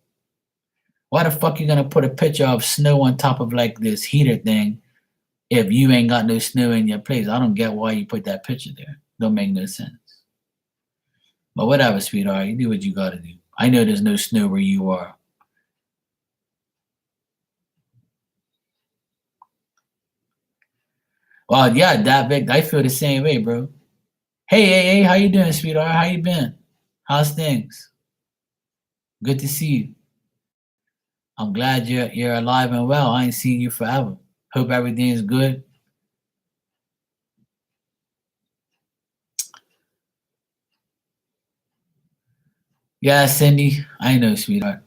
Why the fuck you gonna put a picture of snow on top of like this heater thing if you ain't got no snow in your place? I don't get why you put that picture there. Don't make no sense." But whatever, sweetheart. You do what you gotta do. I know there's no snow where you are. Well, yeah, that big. I feel the same way, bro. Hey, how you doing, sweetheart? How you been? How's things? Good to see you. I'm glad you're alive and well. I ain't seen you forever. Hope everything's good. Yeah, Cindy, I know, sweetheart.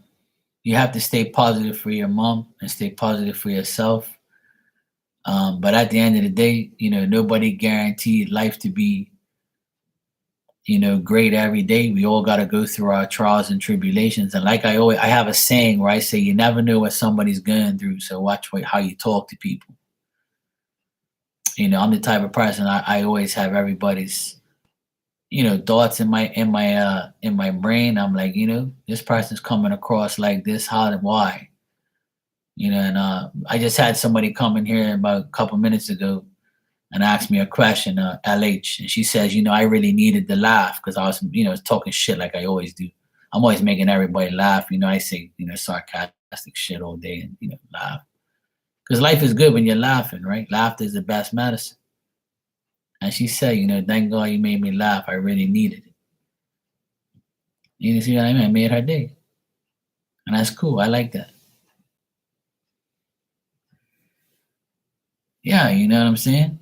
You have to stay positive for your mom and stay positive for yourself. But at the end of the day, nobody guaranteed life to be, great every day. We all got to go through our trials and tribulations. And like I have a saying where I say, you never know what somebody's going through. So watch how you talk to people. I'm the type of person I always have everybody's, thoughts in my brain. I'm like, this person's coming across like this. How and why? And I just had somebody come in here about a couple minutes ago and asked me a question, LH, and she says, I really needed to laugh because I was, talking shit like I always do. I'm always making everybody laugh. I say, sarcastic shit all day and, laugh. Because life is good when you're laughing, right? Laughter is the best medicine. And she said, thank God you made me laugh. I really needed it. You see what I mean? I made her day. And that's cool. I like that. Yeah, you know what I'm saying?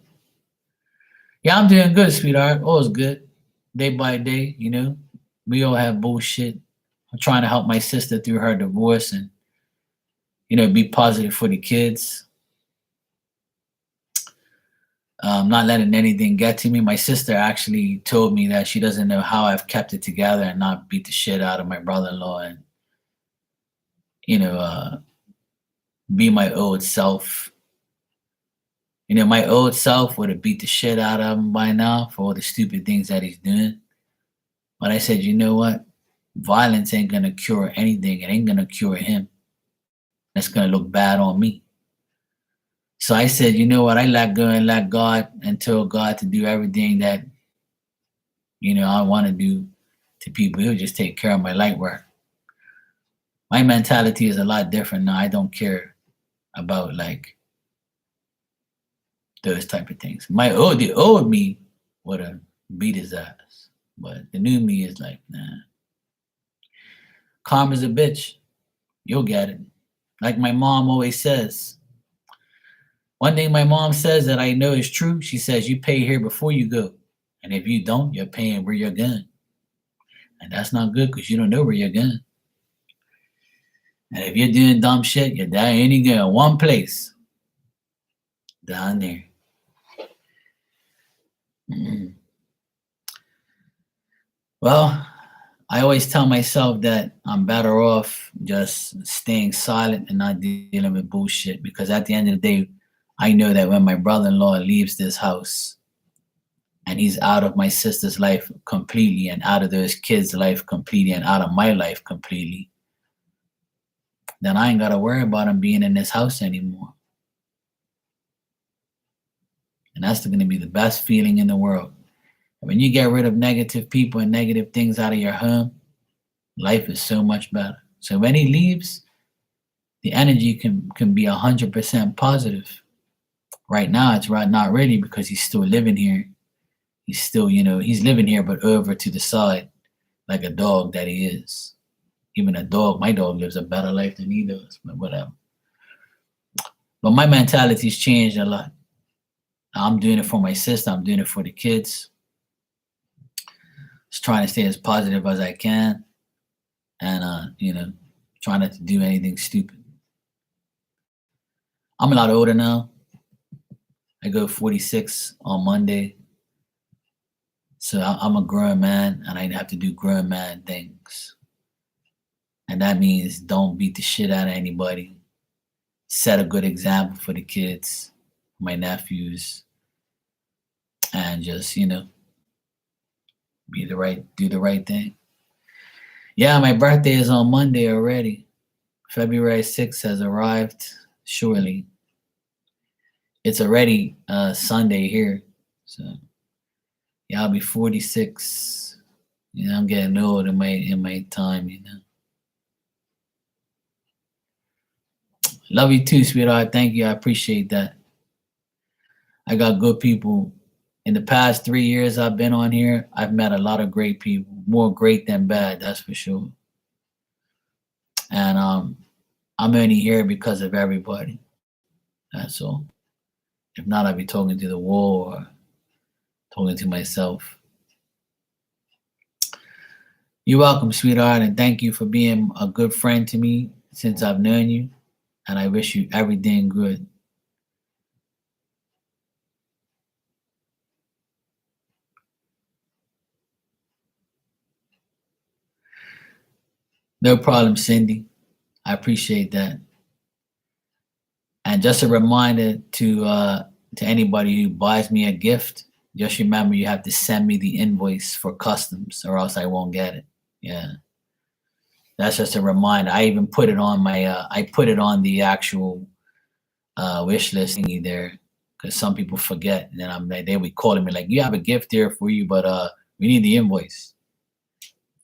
Yeah, I'm doing good, sweetheart. All's good. Day by day, we all have bullshit. I'm trying to help my sister through her divorce and, be positive for the kids. Not letting anything get to me. My sister actually told me that she doesn't know how I've kept it together and not beat the shit out of my brother-in-law and, be my old self. My old self would have beat the shit out of him by now for all the stupid things that he's doing. But I said, you know what? Violence ain't gonna cure anything. It ain't gonna cure him. It's gonna look bad on me. So I said, you know what? I let go and let God and tell God to do everything that, I want to do to people. He'll just take care of my light work. My mentality is a lot different now. I don't care about like those type of things. The old me would have beat his ass. But the new me is like, nah. Karma's a bitch. You'll get it. Like my mom always says. One thing my mom says that I know is true. She says, you pay here before you go. And if you don't, you're paying where you're going. And that's not good because you don't know where you're going. And if you're doing dumb shit, you're only going one place. Down there. Mm-hmm. Well, I always tell myself that I'm better off just staying silent and not dealing with bullshit because at the end of the day, I know that when my brother-in-law leaves this house and he's out of my sister's life completely and out of those kids' life completely and out of my life completely, then I ain't got to worry about him being in this house anymore. And that's going to be the best feeling in the world. When you get rid of negative people and negative things out of your home, life is so much better. So when he leaves, the energy can be 100% positive. Right now, it's not really because he's still living here. He's still, he's living here, but over to the side, like a dog that he is. Even my dog lives a better life than he does, but whatever. But my mentality's changed a lot. I'm doing it for my sister. I'm doing it for the kids. Just trying to stay as positive as I can. And, trying not to do anything stupid. I'm a lot older now. I go 46 on Monday. So I'm a grown man and I have to do grown man things. And that means don't beat the shit out of anybody. set a good example for the kids, my nephews, and just, do the right thing. Yeah, my birthday is on Monday already. February 6th has arrived, surely. It's already Sunday here. So yeah, I'll be 46. I'm getting old in my time, Love you too, sweetheart. Thank you. I appreciate that. I got good people. In the past 3 years I've been on here, I've met a lot of great people. More great than bad, that's for sure. And I'm only here because of everybody. That's all. If not, I'd be talking to the wall or talking to myself. You're welcome, sweetheart, and thank you for being a good friend to me since I've known you. And I wish you everything good. No problem, Cindy. I appreciate that. And just a reminder to anybody who buys me a gift, just remember you have to send me the invoice for customs, or else I won't get it. Yeah, that's just a reminder. I even put it on I put it on the actual wish list thingy there, because some people forget, and then I'm like, they would calling me like, you have a gift there for you, but we need the invoice.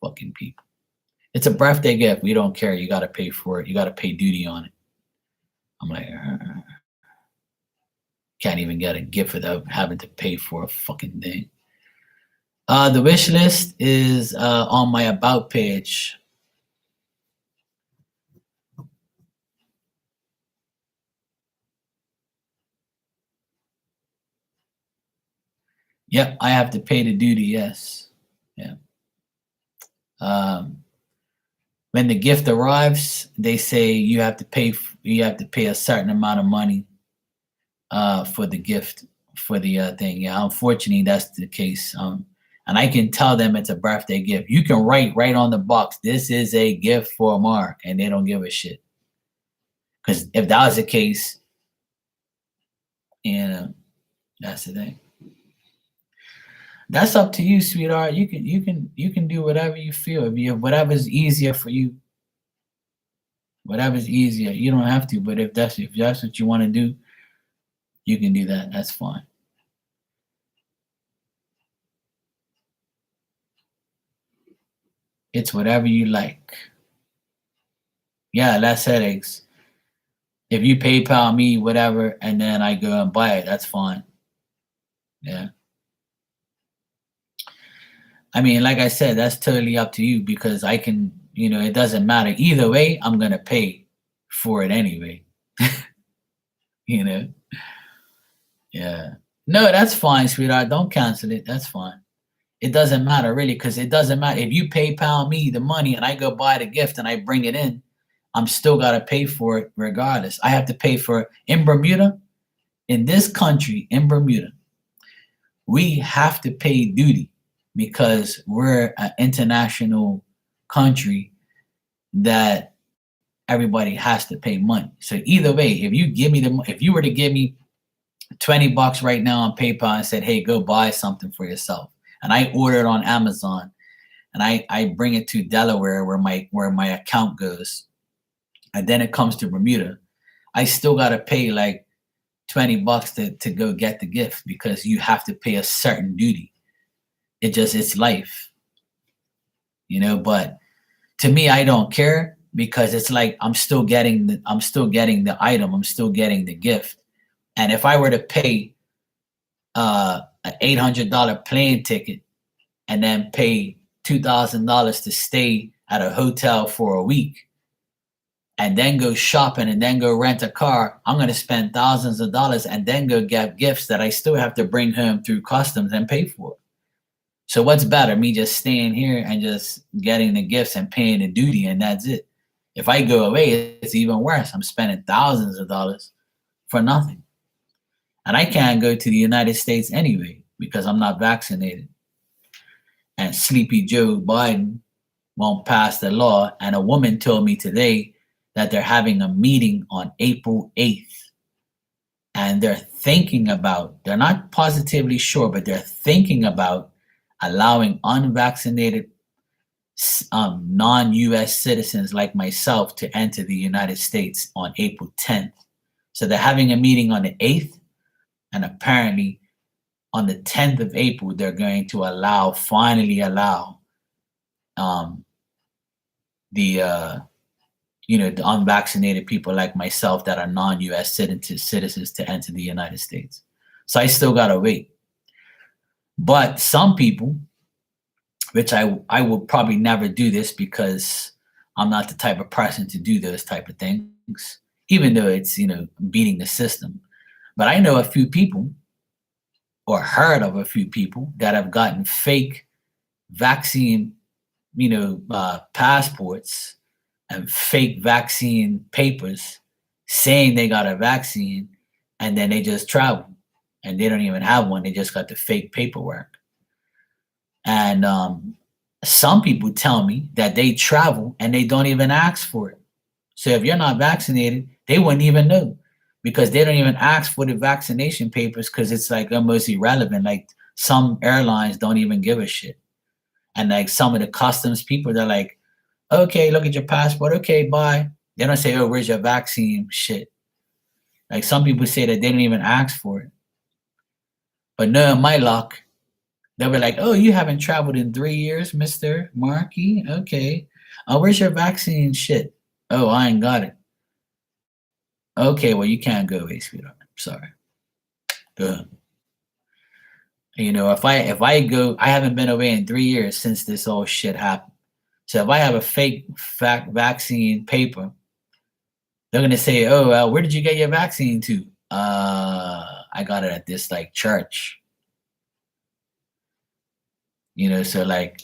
Fucking people. It's a birthday gift. We don't care. You got to pay for it. You got to pay duty on it. I'm like, can't even get a gift without having to pay for a fucking thing. The wish list is on my about page. Yep, I have to pay the duty. Yes. Yeah. When the gift arrives, they say you have to pay a certain amount of money for the gift, for the thing. Yeah, unfortunately, that's the case. And I can tell them it's a birthday gift. You can write right on the box, this is a gift for Mark, and they don't give a shit. Because if that was the case, that's the thing. That's up to you, sweetheart. You can do whatever you feel. Whatever's easier for you. Whatever's easier. You don't have to, but if that's what you want to do, you can do that. That's fine. It's whatever you like. Yeah, less headaches. If you PayPal me whatever and then I go and buy it, that's fine. Yeah. I mean, like I said, that's totally up to you, because I can, it doesn't matter. Either way, I'm going to pay for it anyway. Yeah. No, that's fine, sweetheart. Don't cancel it. That's fine. It doesn't matter really, because it doesn't matter. If you PayPal me the money and I go buy the gift and I bring it in, I'm still got to pay for it regardless. I have to pay for it. In Bermuda, in this country, in Bermuda, we have to pay duty because we're an international country that everybody has to pay money. So either way, if you were to give me $20 right now on PayPal and said, hey, go buy something for yourself, and I order it on Amazon and I bring it to Delaware where my account goes, and then it comes to Bermuda, I still got to pay like $20 to go get the gift, because you have to pay a certain duty. It's life, but to me, I don't care, because it's like I'm still getting the item, I'm still getting the gift. And if I were to pay an $800 plane ticket and then pay $2,000 to stay at a hotel for a week, and then go shopping and then go rent a car, I'm going to spend thousands of dollars and then go get gifts that I still have to bring home through customs and pay for. So what's better, me just staying here and just getting the gifts and paying the duty, and that's it? If I go away, it's even worse. I'm spending thousands of dollars for nothing. And I can't go to the United States anyway because I'm not vaccinated. And Sleepy Joe Biden won't pass the law. And a woman told me today that they're having a meeting on April 8th, and they're thinking about, they're not positively sure, but they're thinking about allowing unvaccinated non-US citizens like myself to enter the United States on April 10th. So they're having a meeting on the 8th, and apparently on the 10th of April, they're going to finally allow the the unvaccinated people like myself that are non-US citizens to enter the United States. So I still gotta wait. But some people, which I will probably never do this because I'm not the type of person to do those type of things, even though it's beating the system. But I know a few people, or heard of a few people, that have gotten fake vaccine, passports and fake vaccine papers saying they got a vaccine, and then they just travel and they don't even have one. They just got the fake paperwork. And some people tell me that they travel and they don't even ask for it. So if you're not vaccinated, they wouldn't even know, because they don't even ask for the vaccination papers, because it's like almost irrelevant. Like some airlines don't even give a shit. And like some of the customs people, they're like, okay, look at your passport. Okay, bye. They don't say, oh, where's your vaccine? Shit. Like some people say that they didn't even ask for it. But no, in my luck, they were like, oh, you haven't traveled in 3 years, Mr. Markey? Okay. Where's your vaccine? Shit. Oh, I ain't got it. Okay, well, you can't go away, sweetheart. Sorry. Good. If I go, I haven't been away in 3 years since this whole shit happened. So if I have a fake vaccine paper, they're gonna say, "Oh, where did you get your vaccine to?" I got it at this like church. So like,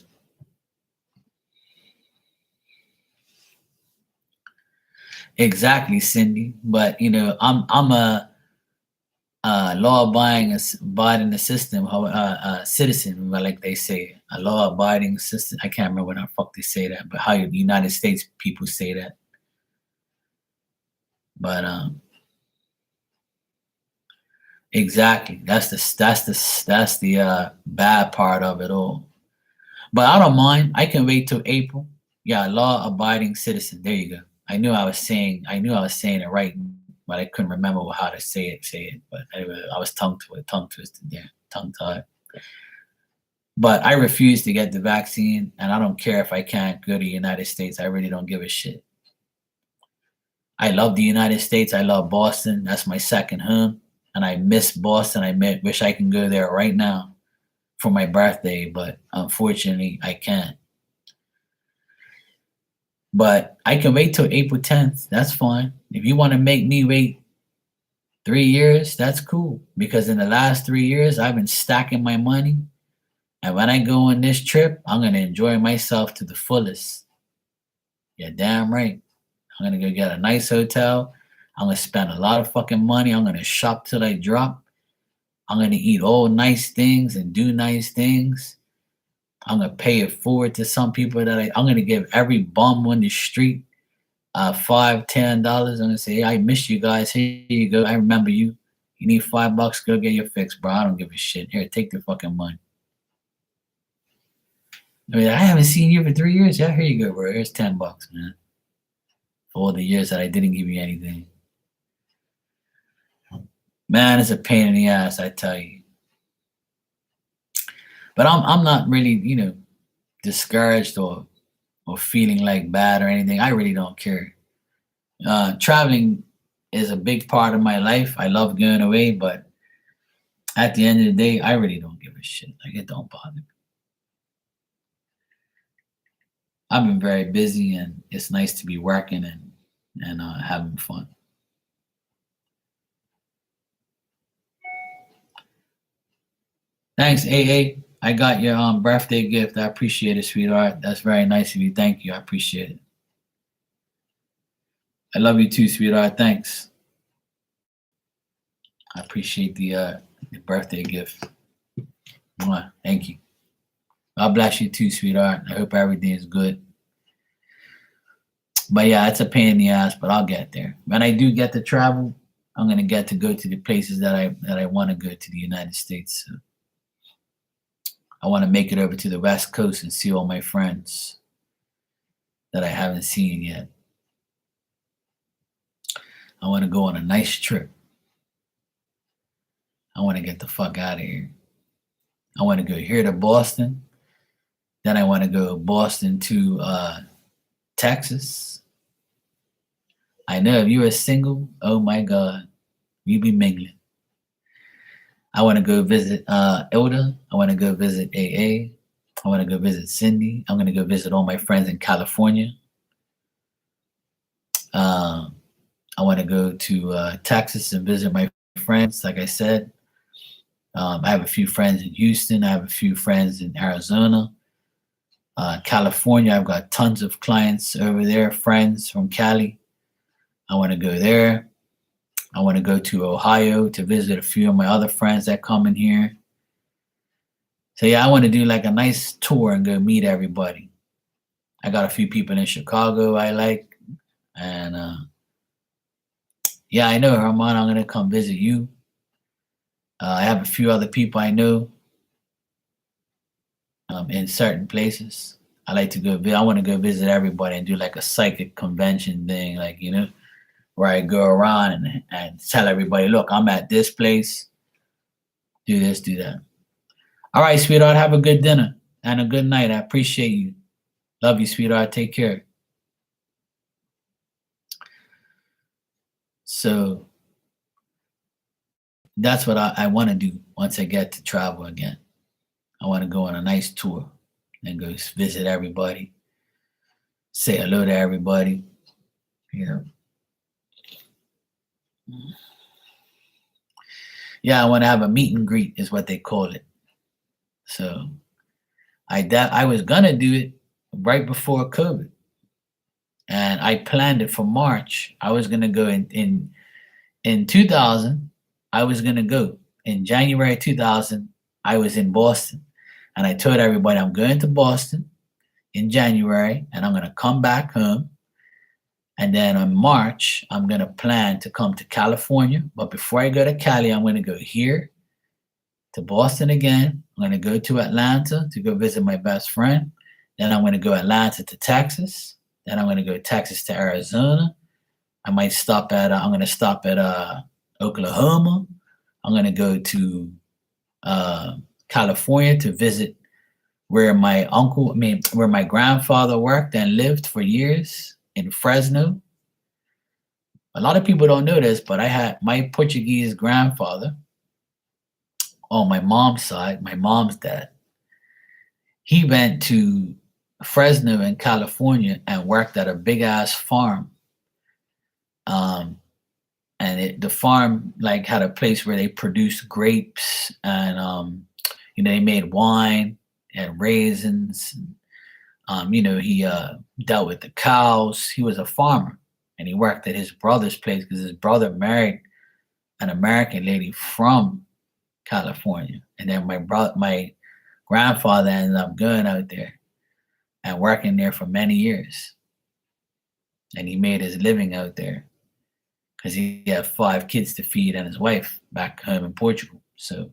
exactly, Cindy. But I'm a law-abiding citizen, like they say, a law-abiding citizen. I can't remember what the fuck they say that, but how the United States people say that. But exactly, that's the bad part of it all. But I don't mind. I can wait till April. Yeah, law-abiding citizen. There you go. I knew I was saying it right, but I couldn't remember how to say it. But anyway, I was tongue twisted there, tongue tied. But I refuse to get the vaccine, and I don't care if I can't go to the United States. I really don't give a shit. I love the United States. I love Boston. That's my second home, and I miss Boston. I wish I can go there right now for my birthday, but unfortunately, I can't. But I can wait till April 10th. That's fine. If you want to make me wait 3 years, that's cool. Because in the last 3 years, I've been stacking my money. And when I go on this trip, I'm going to enjoy myself to the fullest. Yeah, damn right. I'm going to go get a nice hotel. I'm going to spend a lot of fucking money. I'm going to shop till I drop. I'm going to eat all nice things and do nice things. I'm going to pay it forward to some people that I'm going to give every bum on the street $5, $10. I'm going to say, hey, I miss you guys. Here you go. I remember you. You need $5, go get your fix, bro. I don't give a shit. Here, take the fucking money. I haven't seen you for 3 years. Yeah, here you go, bro. Here's $10, man. For all the years that I didn't give you anything. Man, it's a pain in the ass, I tell you. But I'm not really, discouraged or feeling like bad or anything. I really don't care. Traveling is a big part of my life. I love going away, but at the end of the day, I really don't give a shit. Like, it don't bother me. I've been very busy, and it's nice to be working and having fun. Thanks, AA. I got your birthday gift. I appreciate it, sweetheart. That's very nice of you. Thank you. I appreciate it. I love you too, sweetheart. Thanks. I appreciate the birthday gift. Mwah. Thank you. God bless you too, sweetheart. I hope everything is good. But yeah, it's a pain in the ass, but I'll get there. When I do get to travel, I'm gonna get to go to the places that I want to go to the United States. So I want to make it over to the West Coast and see all my friends that I haven't seen yet. I want to go on a nice trip. I want to get the fuck out of here. I want to go here to Boston. Then I want to go Boston to Texas. I know if you are single, oh my God, you be mingling. I want to go visit Ilda. I want to go visit AA. I want to go visit Cindy. I'm going to go visit all my friends in California. I want to go to Texas and visit my friends. Like I said, I have a few friends in Houston. I have a few friends in Arizona. California, I've got tons of clients over there, friends from Cali. I want to go there. I want to go to Ohio to visit a few of my other friends that come in here. So yeah, I want to do like a nice tour and go meet everybody. I got a few people in Chicago I like. And yeah, I know, Herman, I'm going to come visit you. I have a few other people I know in certain places. I like to go. I want to go visit everybody and do like a psychic convention thing, like, you know, where I go around and tell everybody, look, I'm at this place. Do this, do that. All right, sweetheart, have a good dinner and a good night. I appreciate you. Love you, sweetheart. Take care. So that's what I want to do once I get to travel again. I want to go on a nice tour and go visit everybody, say hello to everybody, you know. Yeah, I want to have a meet and greet is what they call it. So I was gonna do it right before COVID, and I planned it for March. I was gonna go in 2000. I was gonna go in January 2000. I was in Boston, and I told everybody I'm going to Boston in January, and I'm gonna come back home. And then in March, I'm gonna plan to come to California. But before I go to Cali, I'm gonna go here to Boston again. I'm gonna go to Atlanta to go visit my best friend. Then I'm gonna go Atlanta to Texas. Then I'm gonna go Texas to Arizona. I might stop at. I'm gonna stop at Oklahoma. I'm gonna go to California to visit where my where my grandfather worked and lived for years in Fresno. A lot of people don't know this, but I had my Portuguese grandfather on my mom's side, my mom's dad. He went to Fresno in California and worked at a big ass farm. And the farm like had a place where they produced grapes and you know, they made wine and raisins. You know, he dealt with the cows. He was a farmer, and he worked at his brother's place because his brother married an American lady from California. And then my grandfather ended up going out there and working there for many years. And he made his living out there because he had 5 kids to feed and his wife back home in Portugal. So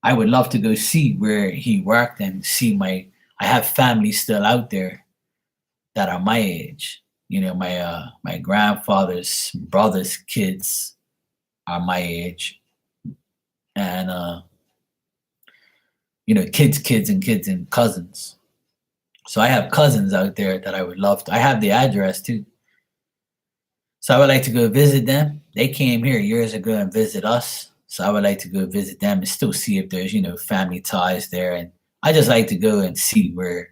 I would love to go see where he worked and see I have family still out there that are my age. You know, my grandfather's brother's kids are my age. And you know, kids and cousins. So I have cousins out there that I would love to. I have the address too. So I would like to go visit them. They came here years ago and visit us. So I would like to go visit them and still see if there's, you know, family ties there. And I just like to go and see where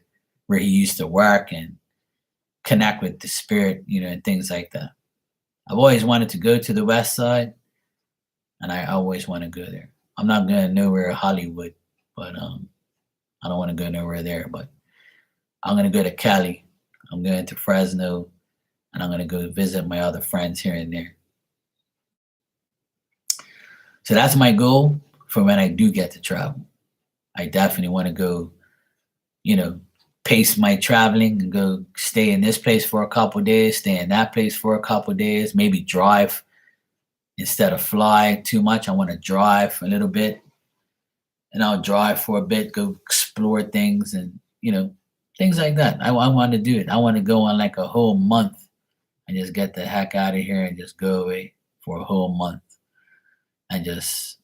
he used to work and connect with the spirit, you know, and things like that. I've always wanted to go to the West Side, and I always want to go there. I'm not going nowhere Hollywood, but I don't want to go nowhere there. But I'm going to go to Cali. I'm going to Fresno, and I'm going to go visit my other friends here and there. So that's my goal for when I do get to travel. I definitely want to go, you know, pace my traveling and go stay in this place for a couple days, stay in that place for a couple days, maybe drive instead of fly too much. I want to drive a little bit, and I'll drive for a bit, go explore things, and things like that. I want to do it. I want to go on like a whole month and just get the heck out of here and just go away for a whole month and just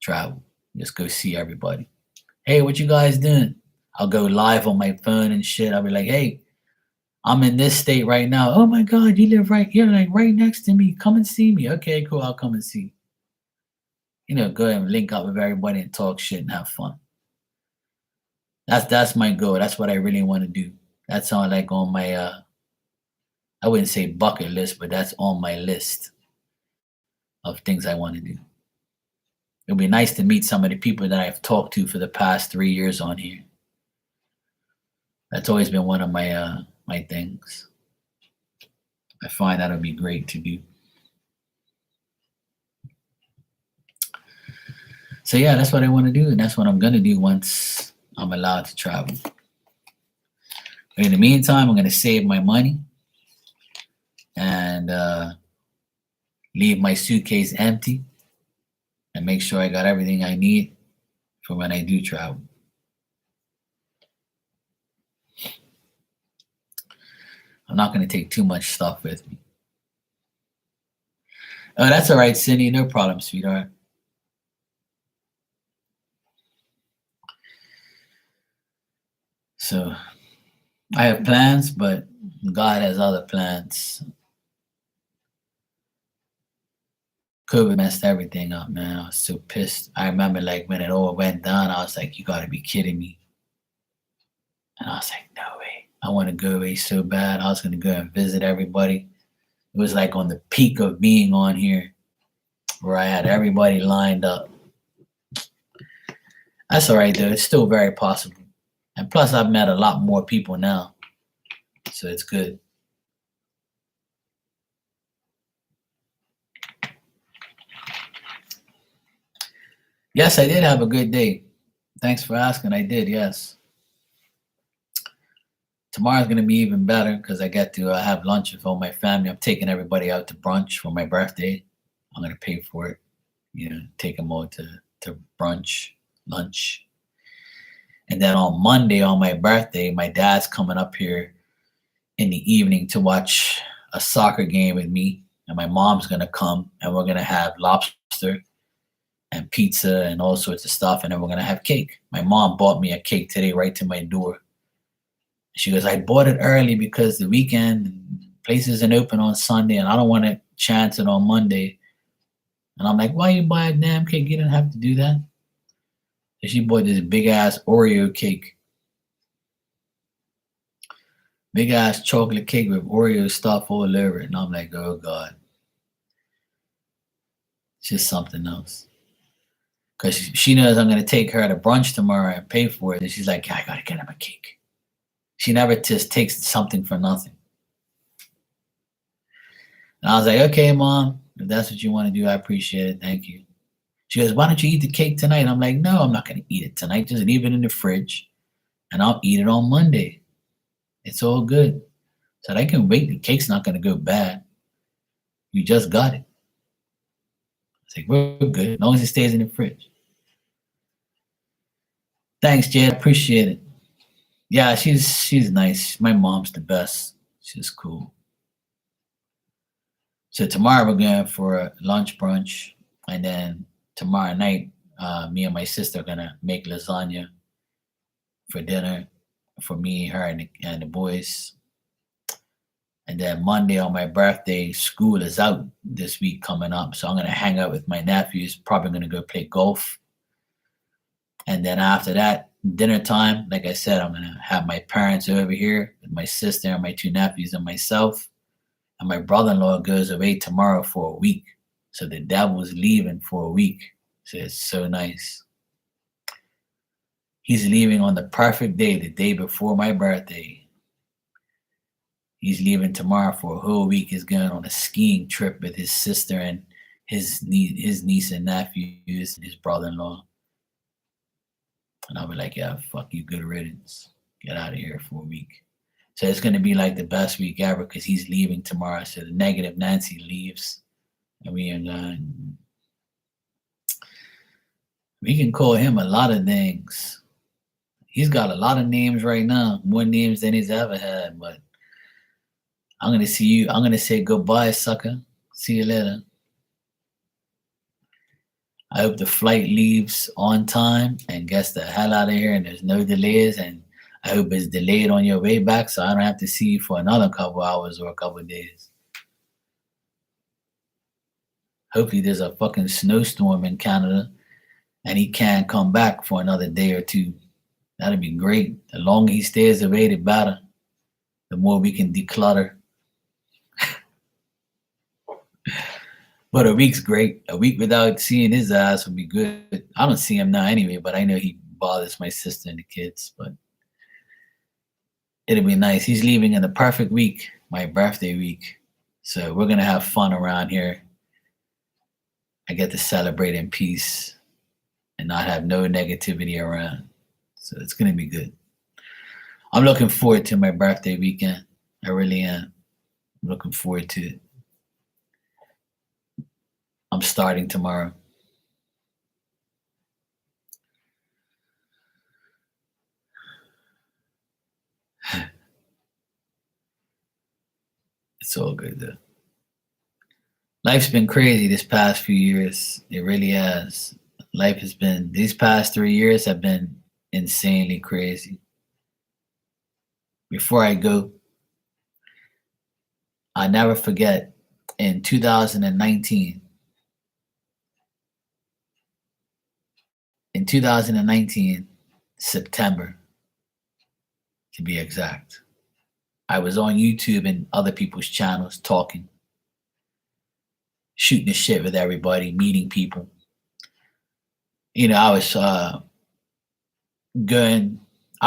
travel, just go see everybody. Hey, what you guys doing? I'll go live on my phone and shit. I'll be like, hey, I'm in this state right now. Oh my God, you live right here, like right next to me. Come and see me. Okay, cool. I'll come and see. Go ahead and link up with everybody and talk shit and have fun. That's my goal. That's what I really want to do. That's on like on my I wouldn't say bucket list, but that's on my list of things I want to do. It'll be nice to meet some of the people that I've talked to for the past 3 years on here. That's always been one of my things. I find that'll be great to do. So yeah, that's what I want to do, and that's what I'm gonna do once I'm allowed to travel. But in the meantime, I'm gonna save my money and leave my suitcase empty and make sure I got everything I need for when I do travel. I'm not going to take too much stuff with me. Oh, that's all right, Cindy. No problem, sweetheart. So I have plans, but God has other plans. COVID messed everything up, man. I was so pissed. I remember like when it all went down, I was like, you got to be kidding me. And I was like, no way. I want to go away so bad. I was going to go and visit everybody. It was like on the peak of being on here where I had everybody lined up. That's all right, though. It's still very possible. And plus, I've met a lot more people now. So it's good. Yes, I did have a good day. Thanks for asking. I did, yes. Tomorrow's going to be even better because I get to have lunch with all my family. I'm taking everybody out to brunch for my birthday. I'm going to pay for it. Take them all to brunch, lunch. And then on Monday, on my birthday, my dad's coming up here in the evening to watch a soccer game with me. And my mom's going to come, and we're going to have lobster and pizza and all sorts of stuff. And then we're going to have cake. My mom bought me a cake today right to my door. She goes, I bought it early because the weekend place isn't open on Sunday, and I don't want to chance it on Monday. And I'm like, why you buy a damn cake? You didn't have to do that. So she bought this big ass Oreo cake. Big ass chocolate cake with Oreo stuff all over it. And I'm like, oh God. It's just something else. Because she knows I'm going to take her to brunch tomorrow and pay for it. And she's like, yeah, I got to get him a cake. She never just takes something for nothing. And I was like, okay, Mom, if that's what you want to do, I appreciate it. Thank you. She goes, why don't you eat the cake tonight? I'm like, no, I'm not going to eat it tonight. Just leave it in the fridge, and I'll eat it on Monday. It's all good. So I can wait. The cake's not going to go bad. You just got it. It's like, we're good as long as it stays in the fridge. Thanks, Jed. Appreciate it. Yeah, she's nice. My mom's the best. She's cool. So tomorrow we're going for a lunch brunch, and then tomorrow night, me and my sister are gonna make lasagna for dinner for me, her, and the boys. And then Monday on my birthday, school is out this week coming up, so I'm gonna hang out with my nephews. Probably gonna go play golf. And then after that, dinner time, like I said, I'm gonna have my parents over here with my sister and my two nephews and myself. And my brother-in-law goes away tomorrow for a week. So the devil's leaving for a week. So it's so nice. He's leaving on the perfect day, the day before my birthday. He's leaving tomorrow for a whole week. He's going on a skiing trip with his sister and his niece and nephews and his brother-in-law. And I'll be like, yeah, fuck you, good riddance. Get out of here for a week. So it's going to be like the best week ever because he's leaving tomorrow. So the negative Nancy leaves. And we can call him a lot of things. He's got a lot of names right now, more names than he's ever had. But I'm going to see you. I'm going to say goodbye, sucker. See you later. I hope the flight leaves on time and gets the hell out of here and there's no delays. And I hope it's delayed on your way back so I don't have to see you for another couple hours or a couple of days. Hopefully there's a fucking snowstorm in Canada and he can't come back for another day or two. That'd be great. The longer he stays away, the better. The more we can declutter. But a week's great. A week without seeing his ass would be good. I don't see him now anyway, but I know he bothers my sister and the kids. But it'll be nice. He's leaving in the perfect week, my birthday week. So we're going to have fun around here. I get to celebrate in peace and not have no negativity around. So it's going to be good. I'm looking forward to my birthday weekend. I really am. I'm looking forward to it. I'm starting tomorrow. It's all good though. Life's been crazy this past few years. It really has. Life has been, these past 3 years have been insanely crazy. Before I go, I'll never forget in 2019, September, to be exact, I was on YouTube and other people's channels talking, shooting the shit with everybody, meeting people. You know, I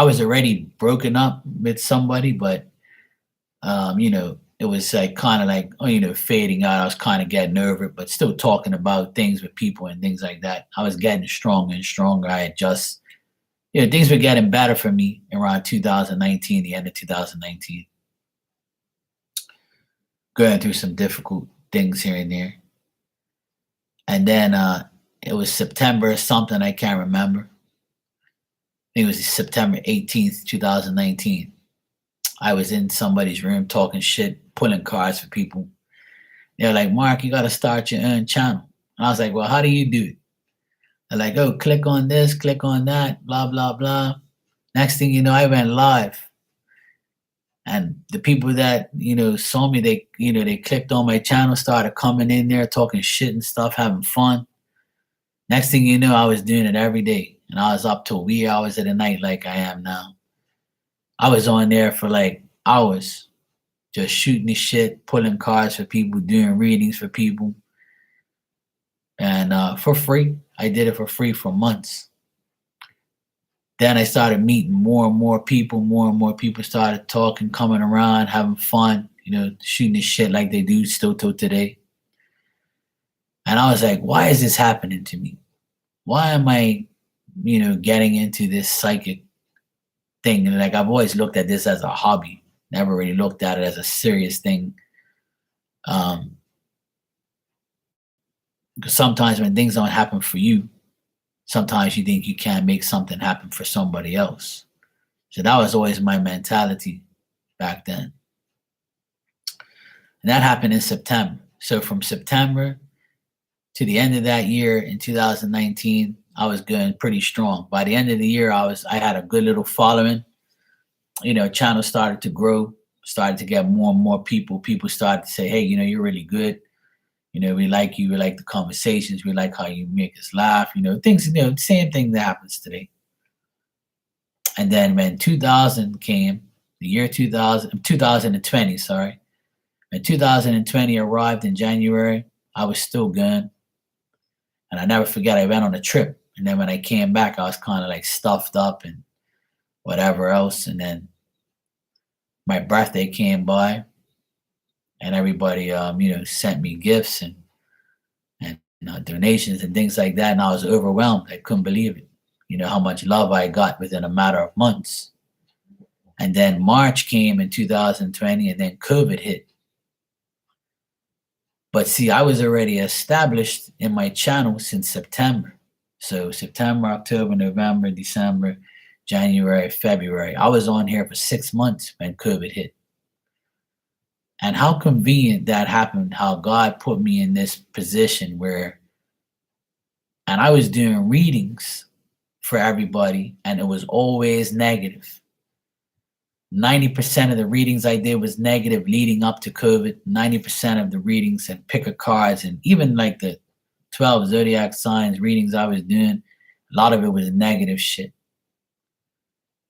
was already broken up with somebody, but you know, it was like kind of like, you know, fading out. I was kind of getting over it, but still talking about things with people and things like that. I was getting stronger and stronger. I had just, you know, things were getting better for me around 2019, the end of 2019. Going through some difficult things here and there. And then it was September something, I can't remember. I think it was September 18th, 2019. I was in somebody's room talking shit, pulling cards for people. They're like, Mark, you got to start your own channel. And I was like, well, how do you do it? They're like, oh, click on this, click on that, blah, blah, blah. Next thing you know, I went live. And the people that, you know, saw me, they clicked on my channel, started coming in there, talking shit and stuff, having fun. Next thing you know, I was doing it every day. And I was up till wee hours of the night like I am now. I was on there for like hours, just shooting the shit, pulling cards for people, doing readings for people. And for free. I did it for free for months. Then I started meeting more and more people. More and more people started talking, coming around, having fun, you know, shooting the shit like they do still till today. And I was like, why is this happening to me? Why am I, you know, getting into this psychic thing? And like, I've always looked at this as a hobby, never really looked at it as a serious thing. Because sometimes when things don't happen for you, sometimes you think you can't make something happen for somebody else. So that was always my mentality back then. And that happened in September. So from September to the end of that year in 2019, I was going pretty strong. By the end of the year, I had a good little following. You know, channel started to grow, started to get more and more people. People started to say, hey, you know, you're really good. You know, we like you. We like the conversations. We like how you make us laugh. You know, things, you know, same thing that happens today. And then when 2000 came, the year 2020, sorry. When 2020 arrived in January, I was still good. And I never forget, I went on a trip. And then when I came back, I was kind of like stuffed up and whatever else. And then my birthday came by and everybody, you know, sent me gifts and donations and things like that. And I was overwhelmed. I couldn't believe it. You know, how much love I got within a matter of months. And then March came in 2020, and then COVID hit. But see, I was already established in my channel since September. So September, October, November, December, January, February. I was on here for 6 months when COVID hit. And how convenient that happened, how God put me in this position where, and I was doing readings for everybody, and it was always negative. 90% of the readings I did was negative leading up to COVID. 90% of the readings and pick of cards, and even like the 12 zodiac signs readings I was doing, a lot of it was negative shit.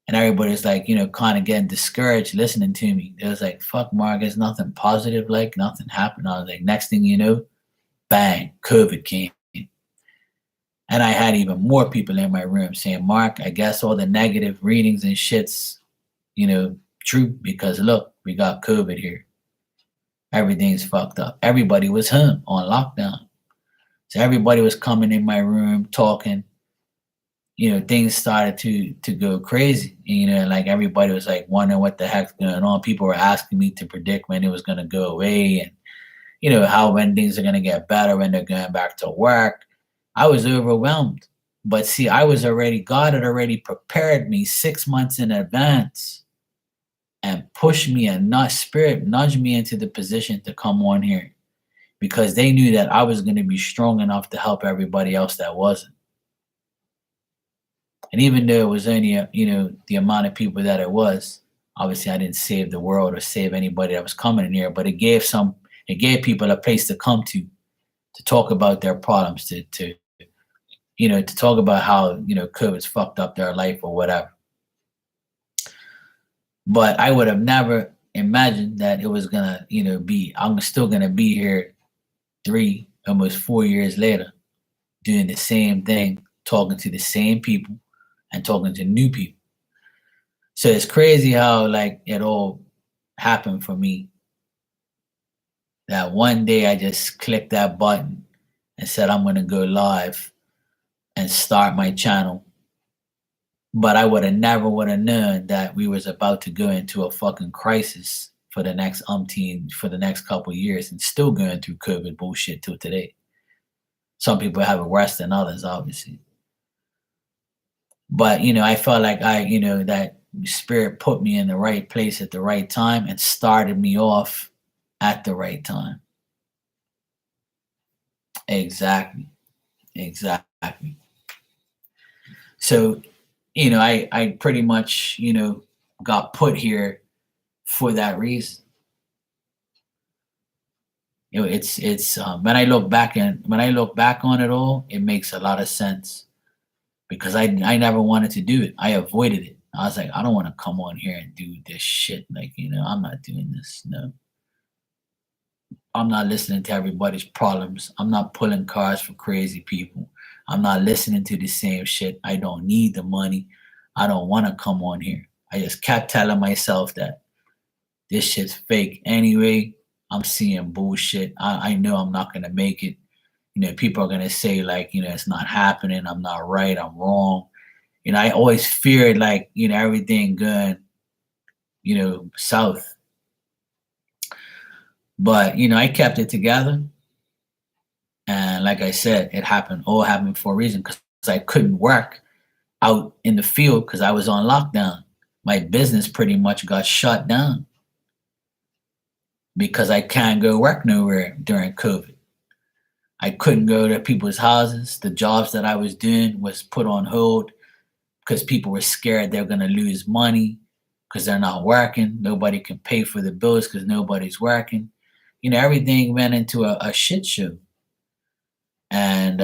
And everybody's like, kind of getting discouraged listening to me. It was like, fuck, Mark, there's nothing positive, like nothing happened. I was like, next thing you know, bang, COVID came. And I had even more people in my room saying, Mark, I guess all the negative readings and shit's, true, because look, we got COVID here. Everything's fucked up. Everybody was home on lockdown. So everybody was coming in my room talking. Things started to go crazy. Like everybody was like wondering what the heck's going on. People were asking me to predict when it was going to go away, and how when things are going to get better when they're going back to work. I was overwhelmed. But see, God had already prepared me 6 months in advance and pushed me and nudged me into the position to come on here, because they knew that I was going to be strong enough to help everybody else that wasn't. And even though it was only, the amount of people that it was, obviously I didn't save the world or save anybody that was coming in here, but it gave people a place to come to talk about their problems, to talk about how, COVID's fucked up their life or whatever. But I would have never imagined that it was gonna, I'm still gonna be here 3, almost 4 years later, doing the same thing, talking to the same people and talking to new people. So it's crazy how like it all happened for me. That one day I just clicked that button and said, I'm gonna go live and start my channel. But I would have never known that we was about to go into a fucking crisis for the next couple of years, and still going through COVID bullshit till today. Some people have it worse than others, obviously. But, I felt like that Spirit put me in the right place at the right time and started me off at the right time. Exactly. So, I pretty much, got put here for that reason. It's when I look back on it all, it makes a lot of sense, because I never wanted to do it. I avoided it. I was like, I don't want to come on here and do this shit. Like, I'm not doing this. No. I'm not listening to everybody's problems. I'm not pulling cards for crazy people. I'm not listening to the same shit. I don't need the money. I don't want to come on here. I just kept telling myself that this shit's fake anyway. I'm seeing bullshit. I know I'm not going to make it. People are going to say like, it's not happening. I'm not right. I'm wrong. I always feared like, everything going, south. But, I kept it together. And like I said, it all happened for a reason, because I couldn't work out in the field because I was on lockdown. My business pretty much got shut down because I can't go work nowhere during COVID. I couldn't go to people's houses. The jobs that I was doing was put on hold because people were scared they're going to lose money because they're not working. Nobody can pay for the bills because nobody's working. Everything went into a shit show. And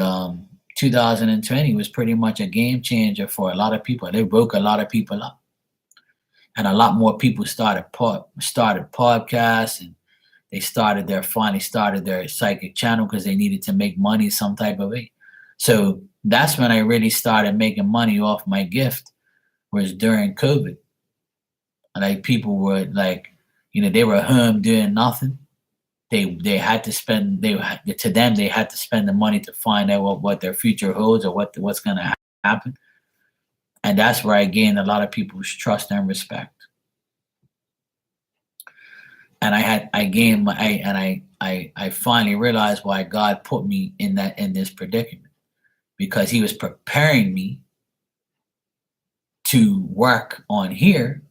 2020 was pretty much a game changer for a lot of people. They woke a lot of people up. And a lot more people started podcasts, and they finally started their psychic channel because they needed to make money some type of way. So that's when I really started making money off my gift, was during COVID. Like people were like, they were home doing nothing. They had to spend, they had to spend the money to find out what their future holds or what's going to happen. And that's where I gained a lot of people's trust and respect. And I finally realized why God put me in this predicament, because he was preparing me to work on here,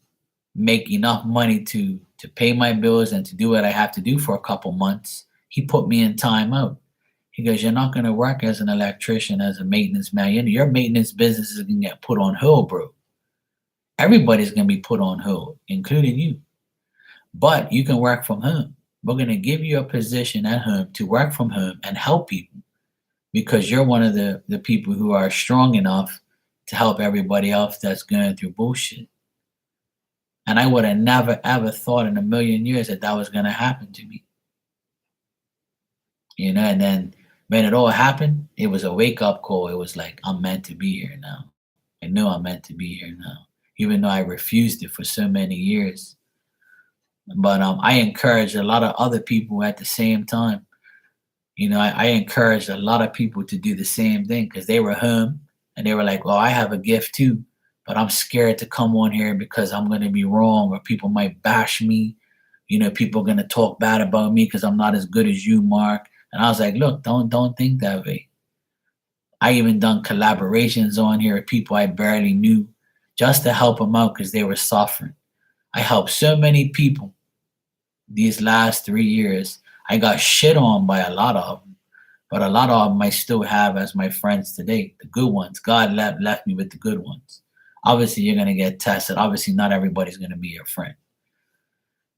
make enough money to pay my bills and to do what I have to do for a couple months. He put me in timeout. He goes, you're not going to work as an electrician, as a maintenance man. Your maintenance business is going to get put on hold, bro. Everybody's going to be put on hold, including you. But you can work from home. We're going to give you a position at home to work from home and help people, because you're one of the people who are strong enough to help everybody else that's going through bullshit. And I would have never, ever thought in a million years that was going to happen to me. And then when it all happened, it was a wake-up call. It was like, I'm meant to be here now. I knew I'm meant to be here now, even though I refused it for so many years. But I encouraged a lot of other people at the same time. I encouraged a lot of people to do the same thing, because they were home and they were like, well, I have a gift too, but I'm scared to come on here because I'm going to be wrong, or people might bash me. People are going to talk bad about me because I'm not as good as you, Mark. And I was like, look, don't think that way. I even done collaborations on here with people I barely knew, just to help them out because they were suffering. I helped so many people these last 3 years. I got shit on by a lot of them, but a lot of them I still have as my friends today, the good ones. God left me with the good ones. Obviously, you're going to get tested. Obviously, not everybody's going to be your friend,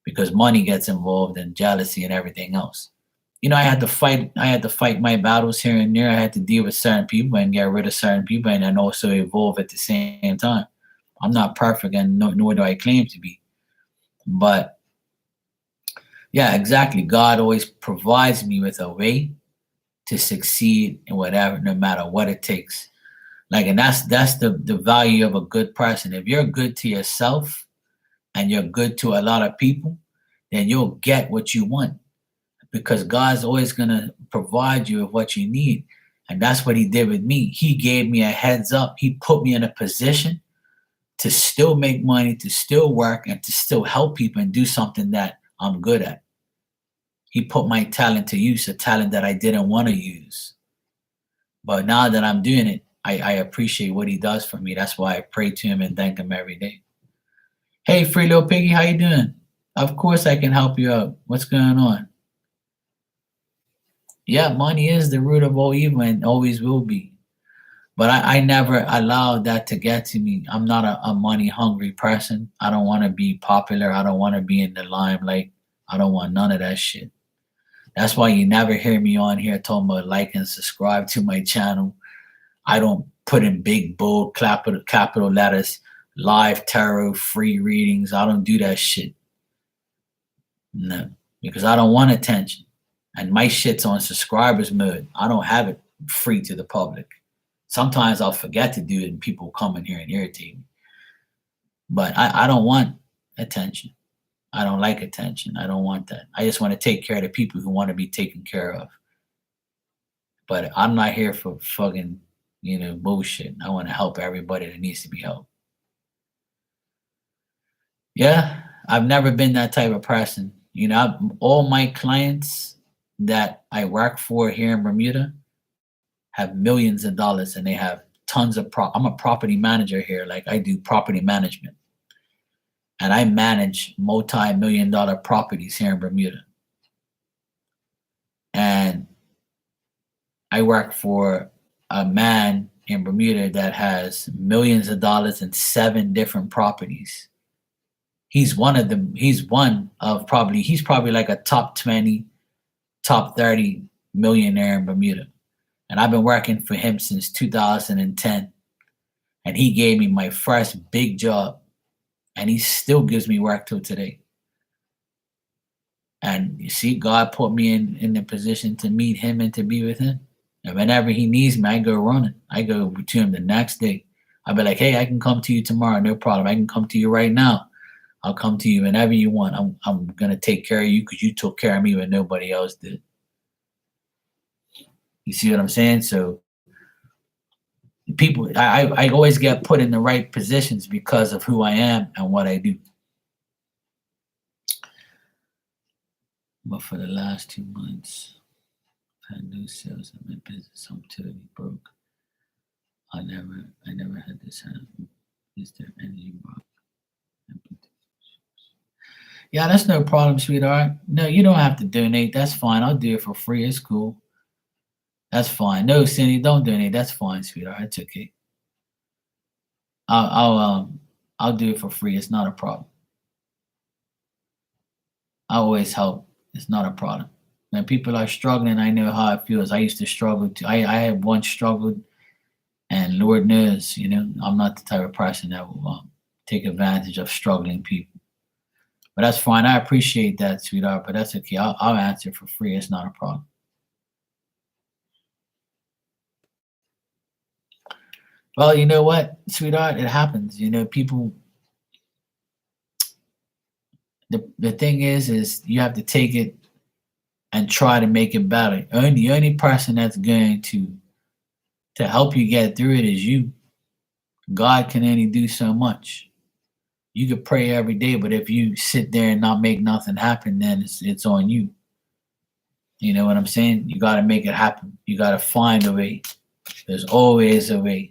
because money gets involved and jealousy and everything else. I had to fight my battles here and there. I had to deal with certain people and get rid of certain people, and then also evolve at the same time. I'm not perfect, and nor do I claim to be. But yeah, exactly. God always provides me with a way to succeed in whatever, no matter what it takes. And that's the value of a good person. If you're good to yourself and you're good to a lot of people, then you'll get what you want, because God's always going to provide you with what you need. And that's what he did with me. He gave me a heads up. He put me in a position to still make money, to still work, and to still help people and do something that I'm good at. He put my talent to use, a talent that I didn't want to use. But now that I'm doing it, I appreciate what he does for me. That's why I pray to him and thank him every day. Hey, Free Little Piggy, how you doing? Of course I can help you out. What's going on? Yeah, money is the root of all evil and always will be. But I never allowed that to get to me. I'm not a money hungry person. I don't want to be popular. I don't want to be in the limelight. I don't want none of that shit. That's why you never hear me on here talking about like and subscribe to my channel. I don't put in big, bold, capital letters, live tarot, free readings. I don't do that shit. No, because I don't want attention. And my shit's on subscribers mode. I don't have it free to the public. Sometimes I'll forget to do it and people come in here and irritate me. But I don't want attention. I don't like attention. I don't want that. I just want to take care of the people who want to be taken care of. But I'm not here for fucking, bullshit. I want to help everybody that needs to be helped. Yeah, I've never been that type of person. All my clients that I work for here in Bermuda have millions of dollars, and they have tons of I'm a property manager here. Like, I do property management, and I manage multi-million-dollar properties here in Bermuda. And I work for a man in Bermuda that has millions of dollars and 7 different properties. He's one of them. He's probably like a top 20, top 30 millionaire in Bermuda. And I've been working for him since 2010. And he gave me my first big job. And he still gives me work till today. And you see, God put me in the position to meet him and to be with him. And whenever he needs me, I go running. I go to him the next day. I'll be like, hey, I can come to you tomorrow. No problem. I can come to you right now. I'll come to you whenever you want. I'm going to take care of you because you took care of me when nobody else did. You see what I'm saying? So people, I always get put in the right positions because of who I am and what I do. But for the last 2 months, I had no sales in my business. I'm totally broke. I never had this happen. Is there any wrong? Yeah, that's no problem, sweetheart. No, you don't have to donate. That's fine. I'll do it for free. It's cool. That's fine. No, Cindy, don't donate. That's fine, sweetheart. It's okay. I'll do it for free. It's not a problem. I always help. It's not a problem. When people are struggling, I know how it feels. I used to struggle too. I had once struggled, and Lord knows, I'm not the type of person that will take advantage of struggling people. But that's fine. I appreciate that, sweetheart. But that's okay. I'll answer for free. It's not a problem. Well, you know what, sweetheart? It happens. People. The thing is you have to take it and try to make it better. The only person that's going to help you get through it is you. God can only do so much. You could pray every day, but if you sit there and not make nothing happen, then it's on you. You know what I'm saying? You got to make it happen. You got to find a way. There's always a way.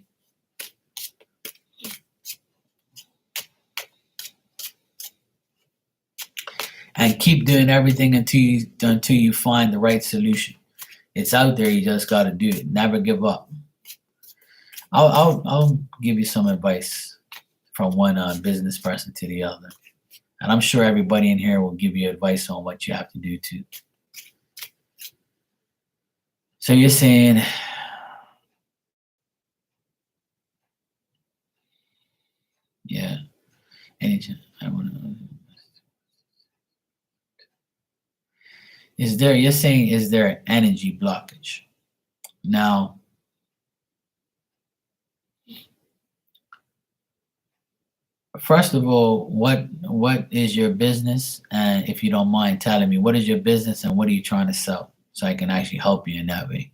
And keep doing everything until you find the right solution. It's out there. You just got to do it. Never give up. I'll give you some advice from one business person to the other, and I'm sure everybody in here will give you advice on what you have to do too. So you're saying, yeah, I want to. You're saying, is there an energy blockage? Now, first of all, what is your business? And if you don't mind telling me, what is your business and what are you trying to sell? So I can actually help you in that way.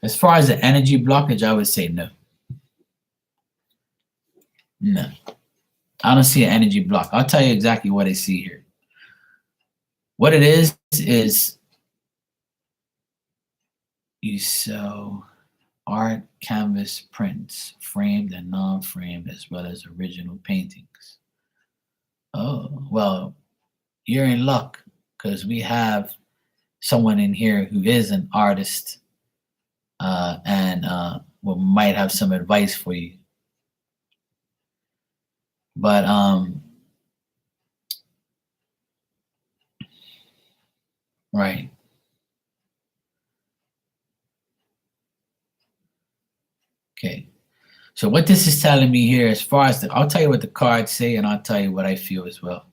As far as the energy blockage, I would say no. No. I don't see an energy block. I'll tell you exactly what I see here. What it is you sell art, canvas, prints, framed and non-framed, as well as original paintings. Oh, well, you're in luck because we have someone in here who is an artist and might have some advice for you. But right. Okay. So what this is telling me here, as far as I'll tell you what the cards say, and I'll tell you what I feel as well.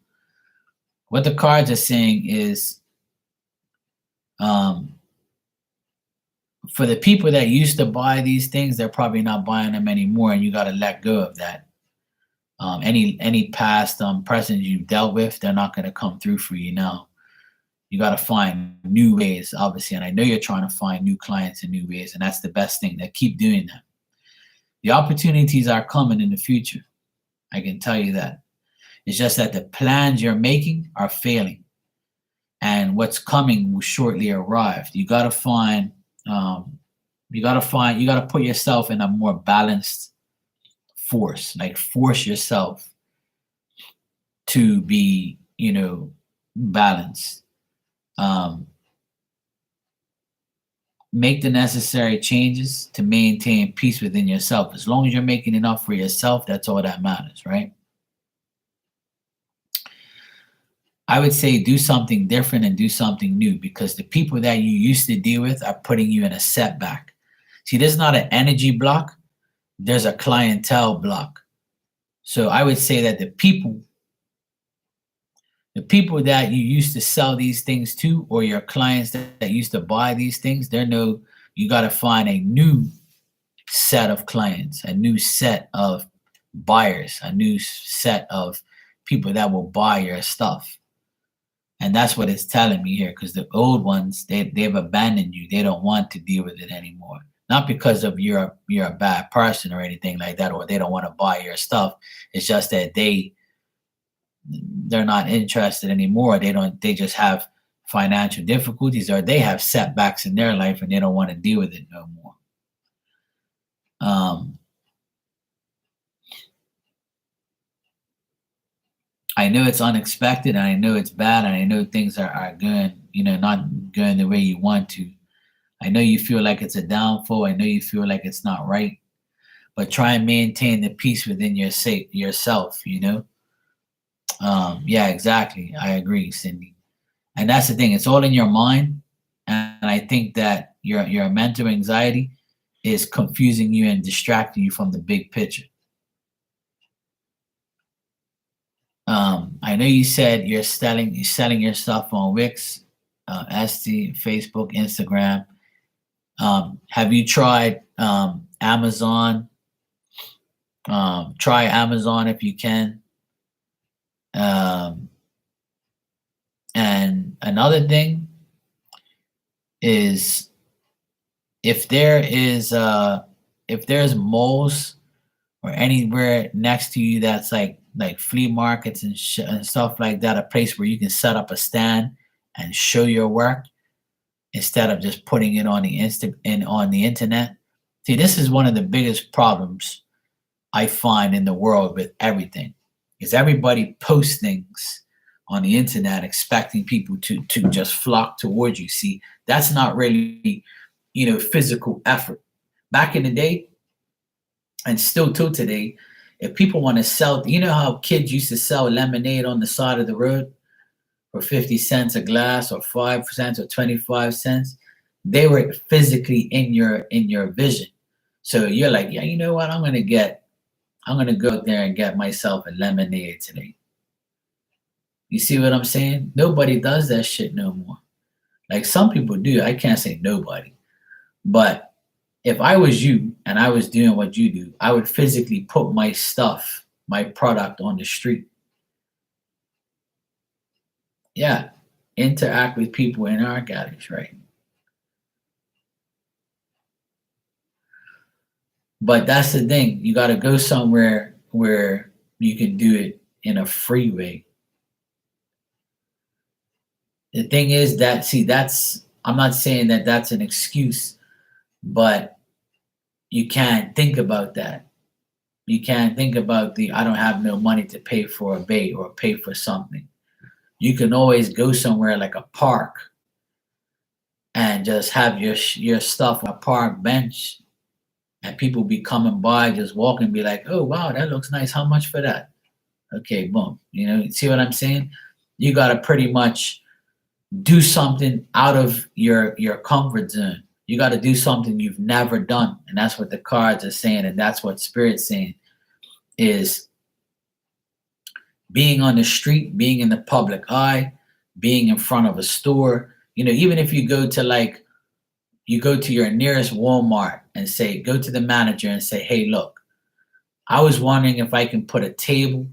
What the cards are saying is, for the people that used to buy these things, they're probably not buying them anymore, and you got to let go of that. Any past presents you've dealt with, they're not going to come through for you now. You got to find new ways, obviously, and I know you're trying to find new clients in new ways, and that's the best thing. That keep doing that. The opportunities are coming in the future. I can tell you that. It's just that the plans you're making are failing, and what's coming will shortly arrive. You got to find. You got to put yourself in a more balanced force. Like force yourself to be, balanced. Make the necessary changes to maintain peace within yourself. As long as you're making enough for yourself, that's all that matters, right? I would say do something different and do something new, because the people that you used to deal with are putting you in a setback. See, there's not an energy block. There's a clientele block. So I would say that the people that you used to sell these things to, or your clients that used to buy these things, you got to find a new set of clients, a new set of buyers, a new set of people that will buy your stuff. And that's what it's telling me here, because the old ones, they've abandoned you. They don't want to deal with it anymore. Not because of you're a bad person or anything like that, or they don't want to buy your stuff. It's just that they're not interested anymore. They just have financial difficulties, or they have setbacks in their life and they don't want to deal with it no more. I know it's unexpected, and I know it's bad, and I know things are going, not going the way you want to. I know you feel like it's a downfall. I know you feel like it's not right, but try and maintain the peace within yourself. Yeah, exactly. I agree, Cindy. And that's the thing. It's all in your mind, and I think that your mental anxiety is confusing you and distracting you from the big picture. I know you said you're selling your stuff on Wix, Etsy, Facebook, Instagram. Have you tried Amazon? Try Amazon if you can. And another thing is, if there's malls or anywhere next to you that's like flea markets and stuff like that, a place where you can set up a stand and show your work instead of just putting it on the internet. See, this is one of the biggest problems I find in the world with everything, is everybody posts things on the internet expecting people to just flock towards you. See, that's not really, physical effort. Back in the day, and still till today, if people want to sell, how kids used to sell lemonade on the side of the road for 50 cents a glass, or 5 cents, or 25 cents? They were physically in your vision. So you're like, yeah, you know what? I'm gonna go out there and get myself a lemonade today. You see what I'm saying? Nobody does that shit no more. Like, some people do. I can't say nobody. But if I was you and I was doing what you do, I would physically put my stuff, my product on the street. Yeah. Interact with people in our galleries, right? But that's the thing. You got to go somewhere where you can do it in a free way. The thing is that, see, I'm not saying that that's an excuse, but you can't think about that. You can't think about I don't have no money to pay for a bait or pay for something. You can always go somewhere like a park and just have your stuff on a park bench, and people be coming by, just walking, be like, oh wow, that looks nice. How much for that? Okay, boom. See what I'm saying? You got to pretty much do something out of your comfort zone. You got to do something you've never done, and that's what the cards are saying, and that's what Spirit's saying, is being on the street, being in the public eye, being in front of a store. Even if you go to your nearest Walmart and go to the manager and say, hey, look, I was wondering if I can put a table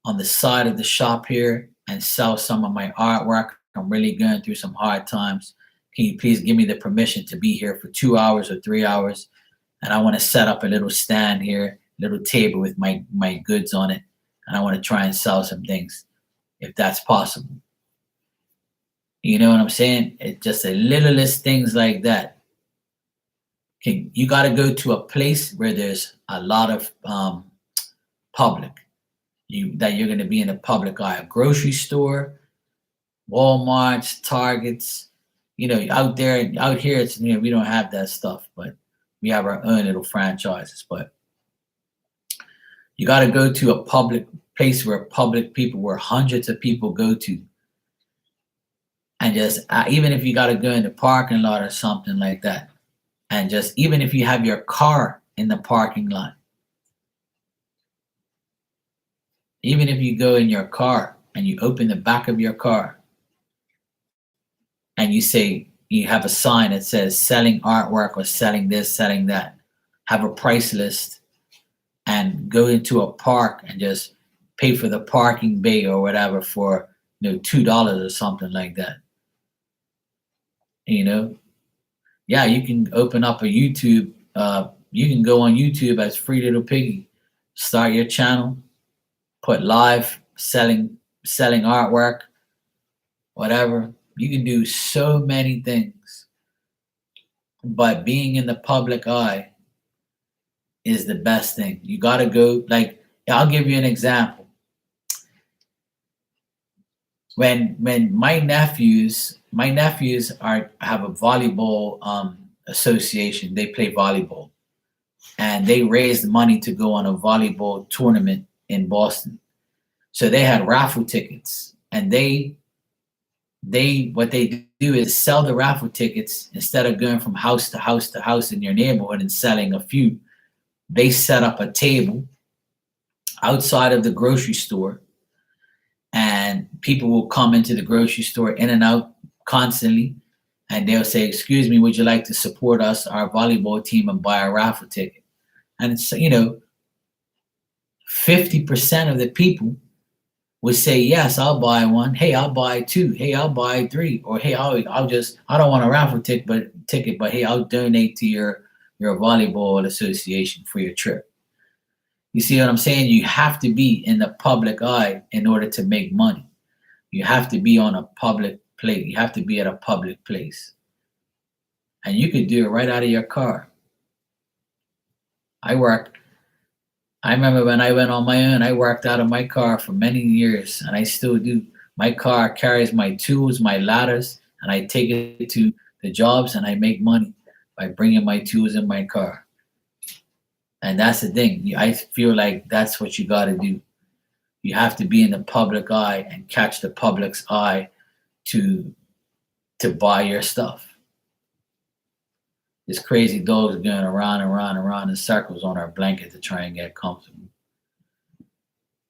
on the side of the shop here and sell some of my artwork. I'm really going through some hard times. Can you please give me the permission to be here for 2 hours or 3 hours? And I want to set up a little stand here, little table with my goods on it. And I want to try and sell some things, if that's possible. You know what I'm saying? It's just the littlest things like that. You got to go to a place where there's a lot of public. That you're going to be in the public eye. A grocery store, Walmarts, Targets. Out here, it's we don't have that stuff, but we have our own little franchises. But you got to go to a public place where hundreds of people go to, and just even if you got to go in the parking lot or something like that, and just even if you have your car in the parking lot, even if you go in your car and you open the back of your car and you have a sign that says selling artwork or selling this, selling that, have a price list, and go into a park and just pay for the parking bay or whatever for $2 or something like that. You know, yeah, you can open up a YouTube. You can go on YouTube as Free Little Piggy, start your channel, put live selling artwork, whatever. You can do so many things, but being in the public eye is the best thing. You got to go. Like, I'll give you an example. When my nephews have a volleyball association. They play volleyball, and they raised money to go on a volleyball tournament in Boston. So they had raffle tickets, and they what they do is sell the raffle tickets instead of going from house to house to house in your neighborhood and selling a few. They set up a table outside of the grocery store, and people will come into the grocery store in and out constantly, and they'll say, "Excuse me, would you like to support us, our volleyball team, and buy a raffle ticket?" And it's 50% of the people would say, "Yes, I'll buy one. Hey, I'll buy two. Hey, I'll buy three. Or hey, I don't want a raffle ticket, but hey, I'll donate to your volleyball association for your trip." You see what I'm saying? You have to be in the public eye in order to make money. You have to be on a public place. You have to be at a public place. And you can do it right out of your car. I worked I remember when I went on my own, I worked out of my car for many years, and I still do. My car carries my tools, my ladders, and I take it to the jobs, and I make money by bringing my tools in my car. And that's the thing. I feel like that's what you got to do. You have to be in the public eye and catch the public's eye to buy your stuff. This crazy dog's going around and around and around in circles on her blanket to try and get comfortable.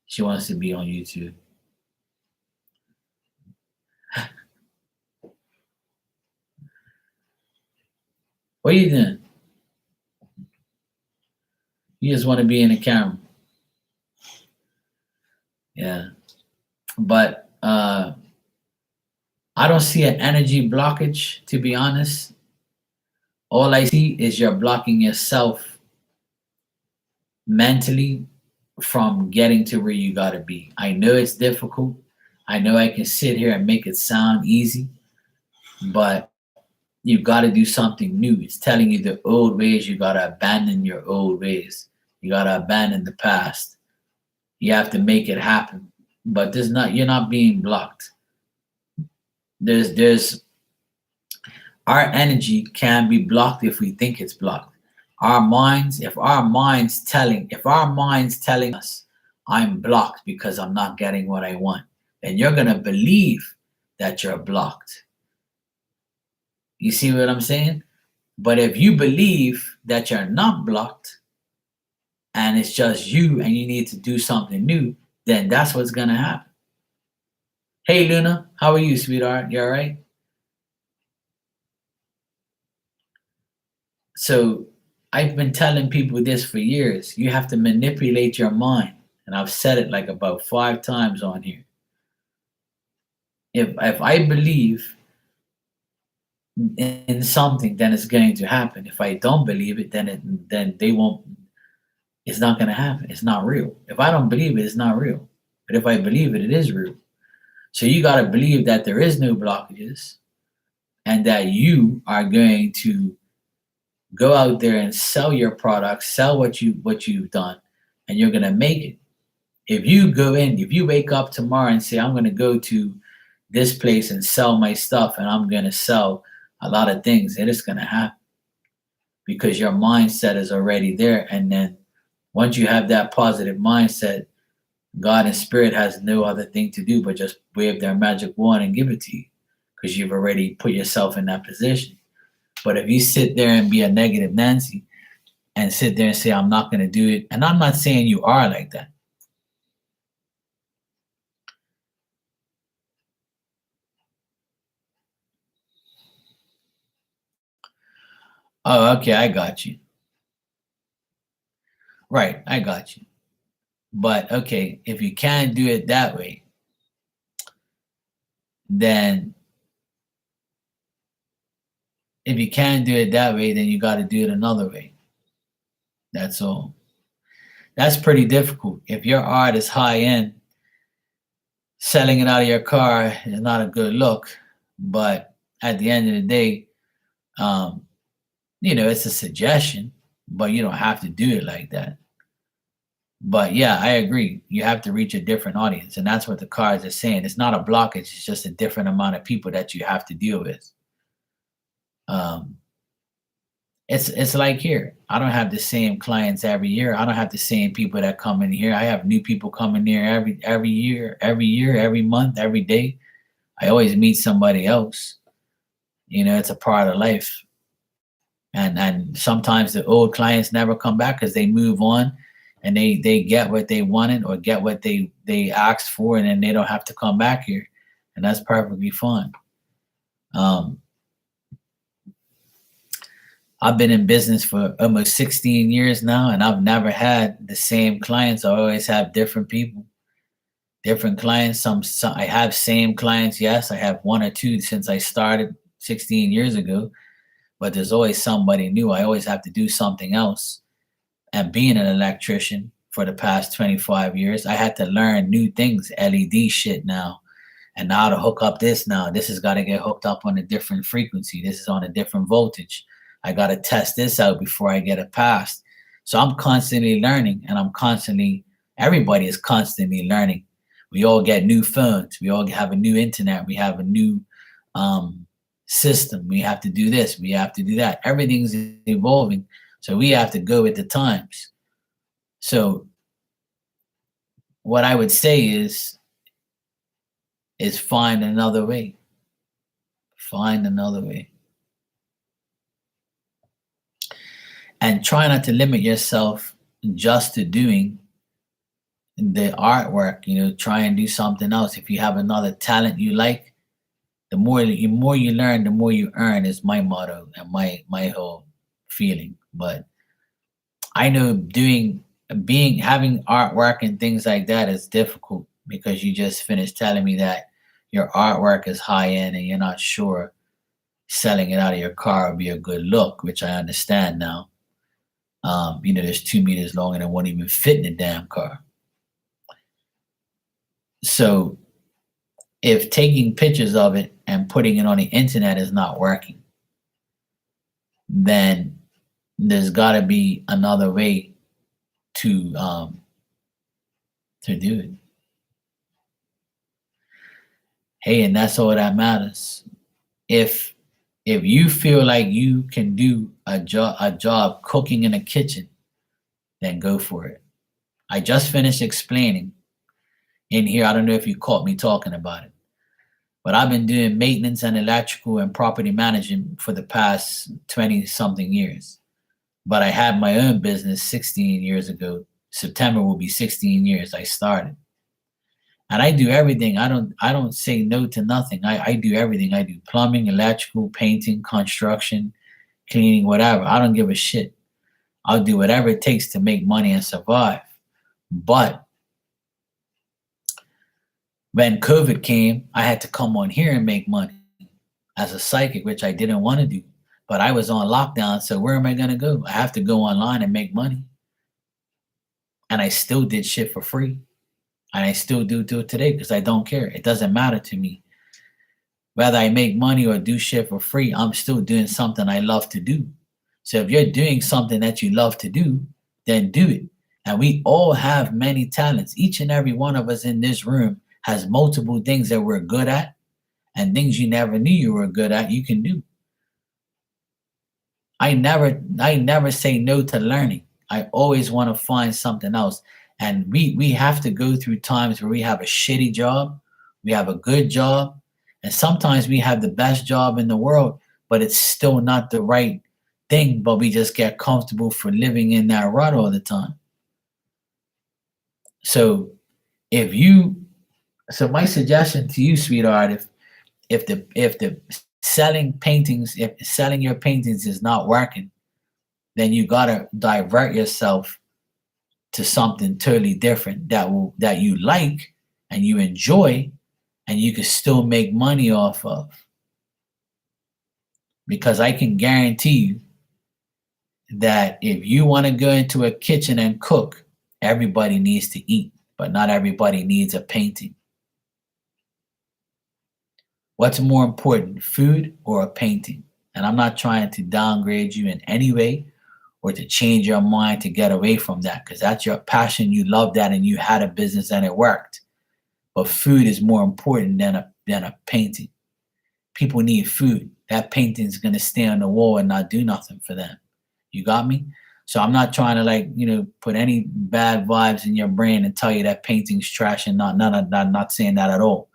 She wants to be on YouTube. What are you doing? You just want to be in the camera. Yeah. But I don't see an energy blockage, to be honest. All I see is you're blocking yourself mentally from getting to where you got to be. I know it's difficult. I know I can sit here and make it sound easy, but you got to do something new. It's telling you the old ways. You got to abandon your old ways. You got to abandon the past. You have to make it happen. But you're not being blocked. There's our energy can be blocked if we think it's blocked. If our minds telling us I'm blocked because I'm not getting what I want, then you're gonna believe that you're blocked. You see what I'm saying? But if you believe that you're not blocked and it's just you and you need to do something new, then that's what's gonna happen. Hey Luna, how are you, sweetheart? You all right? So I've been telling people this for years. You have to manipulate your mind. And I've said it like about 5 times on here. If I believe in something, then it's going to happen. If I don't believe it, then they won't. It's not going to happen. It's not real. If I don't believe it, it's not real. But if I believe it, it is real. So you got to believe that there is no blockages, and that you are going to go out there and sell your product, sell what you've done, and you're going to make it. If you wake up tomorrow and say, I'm going to go to this place and sell my stuff, and I'm going to sell a lot of things, it is going to happen because your mindset is already there. And then once you have that positive mindset, God and Spirit has no other thing to do but just wave their magic wand and give it to you because you've already put yourself in that position. But if you sit there and be a negative Nancy and sit there and say, I'm not going to do it, and I'm not saying you are like that. Oh, okay, I got you. Right, I got you. But okay, if you can't do it that way, then if you can't do it that way, then you got to do it another way. That's all. That's pretty difficult. If your art is high end, selling it out of your car is not a good look. But at the end of the day, um, it's a suggestion, but you don't have to do it like that. But yeah, I agree. You have to reach a different audience, and that's what the cards are saying. It's not a blockage; it's just a different amount of people that you have to deal with. Um, it's like here. I don't have the same clients every year. I don't have the same people that come in here. I have new people coming here every year, every month, every day. I always meet somebody else. It's a part of life. And sometimes the old clients never come back because they move on and they get what they wanted or get what they asked for, and then they don't have to come back here, and that's perfectly fine. um I've been in business for almost 16 years now, and I've never had the same clients. I always have different people, different clients. Some I have same clients. Yes, I have one or two since I started 16 years ago, but there's always somebody new. I always have to do something else. And being an electrician for the past 25 years, I had to learn new things, LED shit now, and how to hook up this now. This has got to get hooked up on a different frequency. This is on a different voltage. I got to test this out before I get it passed. So I'm constantly learning, and everybody is constantly learning. We all get new phones. We all have a new internet. We have a new system. We have to do this. We have to do that. Everything's evolving. So we have to go with the times. So what I would say is find another way. Find another way. And try not to limit yourself just to doing the artwork. Try and do something else. If you have another talent you like, the more you learn, the more you earn, is my motto and my whole feeling. But I know having artwork and things like that is difficult, because you just finished telling me that your artwork is high end and you're not sure selling it out of your car would be a good look, which I understand now. There's 2 meters long and it won't even fit in the damn car. So if taking pictures of it and putting it on the internet is not working, then there's got to be another way to do it. Hey, and that's all that matters. If you feel like you can do a job cooking in a kitchen, then go for it. I just finished explaining in here. I don't know if you caught me talking about it, but I've been doing maintenance and electrical and property management for the past 20 something years. But I had my own business 16 years ago. September will be 16 years I started. And I do everything. I don't say no to nothing. I do everything. I do plumbing, electrical, painting, construction, cleaning, whatever. I don't give a shit. I'll do whatever it takes to make money and survive. But when COVID came, I had to come on here and make money as a psychic, which I didn't want to do. But I was on lockdown, so where am I going to go? I have to go online and make money. And I still did shit for free. And I still do it today because I don't care. It doesn't matter to me. Whether I make money or do shit for free, I'm still doing something I love to do. So if you're doing something that you love to do, then do it. And we all have many talents. Each and every one of us in this room has multiple things that we're good at, and things you never knew you were good at, you can do. I never say no to learning. I always want to find something else. And we have to go through times where we have a shitty job, we have a good job, and sometimes we have the best job in the world, but it's still not the right thing, but we just get comfortable for living in that rut all the time. So my suggestion to you, sweetheart, if selling your paintings is not working, then you gotta divert yourself to something totally different that you like and you enjoy and you can still make money off of. Because I can guarantee you that if you want to go into a kitchen and cook, everybody needs to eat, but not everybody needs a painting. What's more important, food or a painting? And I'm not trying to downgrade you in any way or to change your mind to get away from that, because that's your passion. You love that and you had a business and it worked. But food is more important than a painting. People need food. That painting is going to stay on the wall and not do nothing for them. You got me? So I'm not trying to put any bad vibes in your brain and tell you that painting's trash and not saying that at all.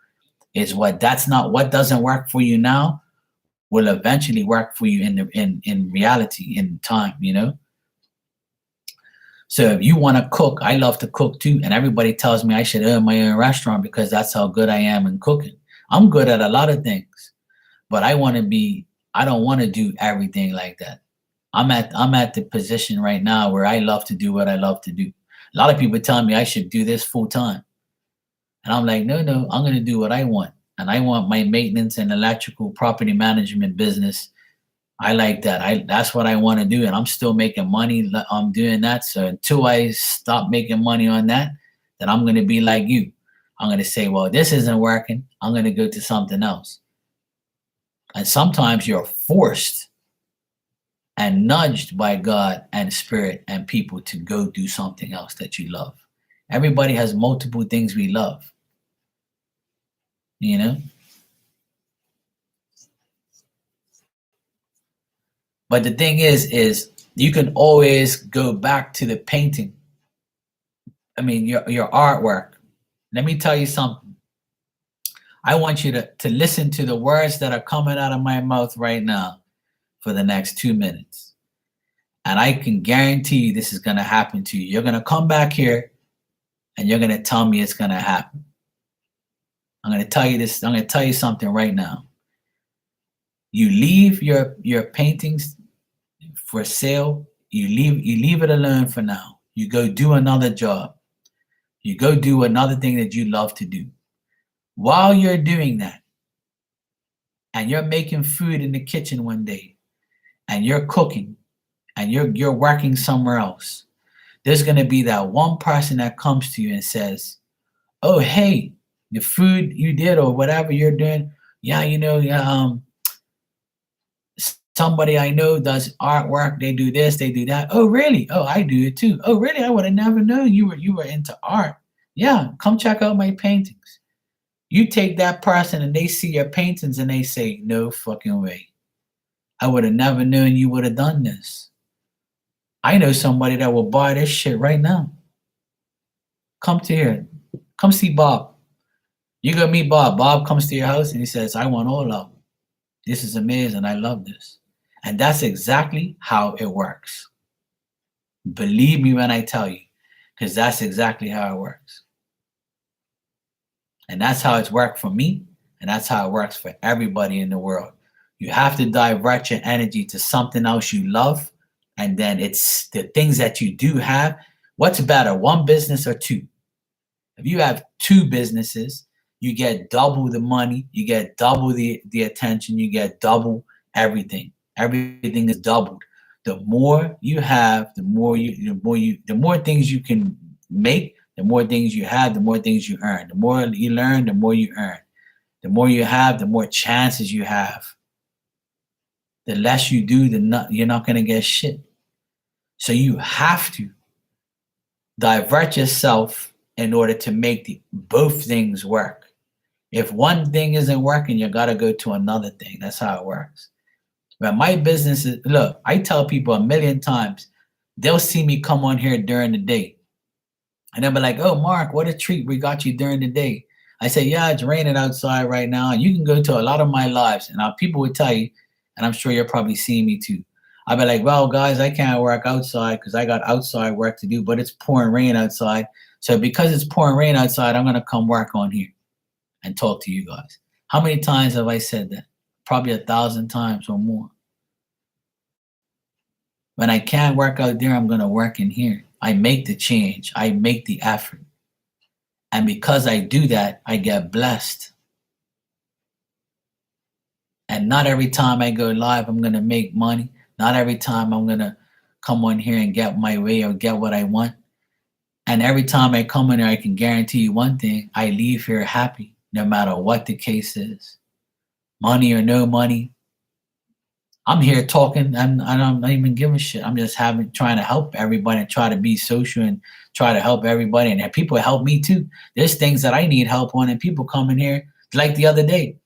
Is what doesn't work for you now will eventually work for you in reality, in time, So if you want to cook, I love to cook too, and everybody tells me I should own my own restaurant because that's how good I am in cooking. I'm good at a lot of things, but I don't want to do everything like that. I'm at the position right now where I love to do what I love to do. A lot of people tell me I should do this full time. And I'm like, no, I'm going to do what I want. And I want my maintenance and electrical property management business. I like that. That's what I want to do. And I'm still making money. I'm doing that. So until I stop making money on that, then I'm going to be like you. I'm going to say, well, this isn't working. I'm going to go to something else. And sometimes you're forced and nudged by God and spirit and people to go do something else that you love. Everybody has multiple things we love. But the thing is you can always go back to the painting. I mean, your artwork. Let me tell you something. I want you to listen to the words that are coming out of my mouth right now for the next 2 minutes. And I can guarantee you this is going to happen to you. You're going to come back here and you're going to tell me it's going to happen. I'm going to tell you this. I'm going to tell you something right now. You leave your paintings for sale. You leave it alone for now. You go do another job. You go do another thing that you love to do. While you're doing that, and you're making food in the kitchen one day, and you're cooking, and you're working somewhere else, there's going to be that one person that comes to you and says, oh, hey, the food you did or whatever you're doing, somebody I know does artwork. They do this, they do that. Oh, really? Oh, I do it too. Oh, really? I would have never known you were into art. Yeah, come check out my paintings. You take that person and they see your paintings and they say, no fucking way. I would have never known you would have done this. I know somebody that will buy this shit right now. Come to here. Come see Bob. You go meet Bob. Bob comes to your house and he says, I want all of them. This is amazing. I love this. And that's exactly how it works. Believe me when I tell you, because that's exactly how it works. And that's how it's worked for me. And that's how it works for everybody in the world. You have to divert your energy to something else you love. And then it's the things that you do have. What's better, one business or two? If you have two businesses, you get double the money, you get double the attention, you get double everything. Everything is doubled. The more you have, the more things you can make, the more things you have, the more things you earn. The more you learn, the more you earn. The more you have, the more chances you have. The less you do, you're not going to get shit. So you have to divert yourself in order to make both things work. If one thing isn't working, you got to go to another thing. That's how it works. But my business is, look, I tell people 1,000,000 times, they'll see me come on here during the day. And they'll be like, oh, Mark, what a treat. We got you during the day. I say, yeah, it's raining outside right now. And you can go to a lot of my lives. And people would tell you, and I'm sure you're probably seeing me too. I'll be like, well, guys, I can't work outside because I got outside work to do, but it's pouring rain outside. So because it's pouring rain outside, I'm going to come work on here and talk to you guys. How many times have I said that? Probably 1,000 times or more. When I can't work out there, I'm going to work in here. I make the change. I make the effort. And because I do that, I get blessed. And not every time I go live, I'm going to make money. Not every time I'm going to come on here and get my way or get what I want. And every time I come in here, I can guarantee you one thing. I leave here happy, no matter what the case is. Money or no money. I'm here talking and I'm not even giving a shit. I'm just trying to help everybody and try to be social and try to help everybody. And people help me too. There's things that I need help on and people come in here. Like the other day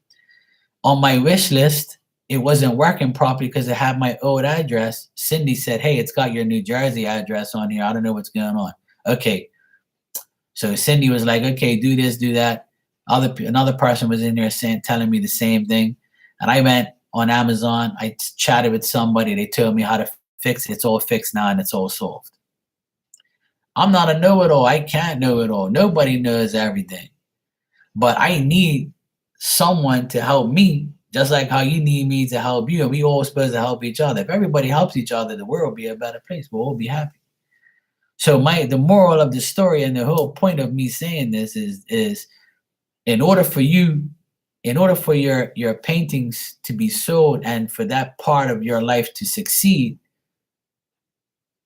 on my wish list, it wasn't working properly because it had my old address. Cindy said, hey, it's got your New Jersey address on here. I don't know what's going on. Okay. So Cindy was like, okay, do this, do that. Another person was in there telling me the same thing. And I went on Amazon. I chatted with somebody. They told me how to fix it. It's all fixed now and it's all solved. I'm not a know-it-all. I can't know it all. Nobody knows everything. But I need someone to help me, just like how you need me to help you. And we all supposed to help each other. If everybody helps each other, the world will be a better place. We'll all be happy. So the moral of the story and the whole point of me saying this is in order for your paintings to be sold and for that part of your life to succeed,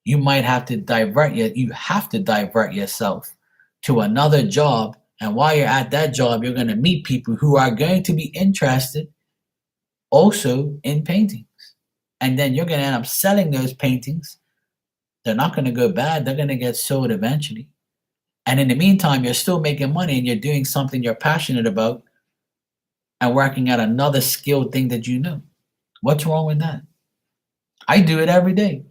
you might have to divert yourself to another job. And while you're at that job, you're going to meet people who are going to be interested also in paintings. And then you're going to end up selling those paintings. They're not going to go bad. They're going to get sold eventually. And in the meantime, you're still making money and you're doing something you're passionate about and working at another skilled thing that you know. What's wrong with that? I do it every day.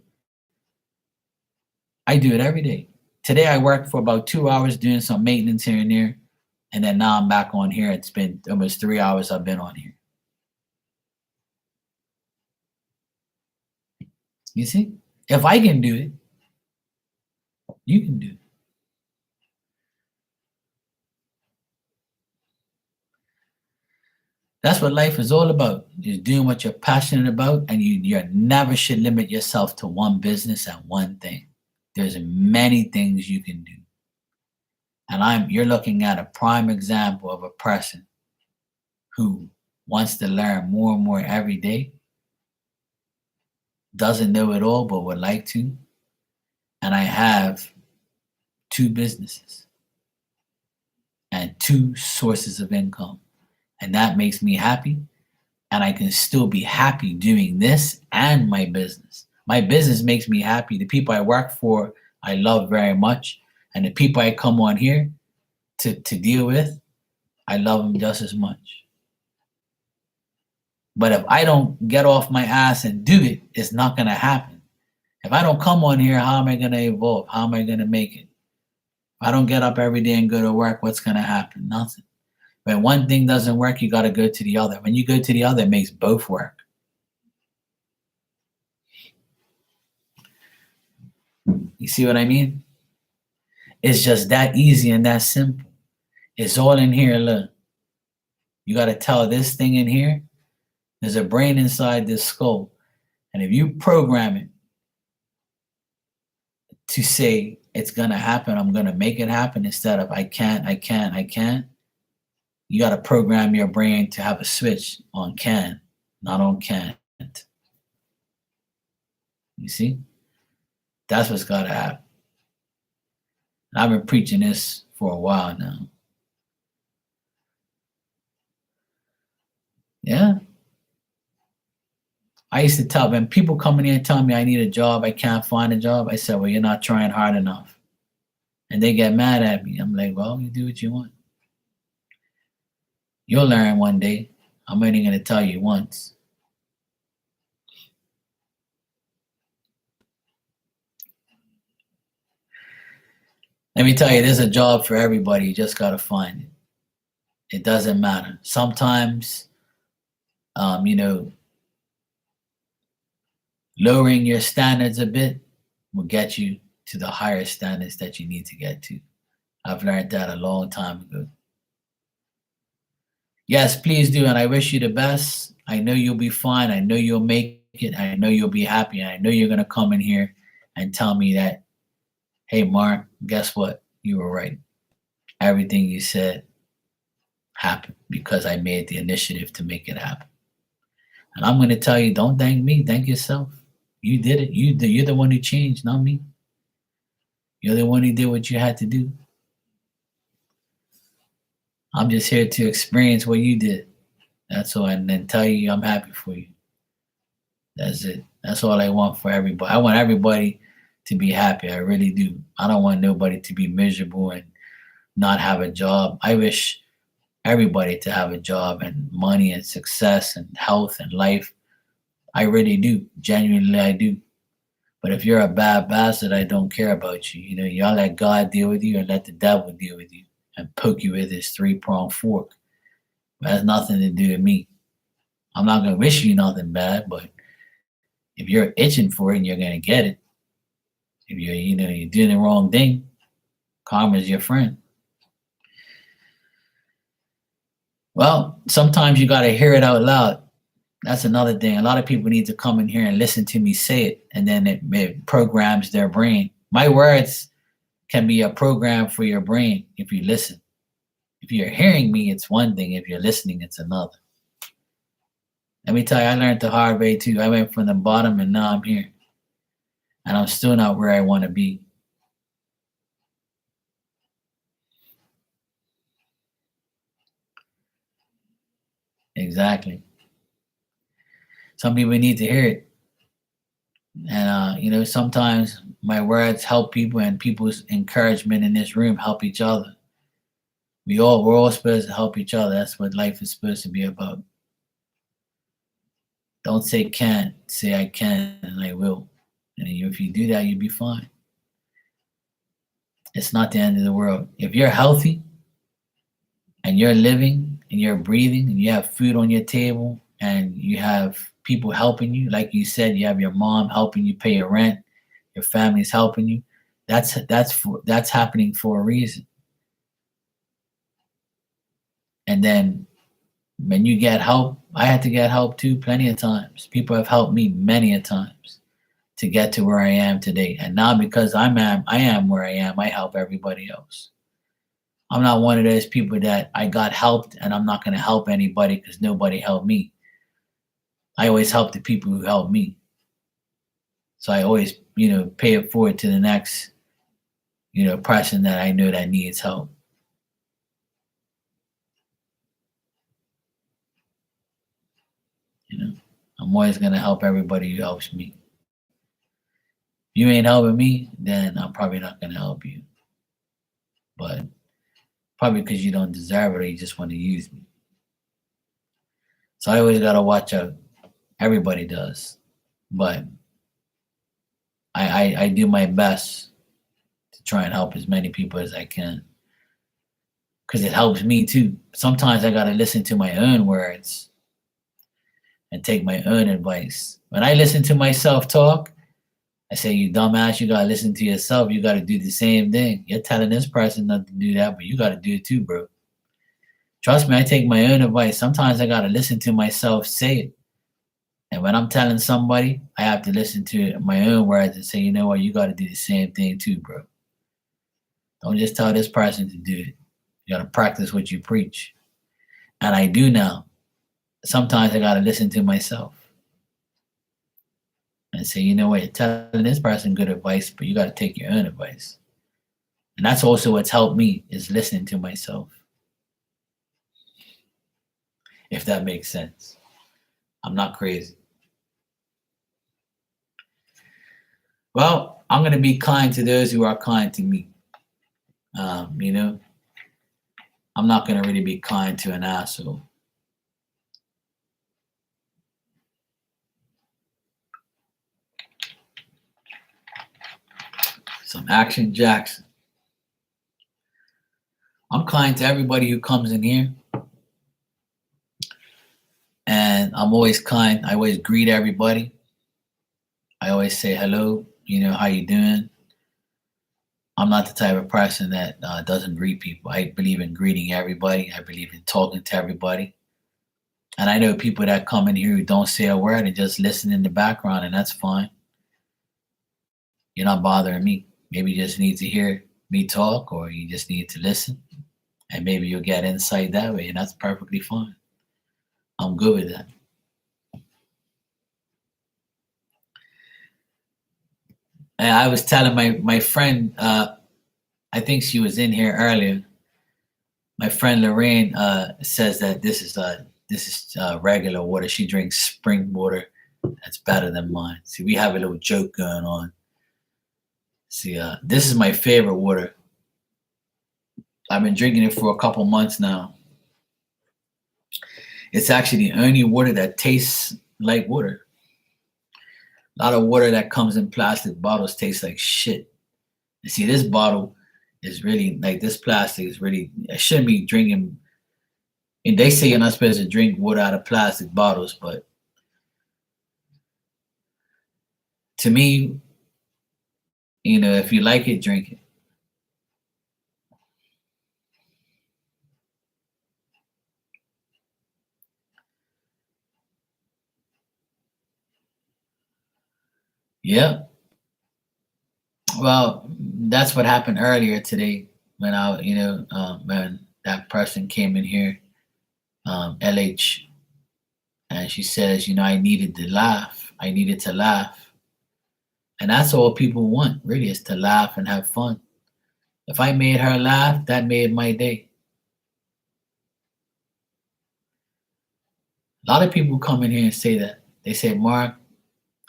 Today I worked for about 2 hours doing some maintenance here and there. And then now I'm back on here. It's been almost 3 hours I've been on here. You see? If I can do it, you can do it. That's what life is all about. Just doing what you're passionate about, and you never should limit yourself to one business and one thing. There's many things you can do. And you're looking at a prime example of a person who wants to learn more and more every day, doesn't know it all, but would like to. And I have 2 businesses and 2 sources of income. And that makes me happy. And I can still be happy doing this and my business. My business makes me happy. The people I work for, I love very much. And the people I come on here to deal with, I love them just as much. But if I don't get off my ass and do it, it's not going to happen. If I don't come on here, how am I going to evolve? How am I going to make it? If I don't get up every day and go to work, what's going to happen? Nothing. When one thing doesn't work, you got to go to the other. When you go to the other, it makes both work. You see what I mean? It's just that easy and that simple. It's all in here. Look, you got to tell this thing in here. There's a brain inside this skull. And if you program it to say it's going to happen, I'm going to make it happen, instead of I can't, you got to program your brain to have a switch on can, not on can't. You see? That's what's got to happen. And I've been preaching this for a while now. Yeah. I used to tell, when people come in here and tell me I need a job, I can't find a job, I said, well, you're not trying hard enough. And they get mad at me. I'm like, well, you do what you want. You'll learn one day. I'm only going to tell you once. Let me tell you, there's a job for everybody. You just got to find it. It doesn't matter. Sometimes, lowering your standards a bit will get you to the higher standards that you need to get to. I've learned that a long time ago. Yes, please do. And I wish you the best. I know you'll be fine. I know you'll make it. I know you'll be happy. And I know you're going to come in here and tell me that, Hey, Mark, guess what? You were right. Everything you said happened because I made the initiative to make it happen. And I'm going to tell you, don't thank me, thank yourself. You did it. You're the one who changed, not me. You're the one who did what you had to do. I'm just here to experience what you did. That's all, and then tell you I'm happy for you. That's it. That's all I want for everybody. I want everybody to be happy. I really do. I don't want nobody to be miserable and not have a job. I wish everybody to have a job and money and success and health and life. I really do. Genuinely, I do. But if you're a bad bastard, I don't care about you. Y'all let God deal with you and let the devil deal with you and poke you with his three-pronged fork. It has nothing to do with me. I'm not going to wish you nothing bad, but if you're itching for it, you're going to get it. If you're doing the wrong thing, karma's your friend. Well, sometimes you got to hear it out loud. That's another thing. A lot of people need to come in here and listen to me say it, and then it programs their brain. My words can be a program for your brain if you listen. If you're hearing me, it's one thing. If you're listening, it's another. Let me tell you, I learned the hard way too. I went from the bottom and now I'm here. And I'm still not where I want to be. Exactly. Some people need to hear it. And, sometimes my words help people and people's encouragement in this room help each other. We're all supposed to help each other. That's what life is supposed to be about. Don't say can't, say I can and I will. And if you do that, you'll be fine. It's not the end of the world. If you're healthy and you're living and you're breathing and you have food on your table and you have people helping you, like you said, you have your mom helping you pay your rent, your family's helping you, that's happening for a reason. And then when you get help, I had to get help too plenty of times. People have helped me many a times to get to where I am today. And now because I am where I am, I help everybody else. I'm not one of those people that I got helped and I'm not going to help anybody because nobody helped me. I always help the people who help me. So I always, pay it forward to the next, person that I know that needs help. I'm always going to help everybody who helps me. If you ain't helping me, then I'm probably not going to help you. But probably because you don't deserve it or you just want to use me. So I always got to watch out. Everybody does. But I do my best to try and help as many people as I can. Because it helps me too. Sometimes I got to listen to my own words and take my own advice. When I listen to myself talk, I say, you dumbass, you got to listen to yourself. You got to do the same thing. You're telling this person not to do that, but you got to do it too, bro. Trust me, I take my own advice. Sometimes I got to listen to myself say it. And when I'm telling somebody, I have to listen to my own words and say, you know what, you got to do the same thing too, bro. Don't just tell this person to do it. You got to practice what you preach. And I do now. Sometimes I got to listen to myself and say, you know what, you're telling this person good advice, but you got to take your own advice. And that's also what's helped me is listening to myself. If that makes sense. I'm not crazy. Well, I'm going to be kind to those who are kind to me. I'm not going to really be kind to an asshole. Some Action Jackson. I'm kind to everybody who comes in here. And I'm always kind. I always greet everybody. I always say hello, how you doing? I'm not the type of person that doesn't greet people. I believe in greeting everybody. I believe in talking to everybody. And I know people that come in here who don't say a word and just listen in the background, and that's fine. You're not bothering me. Maybe you just need to hear me talk, or you just need to listen, and maybe you'll get insight that way, and that's perfectly fine. I'm good with that. And I was telling my friend, I think she was in here earlier. My friend Lorraine says that this is regular water. She drinks spring water. That's better than mine. See, we have a little joke going on. See, this is my favorite water. I've been drinking it for a couple months now. It's actually the only water that tastes like water. A lot of water that comes in plastic bottles tastes like shit. You see, this bottle is really like this plastic is really. I shouldn't be drinking. And they say you're not supposed to drink water out of plastic bottles, but to me, if you like it, drink it. Yeah. Well, that's what happened earlier today when when that person came in here, LH, and she says, I needed to laugh. I needed to laugh. And that's all people want, really, is to laugh and have fun. If I made her laugh, that made my day. A lot of people come in here and say that. They say, Mark,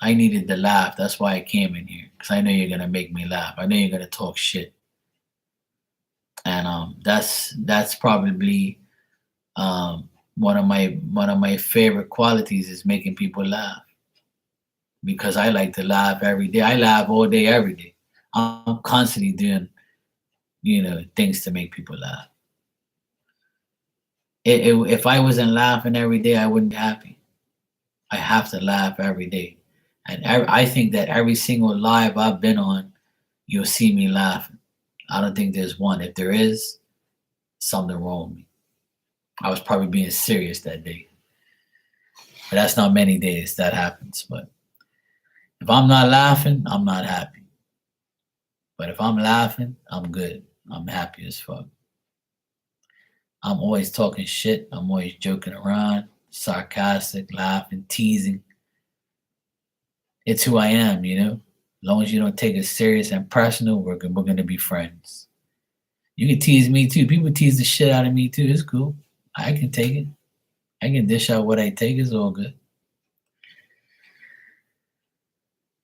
I needed to laugh. That's why I came in here. Because I know you're gonna make me laugh. I know you're gonna talk shit. And that's probably one of my favorite qualities is making people laugh. Because I like to laugh every day. I laugh all day, every day. I'm constantly doing, things to make people laugh. If I wasn't laughing every day, I wouldn't be happy. I have to laugh every day. And I think that every single live I've been on, you'll see me laughing. I don't think there's one. If there is, something wrong with me. I was probably being serious that day. But that's not many days that happens. But if I'm not laughing, I'm not happy. But if I'm laughing, I'm good. I'm happy as fuck. I'm always talking shit. I'm always joking around, sarcastic, laughing, teasing. It's who I am, As long as you don't take it serious and personal, we're gonna be friends. You can tease me too. People tease the shit out of me too. It's cool. I can take it. I can dish out what I take. It's all good.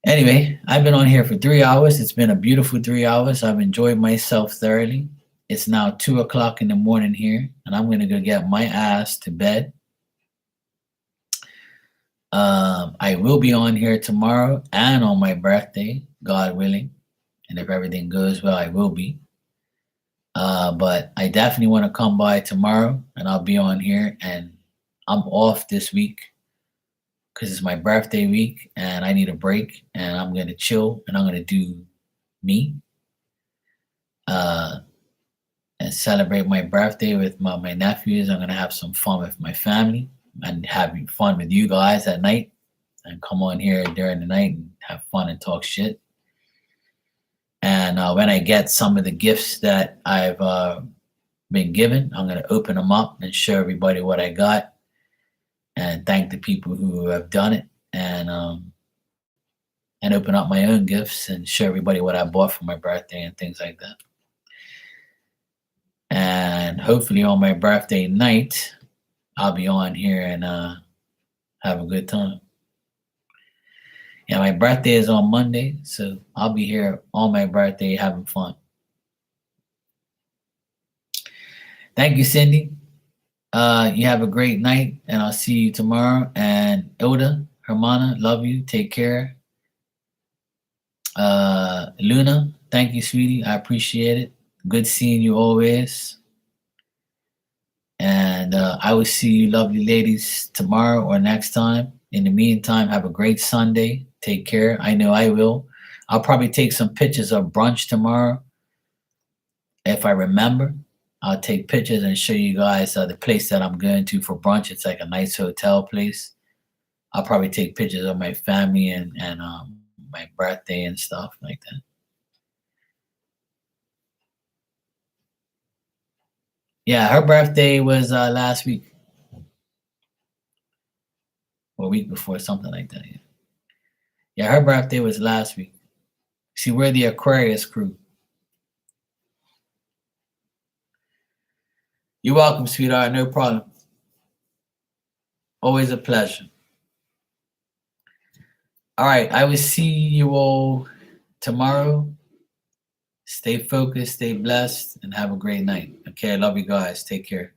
Anyway, I've been on here for 3 hours. It's been a beautiful 3 hours. I've enjoyed myself thoroughly. It's now 2 o'clock in the morning here, and I'm gonna go get my ass to bed. I will be on here tomorrow and on my birthday, God willing. And if everything goes well, I will be. But I definitely want to come by tomorrow and I'll be on here. And I'm off this week because it's my birthday week and I need a break. And I'm going to chill and I'm going to do me uh, and celebrate my birthday with my nephews. I'm going to have some fun with my family and having fun with you guys at night and come on here during the night and have fun and talk shit. And when I get some of the gifts that I've been given, I'm going to open them up and show everybody what I got and thank the people who have done it and open up my own gifts and show everybody what I bought for my birthday and things like that. And hopefully on my birthday night, I'll be on here and have a good time. Yeah, my birthday is on Monday, so I'll be here on my birthday having fun. Thank you, Cindy. You have a great night, and I'll see you tomorrow. And Ilda, Hermana, love you. Take care. Luna, thank you, sweetie. I appreciate it. Good seeing you always. And I will see you lovely ladies tomorrow or next time. In the meantime, have a great Sunday. Take care. I know I will. I'll probably take some pictures of brunch tomorrow. If I remember, I'll take pictures and show you guys the place that I'm going to for brunch. It's like a nice hotel place. I'll probably take pictures of my family and my birthday and stuff like that. Yeah, her birthday was last week or a week before, something like that. Yeah, her birthday was last week. See, we're the Aquarius crew. You're welcome, sweetheart. No problem. Always a pleasure. All right, I will see you all tomorrow. Stay focused, stay blessed, and have a great night. Okay, I love you guys. Take care.